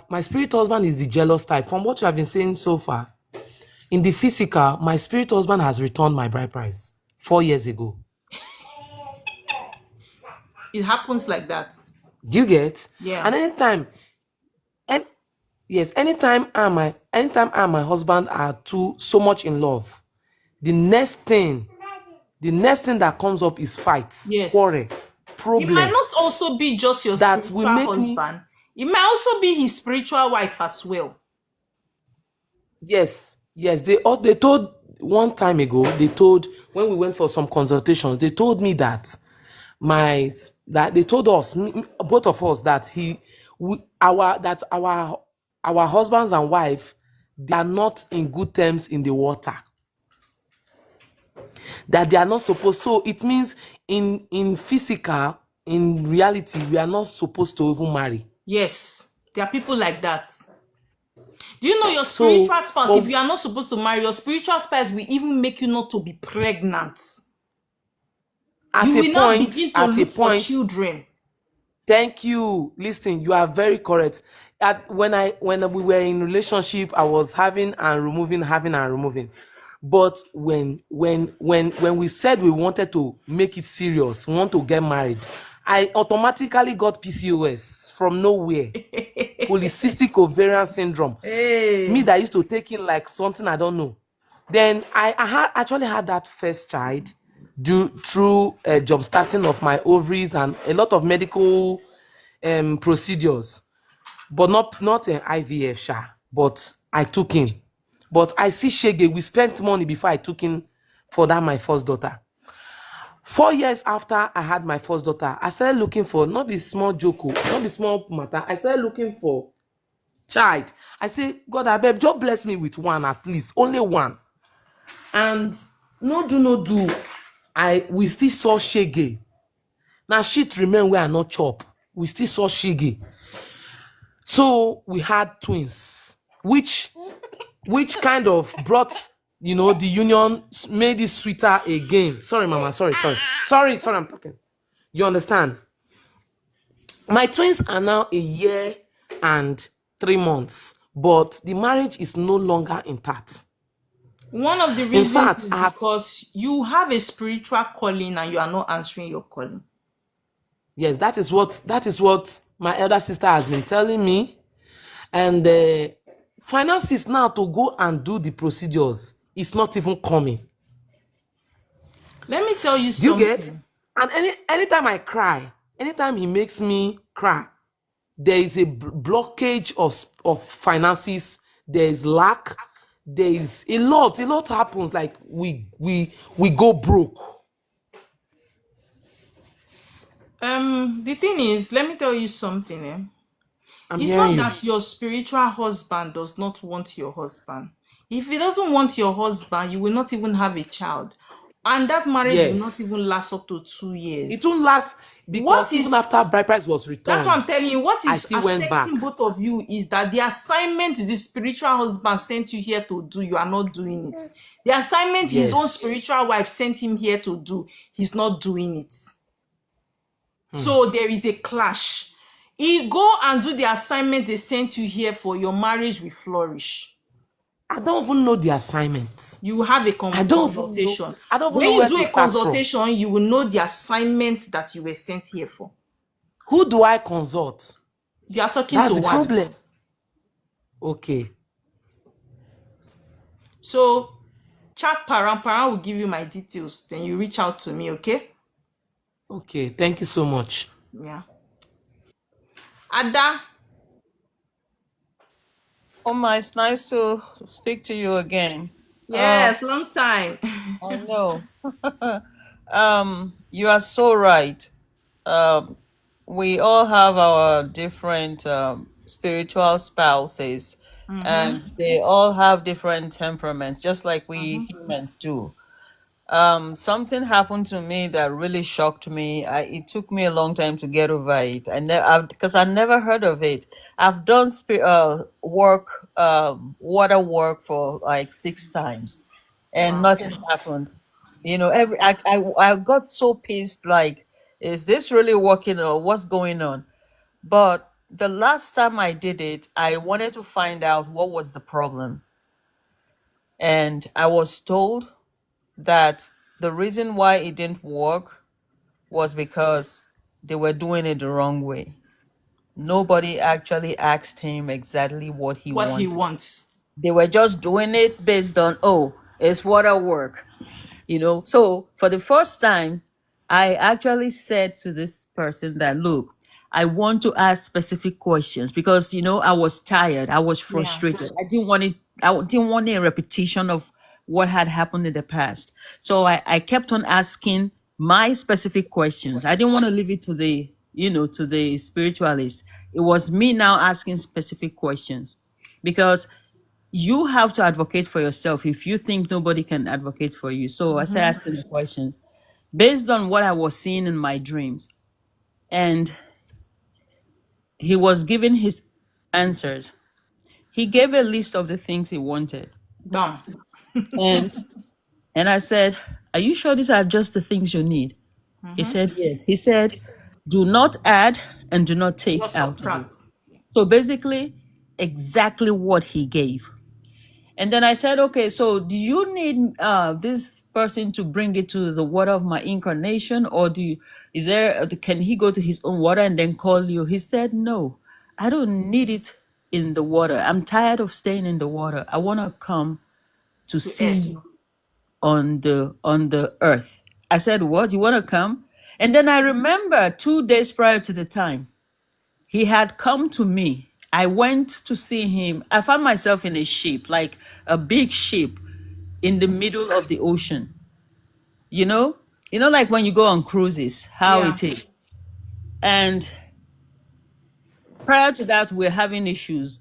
my spirit husband is the jealous type. From what you have been saying so far, in the physical, my spirit husband has returned my bride price 4 years ago. It happens like that. Do you get? Yeah. And anytime I and my husband are so much in love, the next thing that comes up is fights, quarrel, problem. It might not also be just your spiritual husband. It might also be his spiritual wife as well. Yes. They told one time ago, they told, when we went for some consultations, they told me that they told us, both of us, that our husbands and wife, they are not in good terms in the water, that they are not supposed. So it means in physical, in reality, we are not supposed to even marry. Yes, there are people like that. Do you know your So spiritual spouse, if but you are not supposed to marry, your spiritual spouse will even make you not to be pregnant. at You a will now point begin to at a look for point children. Thank you. Listen, you are very correct. When we were in relationship, I was having and removing, having and removing. But when we said we wanted to make it serious, we want to get married, I automatically got PCOS from nowhere. Polycystic ovarian syndrome. Me Hey. that used to take in like something I don't know. Then actually had that first child due through a jump starting of my ovaries and a lot of medical procedures, but not an IVF, but I took in. But I see shege, we spent money before I took in for that my first daughter. 4 years after I had my first daughter, I started looking for, not be small joke, not be small matter. I started looking for child. I say, God, I beg, just bless me with one at least, only one. And no do, we still saw shege. Now shit remain where I not chop. We still saw shege. So we had twins, which kind of brought, the union, made it sweeter again. Sorry, mama. Sorry, I'm talking. You understand? My twins are now a year and 3 months, but the marriage is no longer intact. One of the In reasons fact, is because you have a spiritual calling and you are not answering your calling. yes, that is what my elder sister has been telling me. And finances now to go and do the procedures is not even coming. Let me tell you Do you get? something. And anytime I cry, anytime he makes me cry, there is a blockage of finances. There is lack. There is a lot happens. Like we go broke. The thing is, let me tell you something. I'm It's hearing not you. that your spiritual husband does not want your husband. If he doesn't want your husband, you will not even have a child. And that marriage will not even Yes, last up to 2 it years. won't last What because even is after bride price was That's what returned, I'm telling you. What I is still went back. affecting both of you is that the assignment the spiritual husband sent you here to do, you are not doing it. The assignment his own Yes. spiritual wife sent him here to do, he's not doing it. So there is a clash. Go and do the assignment they sent you here for, your marriage will flourish. I don't even know the assignment. You will have a I don't even know. consultation. I don't even When know you where do to a start from. consultation, you will know the assignment that you were sent here for. Who do I consult? You are talking That's to the one. problem. Okay. So chat Param will give you my details. Then you reach out to me, okay? Okay. Thank you so much. Yeah. Ada. Oma, it's nice to speak to you again. Um, Yes, long time. I know. You are so right. Um, we all have our different spiritual spouses, Mm-hmm. and they all have different temperaments, just like we Mm-hmm. humans do. Something happened to me that really shocked me. It took me a long time to get over it. Because I never heard of it. I've done water work for like 6 times, and Wow. nothing happened. I got so pissed. Like, is this really working or what's going on? But the last time I did it, I wanted to find out what was the problem, and I was told that the reason why it didn't work was because they were doing it the wrong way. Nobody actually asked him exactly what he What he wanted. wants. They were just doing it based on, oh, it's water work. So for the first time, I actually said to this person that, look, I want to ask specific questions because I was tired, I was Yeah. frustrated. I didn't want a repetition of what had happened in the past. So I kept on asking my specific questions. I didn't want to leave it to the, to the spiritualist. It was me now asking specific questions, because you have to advocate for yourself if you think nobody can advocate for you. So I started asking the questions based on what I was seeing in my dreams. And he was giving his answers. He gave a list of the things he wanted. Bam. And and I said, "Are you sure these are just the things you need?" He said, "Yes." He said, "Do not add and do not take Not out of it." subtract. So basically, exactly what he gave. And then I said, "Okay, so do you need this person to bring it to the water of my incarnation, or can he go to his own water and then call you?" He said, "No, I don't need it in the water. I'm tired of staying in the water. I want to come to To see earth. you on the earth." I said, "What? You want to come?" And then I remember 2 days prior to the time, he had come to me. I went to see him. I found myself in a ship, like a big ship in the middle of the ocean. You know? Like when you go on cruises, how Yeah. it is. And prior to that, we're having issues.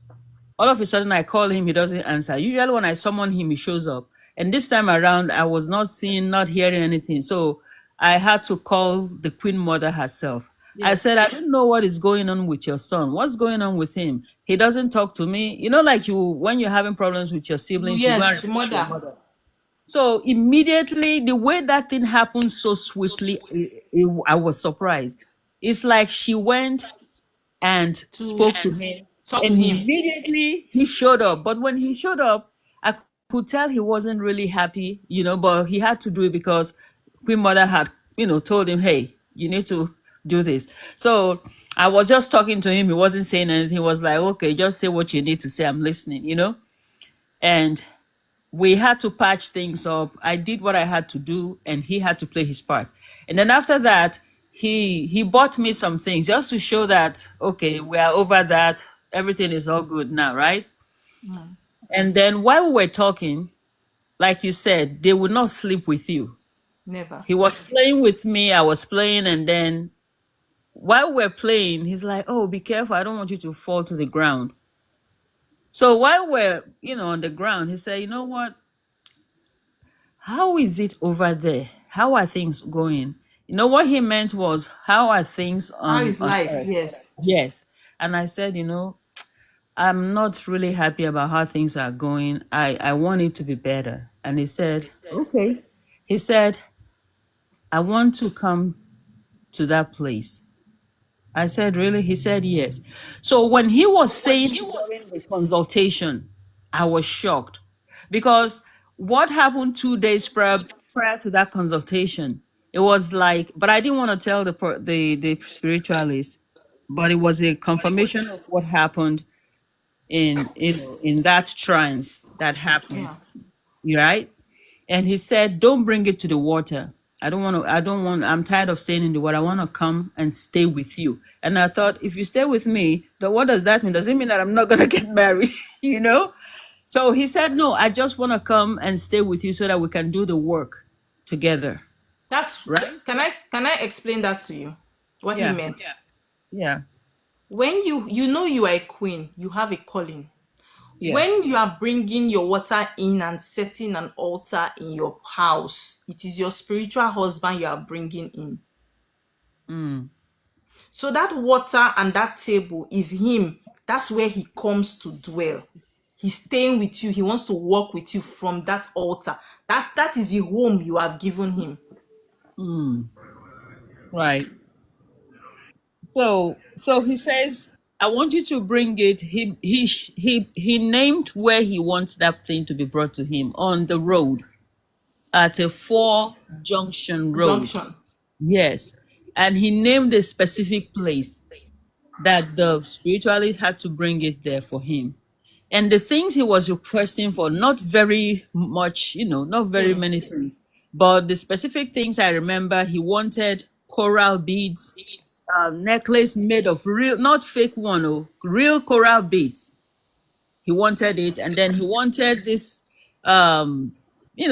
All of a sudden, I call him, he doesn't answer. Usually, when I summon him, he shows up. And this time around, I was not seeing, not hearing anything. So I had to call the Queen Mother herself. I said, Yes. "I don't know what is going on with your son. What's going on with him? He doesn't talk to me." Like when you're having problems with your siblings, you go and Yes, report to your mother. mother. So immediately, the way that thing happened so swiftly, I was surprised. It's like she went and To spoke to him, talk to and him. immediately he showed up. But when he showed up, I could tell he wasn't really happy, but he had to do it because Queen Mother had, told him, "Hey, you need to do this." So I was just talking to him. He wasn't saying anything. He was like, "Okay, just say what you need to say. I'm listening." And we had to patch things up. I did what I had to do, and he had to play his part. And then after that, he bought me some things just to show that, okay, we are over that. Everything is all good now, right? And then while we were talking, like you said, they would not sleep with you. Never. He was playing with me, I was playing, and then while we're playing, he's like, "Oh, be careful, I don't want you to fall to the ground." So while we're, on the ground, he said, "You know what? How is it over there? How are things going?" What he meant was, how are things How on is on life? earth? Yes. Yes. And I said, "I'm not really happy about how things are going. I want it to be better." And he said, "Okay." He said, "I want to come to that place." I said, "Really?" He said, "Yes." So when he was saying it during the consultation, I was shocked, because what happened 2 days prior to that consultation, it was like, but I didn't want to tell the spiritualist, but it was a confirmation of what happened in that trance that happened, Yeah. right? And he said, "Don't bring it to the water. I'm tired of staying in the water. I want to come and stay with you." And I thought, if you stay with me, then what does that mean? Does it mean that I'm not going to get married? you know? So he said, "No, I just want to come and stay with you so that we can do the work together." That's Right? can I explain that to you? What he Yeah. meant. Yeah. When you are a queen, you have a calling. Yeah. When you are bringing your water in and setting an altar in your house, it is your spiritual husband you are bringing in. Mm. So that water and that table is him. That's where he comes to dwell. He's staying with you. He wants to walk with you from that altar. That is the home you have given him. Mm. Right. So he says, "I want you to bring it." He named where he wants that thing to be brought to him, on the road, at a four junction road. Junction. Yes. And he named a specific place that the spiritualist had to bring it there for him. And the things he was requesting for, not very much, not very Things. many things, but the specific things I remember, he wanted coral beads, necklace made of real, not fake one, oh, real coral beads. He wanted it. And then he wanted this, um,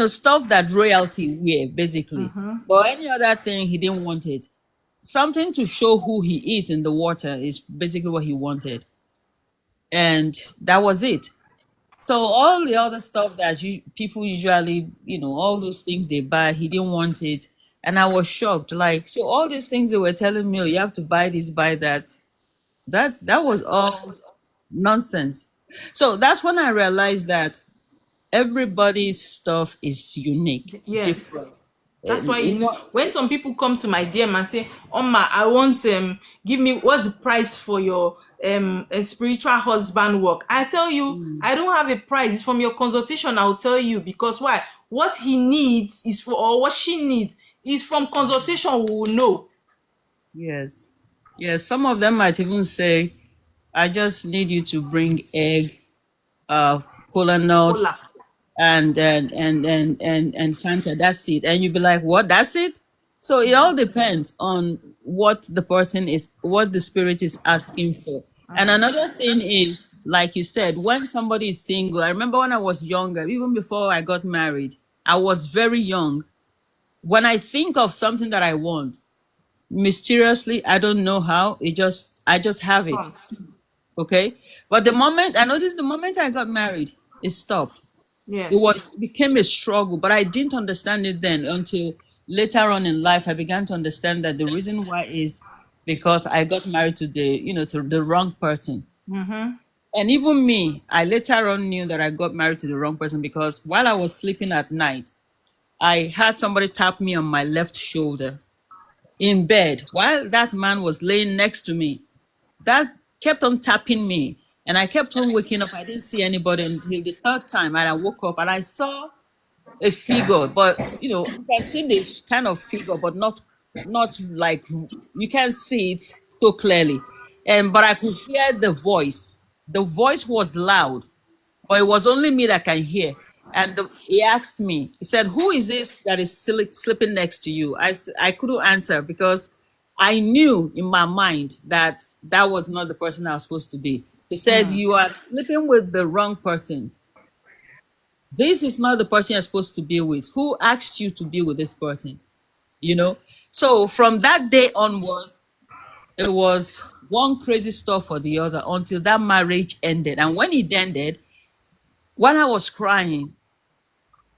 stuff that royalty wear, basically. But any other thing, he didn't want it. Something to show who he is in the water is basically what he wanted. And that was it. So all the other stuff that people usually, all those things they buy, he didn't want it. And I was shocked. Like, so all these things they were telling me, "Oh, you have to buy this, buy that." That was all nonsense. So that's when I realized that everybody's stuff is unique, Yes. different. That's why What? when some people come to my DM and say, "Oma, I want give me what's the price for your spiritual husband work?" I tell you, Mm, I don't have a price. It's from your consultation. I'll tell you because why? What he needs is for, or what she needs is from consultation. We will know. yes. Yes. Some of them might even say, "I just need you to bring egg, uh, cola nut, Hola. and Fanta. That's it." And you'd be like, "What? That's it?" So it all depends on what the spirit is asking for. And another thing is, like you said, when somebody is single, I remember when I was younger, even before I got married, I was very young. When I think of something that I want, mysteriously, I don't know how, I just have it. Thanks. Okay. But the moment I noticed, the moment I got married, it stopped. Yes. It became a struggle, but I didn't understand it then until later on in life. I began to understand that the reason why is because I got married to the wrong person. Mm-hmm. And even me, I later on knew that I got married to the wrong person because while I was sleeping at night, I had somebody tap me on my left shoulder in bed while that man was laying next to me. That kept on tapping me, and I kept on waking up. I didn't see anybody until the third time, and I woke up and I saw a figure, but you can see the kind of figure, but not like you can see it so clearly. And but I could hear the voice. The voice was loud, but it was only me that can hear. And he asked me, he said, "Who is this that is sleeping next to you?" I couldn't answer because I knew in my mind that that was not the person I was supposed to be. He said, "You are sleeping with the wrong person. This is not the person you're supposed to be with. Who asked you to be with this person?" You know? So from that day onwards, it was one crazy stuff for the other until that marriage ended. And when it ended, when I was crying,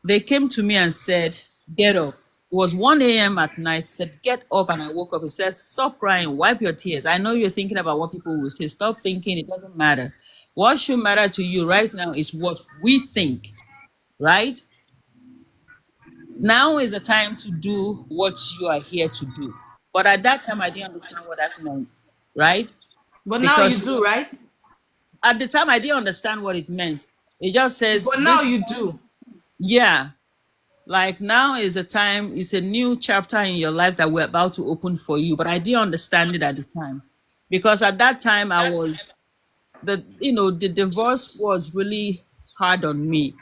they came to me and said, "Get up." It was 1 a.m. at night. Said, "Get up." And I woke up. He said, "Stop crying. Wipe your tears. I know you're thinking about what people will say. Stop thinking. It doesn't matter. What should matter to you right now is what we think, right? Now is the time to do what you are here to do." But at that time, I didn't understand what that meant, right? But now you Because do, right? at the time, I didn't understand what it meant. It just says But now this, you do. yeah. Like now is the time, it's a new chapter in your life that we're about to open for you. But I didn't understand it at the time because at that time I was the divorce was really hard on me.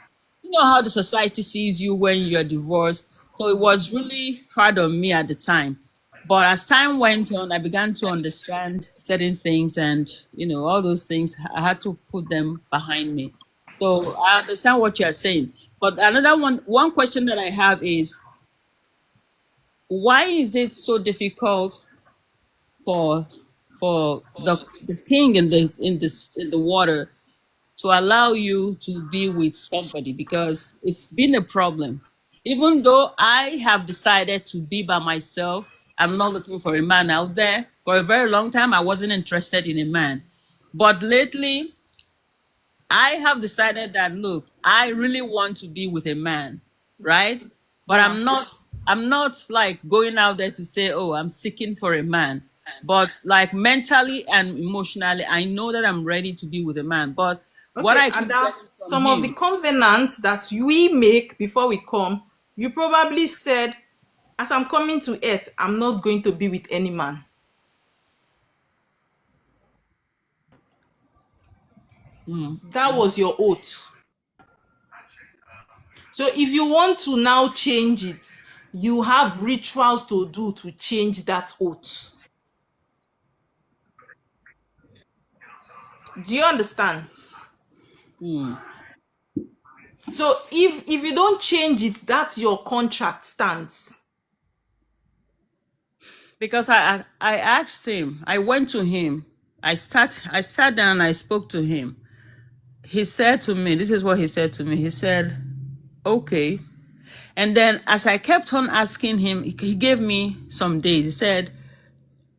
You know how the society sees you when you're divorced. So it was really hard on me at the time. But as time went on, I began to understand certain things and all those things I had to put them behind me. So I understand what you're saying. But another one question that I have is why is it so difficult for the king in the water to allow you to be with somebody, because it's been a problem. Even though I have decided to be by myself, I'm not looking for a man out there. For a very long time, I wasn't interested in a man. But lately, I have decided that look, I really want to be with a man, right? But Yeah. I'm not like going out there to say, "Oh, I'm seeking for a man." But like mentally and emotionally, I know that I'm ready to be with a man. But what Okay, I and keep now getting from some of the him, covenants that we make before we come, you probably said, "As I'm coming to earth, I'm not going to be with any man." That was your oath. So if you want to now change it, you have rituals to do to change that oath. Do you understand? hmm, So if you don't change it, that's your contract stance. Because I asked him, I went to him, I sat down and I spoke to him. He said to me, this is what he said to me. He said, okay. And then as I kept on asking him, he gave me some days. He said,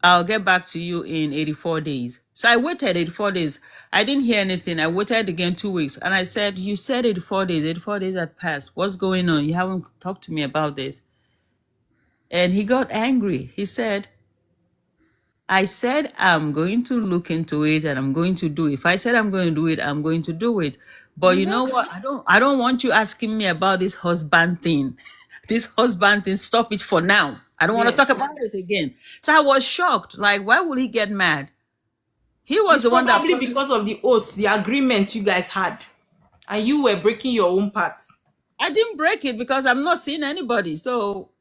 I'll get back to you in 84 days. So I waited 84 days. I didn't hear anything. I waited again 2 weeks. And I said, you said 84 days. 84 days had passed. What's going on? You haven't talked to me about this. And he got angry. He said, I said I'm going to look into it and I'm going to do it. If I said I'm going to do it, I'm going to do it. But you know what? I don't want you asking me about this husband thing. This husband thing, stop it for now. I don't want to talk Yes. about it again. So I was shocked. Like, why would he get mad? He was It's the one that probably because of the oaths, the agreement you guys had, and you were breaking your own parts. I didn't break it because I'm not seeing anybody. So,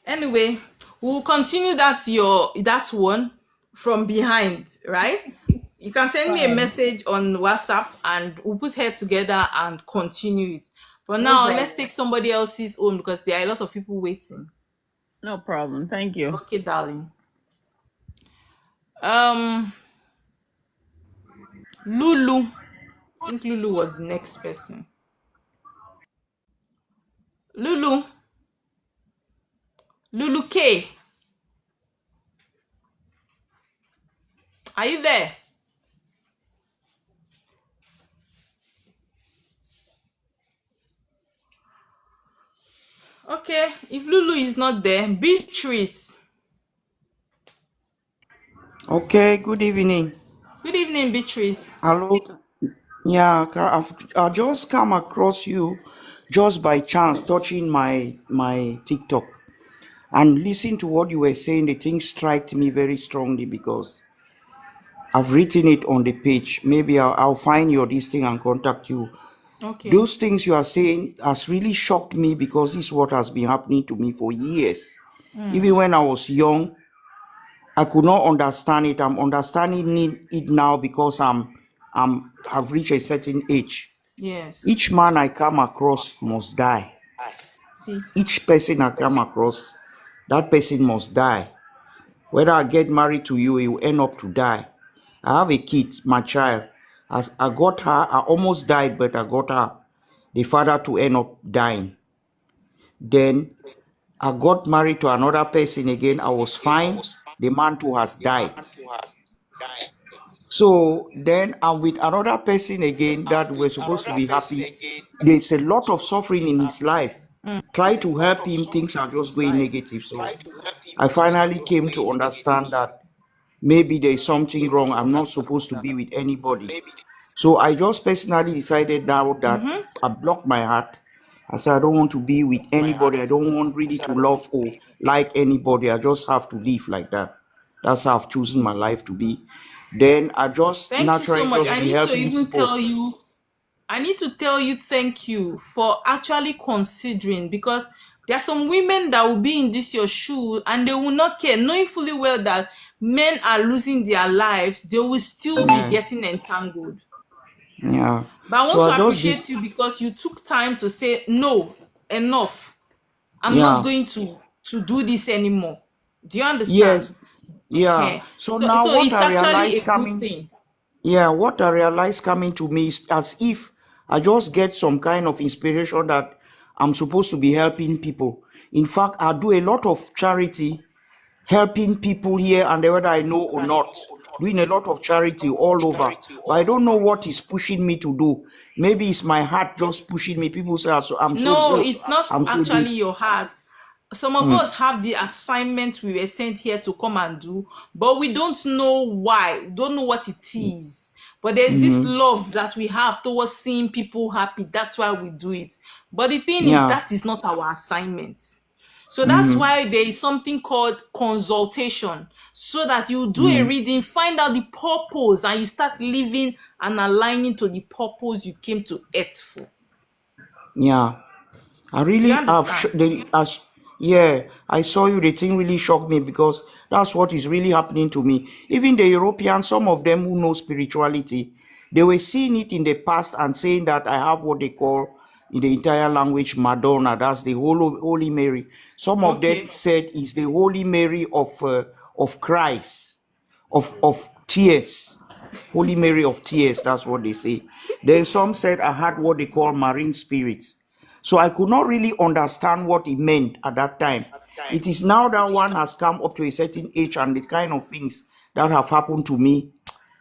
Anyway, we'll continue that one from behind, right? You can send me a message on WhatsApp and we'll put her together and continue it. For now, let's take somebody else's own because there are a lot of people waiting. No problem. Thank you. Okay, darling. Lulu. I think Lulu was the next person. Lulu. Lulu K. Are you there? Okay, if Lulu is not there, Beatrice. Okay, good evening. Good evening, Beatrice. Hello. Yeah, I've just come across you just by chance touching my TikTok and listen to what you were saying. The thing struck me very strongly because I've written it on the page. Maybe I'll find your this thing and contact you. Okay. Those things you are saying has really shocked me because this is what has been happening to me for years. Even when I was young, I could not understand it. I'm understanding it now because have reached a certain age. Yes. Each man I come across must die. See. Each person I come across, that person must die. Whether I get married to you, you end up to die. I have a kid, my child. As I got her, I almost died, but I got her, the father to end up dying. Then I got married to another person again. I was fine. The man too has died. So then I'm with another person again that we're supposed to be happy. There's a lot of suffering in his life. Try to help him, things are just going negative. So I finally came to understand that maybe there's something wrong. I'm not supposed to be with anybody. So I just personally decided now that I blocked my heart. I said I don't want to be with anybody. I don't want really to love or like anybody. I just have to live like that. That's how I've chosen my life to be. Then I just Thank you so naturally much. just I be need to helping even people. tell you thank you for actually considering, because there are some women that will be in this your shoe and they will not care, knowing fully well that men are losing their lives, they will still be Yeah, getting entangled. yeah. But I So want I to just appreciate you because you took time to say no, enough. I'm not yeah. going to do this anymore. Do you understand? Yes, yeah. Eh. So So, now so what it's I actually realized a good coming thing. Yeah, what I realized coming to me is as if I just get some kind of inspiration that I'm supposed to be helping people. In fact, I do a lot of charity, helping people here and there, whether I know or not, doing a lot of charity all over. But I don't know what is pushing me to do. Maybe it's my heart just pushing me. People say I'm so No, broke, it's not I'm so actually this. your heart. Some of us have the assignment we were sent here to come and do, but we don't know why, we don't know what it is. But there's this Mm-hmm. love that we have towards seeing people happy. That's why we do it. But the thing is, Yeah. that is not our assignment. So that's Mm-hmm. why there is something called consultation, so that you do a Mm-hmm. reading, find out the purpose, and you start living and aligning to the purpose you came to earth for. Yeah. I Do you really have, understand? yeah, I saw you. The thing really shocked me because that's what is really happening to me. Even the Europeans, some of them who know spirituality, They were seeing it in the past and saying that I have what they call in the entire language Madonna. That's the Holy Mary. Some of them Okay. said it's the Holy Mary of Christ, of tears. Holy Mary of tears, that's what they say. Then some said I had what they call marine spirits. So I could not really understand what it meant at that time. It is now that one has come up to a certain age and the kind of things that have happened to me,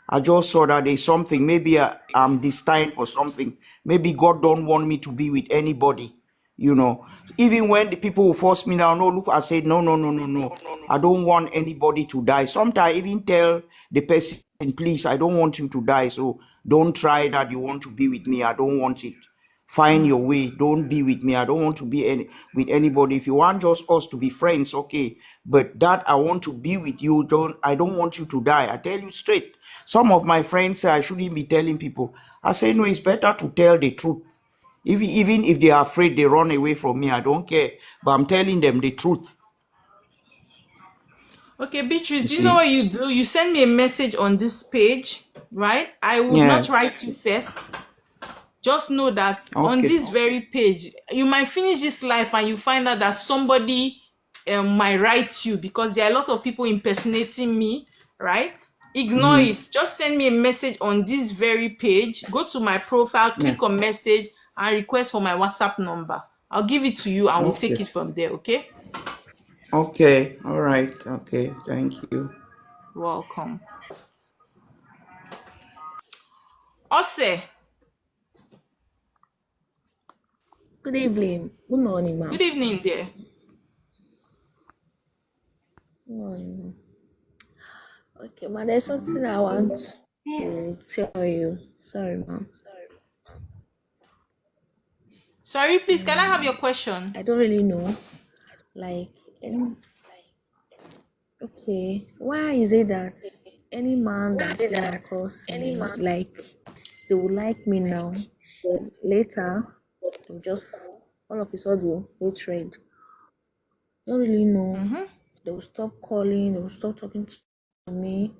I just saw that there's something. Maybe I'm destined for something. Maybe God don't want me to be with anybody. Even when the people will force me down, no, look, I said, no, no, no, no, no. I don't want anybody to die. Sometimes I even tell the person, please, I don't want you to die. So don't try that you want to be with me. I don't want it. Find your way. Don't be with me. I don't want to be with anybody. If you want just us to be friends, okay. But that I want to be with you, I don't want you to die. I tell you straight. Some of my friends say I shouldn't be telling people. I say, no, it's better to tell the truth. Even if they are afraid, they run away from me. I don't care. But I'm telling them the truth. Okay, Beatrice, You do you know what see? you do? You send me a message on this page, right? I would not Yes. write you first. Just know that on Okay. this very page, you might finish this life and you find out that somebody might write you, because there are a lot of people impersonating me, right? Ignore it. Just send me a message on this very page. Go to my profile, Yeah. click on message, and request for my WhatsApp number. I'll give it to you and we'll take Okay. it from there, okay? Okay. All right. Okay. Thank you. Welcome. Ose, Good evening. Good morning, good ma'am. evening there. Good morning. Okay, ma'am, there's something I want to tell you. Sorry, ma'am. Sorry, please, can I have your question? I don't really know. Like, okay, why is it that any man that came across me, like, they will like me now, but later, they'll just, all of a sudden, hatred. Don't really know. They will stop calling, they will stop talking to me.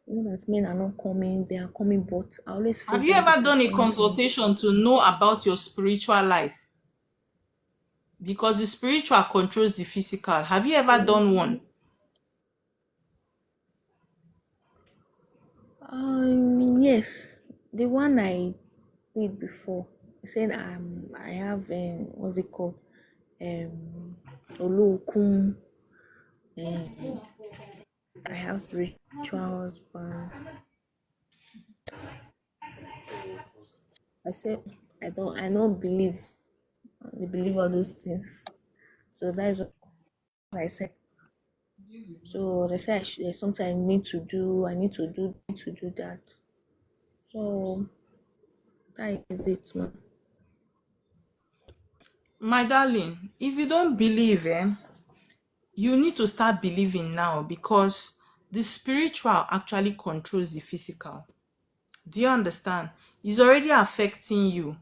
You know that men are not coming, they are coming, but I always feel Have you very ever done a disappointed. consultation to know about your spiritual life? Because the spiritual controls the physical. Have you ever done one? Yes, the one I did before. I said I have what's it called? Olokun. I have rituals, but I said I don't believe all those things. So that is what I said. So they said there's something I need to do. I need to do that. So that is it, man. My darling, if you don't believe, you need to start believing now, because the spiritual actually controls the physical. Do you understand? It's already affecting you,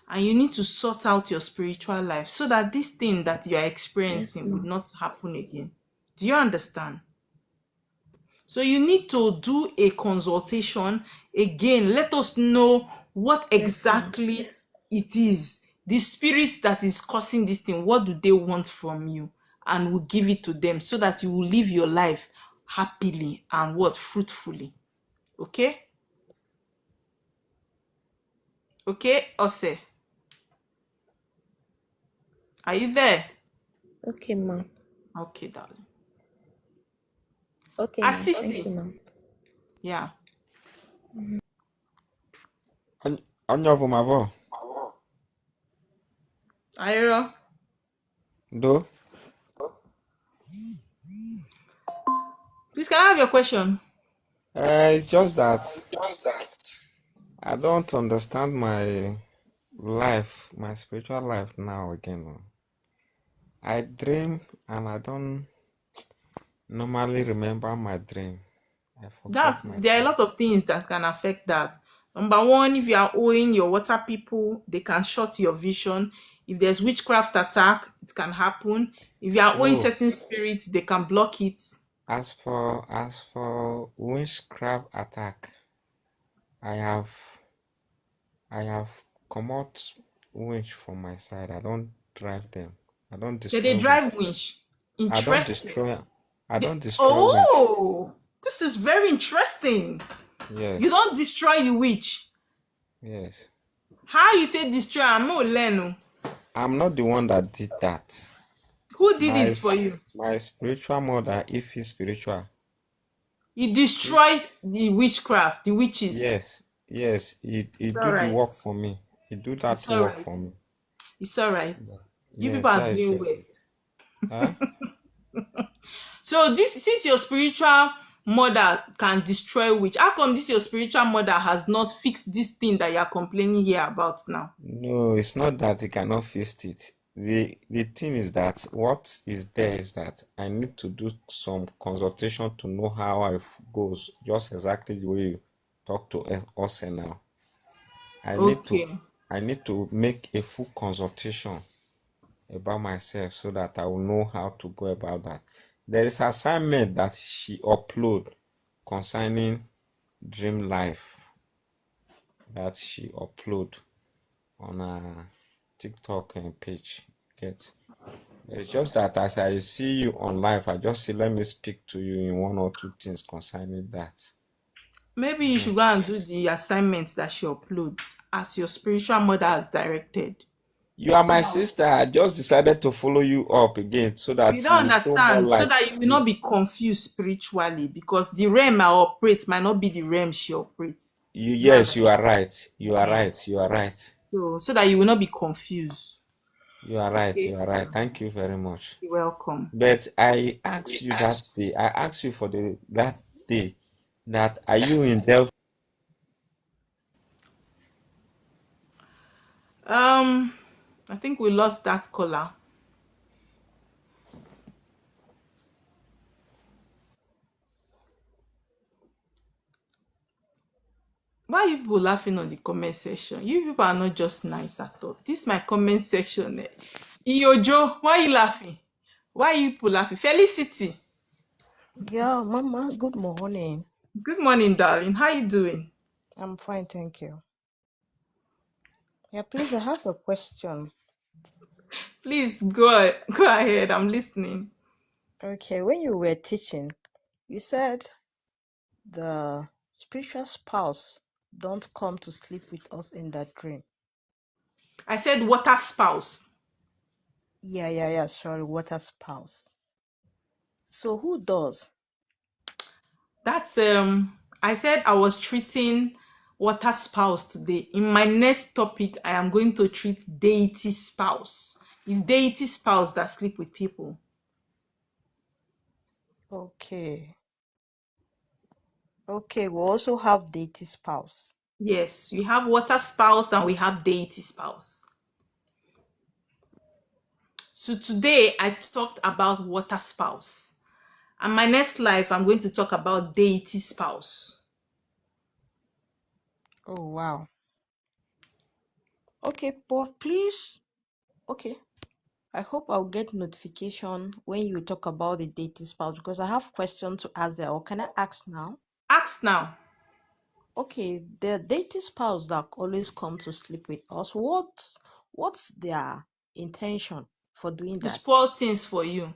and you need to sort out your spiritual life so that this thing that you are Yes, experiencing would ma'am. not happen again. Do you understand? So you need to do a consultation again. Let us know what Yes, ma'am. exactly it is. The spirit that is causing this thing, what do they want from you? And we'll give it to them so that you will live your life happily and what? Fruitfully. Okay? Okay, Ose. Are you there? Okay, ma'am. Okay, darling. Okay, ma'am. Thank you, Assisi. ma'am. Yeah. Onye of my vo. Ira. Do Please, can I have your question? it's just that I don't understand my life, my spiritual life now again. I dream and I don't normally remember my dream. I forget my There are a dream. lot of things that can affect that. Number one, if you are owing your water people, they can short your vision. If there's witchcraft attack, it can happen. If you are owing No, certain spirits, they can block it. as for witchcraft attack, I have I have come out winch from my side. I don't drive them. I don't They destroy drive winch. winch. I don't Interesting. destroy. I don't destroy winch. Oh, this is very interesting. You Yes. don't destroy the witch. Yes. How you take destroy? I'm not learn. I'm not the one that did that. Who did My it for you? my spiritual mother, if he's spiritual. He He, destroys the witchcraft, the witches. yes. Yes. He It's do all the right. work for me. He do that It's all work right. for me. It's all right. Yeah. You people Yes, are that is doing just well. it. Huh? So this, since your spiritual mother can destroy witch, how come this your spiritual mother has not fixed this thing that you are complaining here about now? No, it's not that he cannot fix it. The thing is that what is there is that I need to do some consultation to know how goes, just exactly the way you talk to us now. I need to Okay. I need to make a full consultation about myself so that I will know how to go about that. There is assignment that she upload concerning dream life that she upload on her TikTok page. Get. It's just that as I see you on live, I just say let me speak to you in one or two things concerning that. Maybe you should go Get. and do the assignments that she uploads as your spiritual mother has directed. You are So my that sister. I just decided to follow you up again so you that you don't will throw more understand, so light. that you will not be confused spiritually, because the realm I operate might not be the realm she operates. Do you Yes, you understand? are right. You are Yeah. right. You are right. So that you will not be confused. You are right. Okay. You are right. Thank you very much. You're welcome. But I asked you that day. I asked you for that day that are you in Delft? Um, I think we lost that caller. Why are you people laughing on the comment section? You people are not just nice at all. This is my comment section. Iyojo, why are you laughing? Why are you people laughing? Felicity, Yeah, Mama, good morning. good morning, darling. How you doing? I'm fine, thank you. Yeah, please, I have a question. Please go ahead. I'm listening. Okay, when you were teaching, you said the spiritual spouse don't come to sleep with us in that dream. I said water spouse. Yeah, sorry, water spouse. So who does? That's I said I was treating water spouse today. In my next topic, I am going to treat deity spouse. It's deity spouse that sleep with people. Okay. Okay, we also have deity spouse. Yes, we have water spouse and we have deity spouse. So today I talked about water spouse. And my next life, I'm going to talk about deity spouse. Oh, wow. Okay, but please, okay. I hope I'll get notification when you talk about the deity spouse because I have questions to ask there. Or can I ask now? Ask now. Okay, the dating spouse that always come to sleep with us, what's their intention for doing To that? spoil things for you.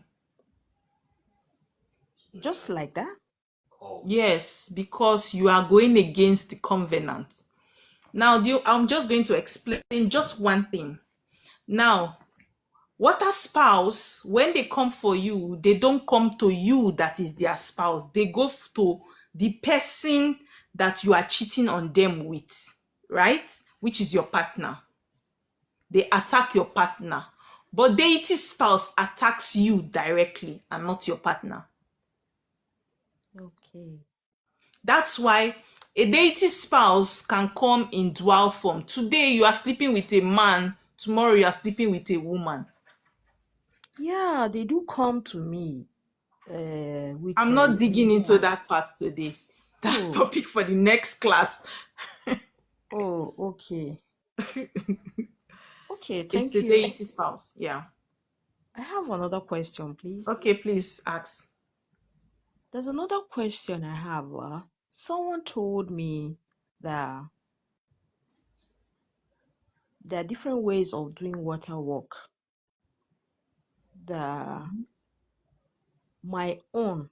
Just like that? Yes, because you are going against the covenant. Now, I'm just going to explain just one thing. Now, water spouse, when they come for you, they don't come to you that is their spouse. They go to the person that you are cheating on them with, right? Which is your partner. They attack your partner. But deity spouse attacks you directly and not your partner. Okay. That's why a deity spouse can come in dual form. Today you are sleeping with a man, tomorrow you are sleeping with a woman. Yeah, they do come to me with I'm not digging into yeah. that part today. That's Oh, topic for the next class. oh, okay. Okay, It's thank a you. deity spouse. Yeah. I have another question, please. Okay, please ask. There's another question I have. Someone told me that there are different ways of doing water work. My own,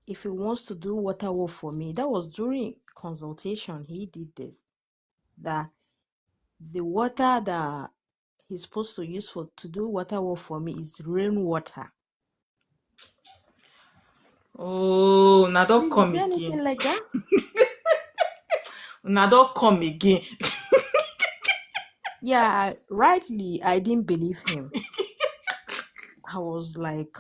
if he wants to do water work for me, that was during consultation. He did this. That the water that he's supposed to use to do water work for me is rainwater. Oh, now don't Please, is come there again. anything like that? Now don't come again. Yeah, rightly, I didn't believe him. I was like,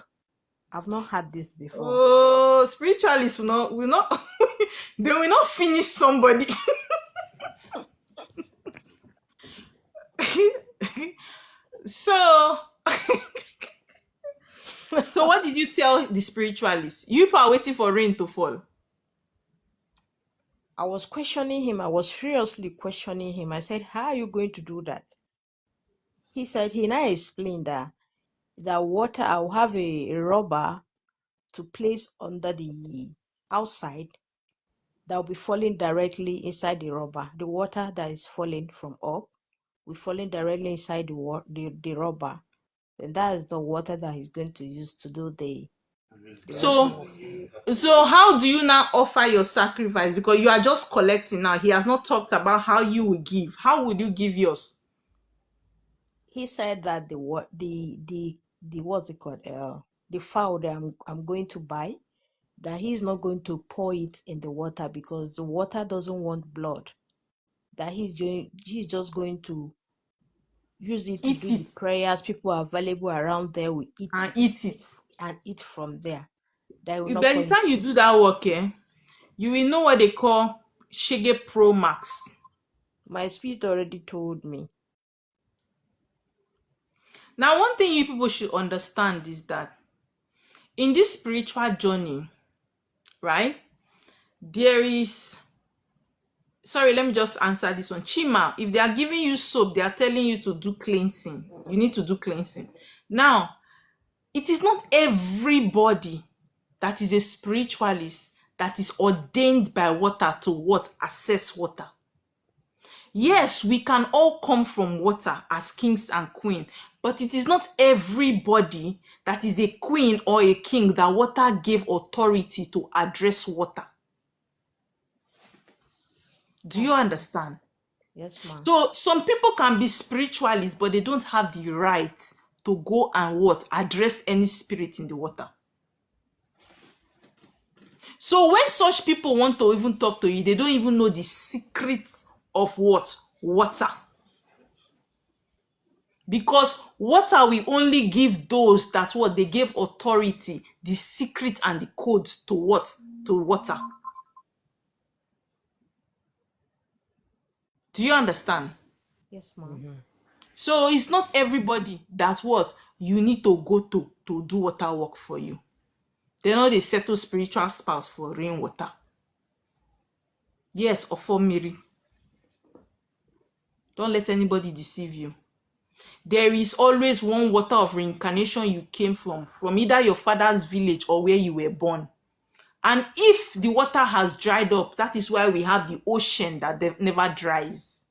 I've not had this before. Oh, spiritualists will not they will not finish somebody. So so what did you tell the spiritualists? You people are waiting for rain to fall. I was questioning him. I was seriously questioning him. I said, how are you going to do that? He said, he now explained that water, I'll have a rubber to place under the outside that will be falling directly inside the rubber. The water that is falling from up will falling directly inside the rubber. Then that is the water that he's going to use to do the So how do you now offer your sacrifice? Because you are just collecting now. He has not talked about how you will give. How would you give yours? He said that the what's it called? The fowl that I'm going to buy, that he's not going to pour it in the water because the water doesn't want blood. That he's just going to use it to do the prayers. People are available around there will eat and eat it. and eat from there. That will By not the point. time you do that work, you will know what they call Shege Pro Max. My spirit already told me. Now, one thing you people should understand is that in this spiritual journey, right, there is, sorry, let me just answer this one. Chima, if they are giving you soap, they are telling you to do cleansing. You need to do cleansing. Now, it is not everybody that is a spiritualist that is ordained by water to what? Access water. Yes, we can all come from water as kings and queens, but it is not everybody that is a queen or a king that water gave authority to address water. Do you understand? Yes, ma'am. So some people can be spiritualists, but they don't have the right to go and address any spirit in the water. So when such people want to even talk to you, they don't even know the secrets of what? Water. Because water will only give those that what they gave authority, the secret and the codes to what? To water. Do you understand? Yes, ma'am. Mm-hmm. So it's not everybody that's what you need to go to do water work for you. They know they settle spiritual spouse for rainwater. Yes, or for Miri. Don't let anybody deceive you. There is always one water of reincarnation you came from either your father's village or where you were born. And if the water has dried up, that is why we have the ocean that never dries.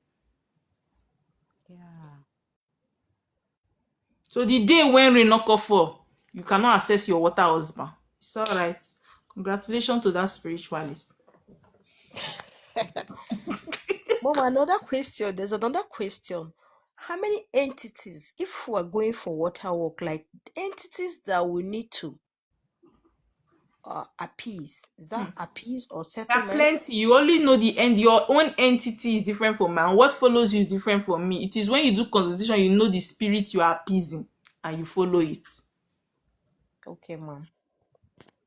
Yeah. So the day when rain knock off fall, you cannot access your water husband. It's all right. Congratulations to that spiritualist. Mom, another question. There's another question. How many entities, if we're going for water work, like entities that we need to appease? Is that appease or There are settlement? plenty. You only know the end. Your own entity is different from mine. What follows you is different from me. It is when you do consultation, you know the spirit you are appeasing and you follow it. Okay, ma'am.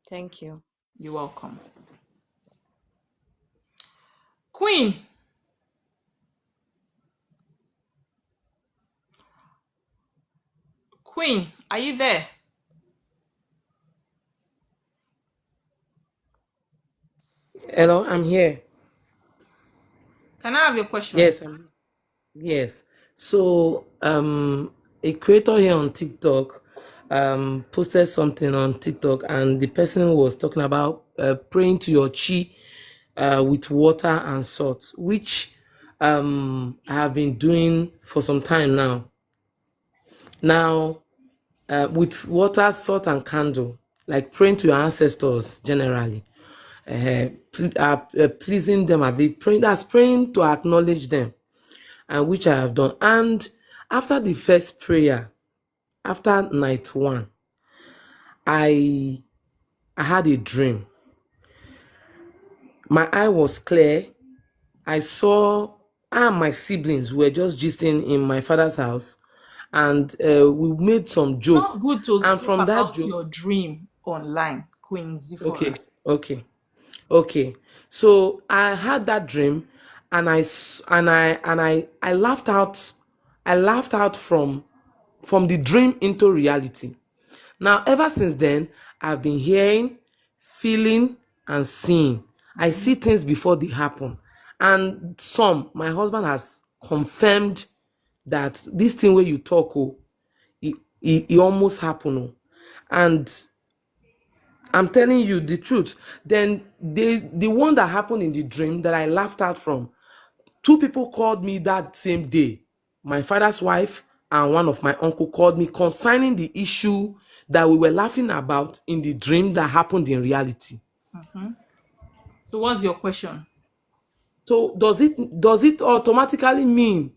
Thank you. You're welcome. Queen. Queen, are you there? Hello, I'm here. Can I have your question? Yes. So, a creator here on TikTok posted something on TikTok, and the person was talking about praying to your chi with water and salt, which I have been doing for some time now. Now, with water, salt, and candle, like praying to your ancestors generally, pleasing them, I be praying. That's praying to acknowledge them, and which I have done. And after the first prayer, after night one, I had a dream. My eye was clear. I saw my siblings were just gisting in my father's house, and we made some Not joke. good to And talk from that about joke, your dream online, Queen Zifora. okay. So I had that dream, and I laughed out. I laughed out from the dream into reality. Now, ever since then, I've been hearing, feeling, and seeing. I see things before they happen. And my husband has confirmed that this thing where you talk, it almost happened. And I'm telling you the truth. Then the one that happened in the dream that I laughed out from, two people called me that same day. My father's wife and one of my uncle called me concerning the issue that we were laughing about in the dream that happened in reality. So what's your question? So does it automatically mean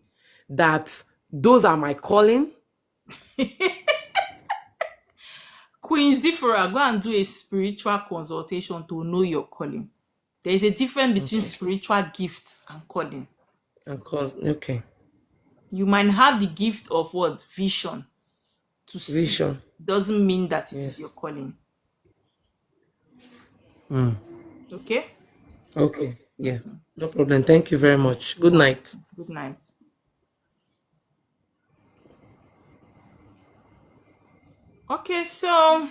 that those are my calling? Queen Zifora, go and do a spiritual consultation to know your calling. There is a difference between Okay. spiritual gifts and calling. Okay. You might have the gift of what? Vision to see. Vision. Doesn't mean that it is your Yes. calling. Mm. Okay? Okay. Yeah. No problem. Thank you very much. Good night. Good night. Okay, so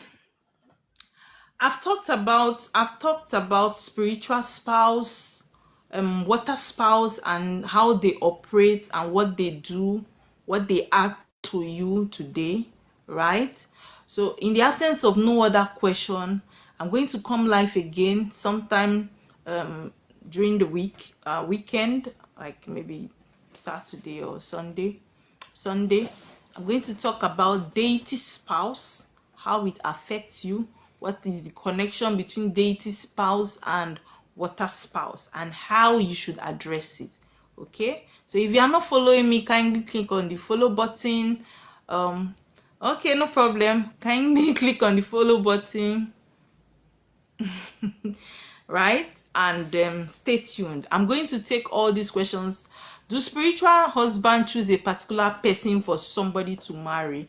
I've talked about spiritual spouse, water spouse, and how they operate and what they do, what they add to you today, right? So in the absence of no other question, I'm going to come live again sometime during the weekend, like maybe Saturday or Sunday. I'm going to talk about deity spouse, how it affects you, what is the connection between deity spouse and water spouse, and how you should address it. Okay, so if you are not following me, kindly click on the follow button. Okay, no problem, kindly click on the follow button. Right, and stay tuned. I'm going to take all these questions. Do spiritual husband choose a particular person for somebody to marry?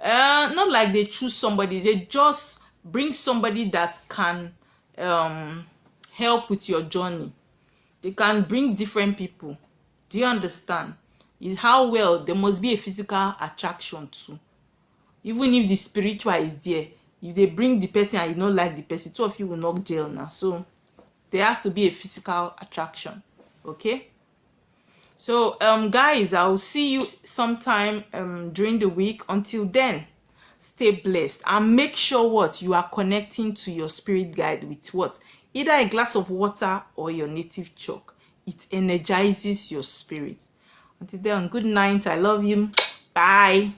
Not like they choose somebody, they just bring somebody that can help with your journey. They can bring different people. Do you understand? Is how well there must be a physical attraction too. Even if the spiritual is there, if they bring the person and you don't like the person, two of you will not gel now. So there has to be a physical attraction. Okay, so guys, I'll see you sometime during the week. Until then, stay blessed and make sure what you are connecting to your spirit guide with what, either a glass of water or your native chalk. It energizes your spirit. Until then, good night. I love you. Bye.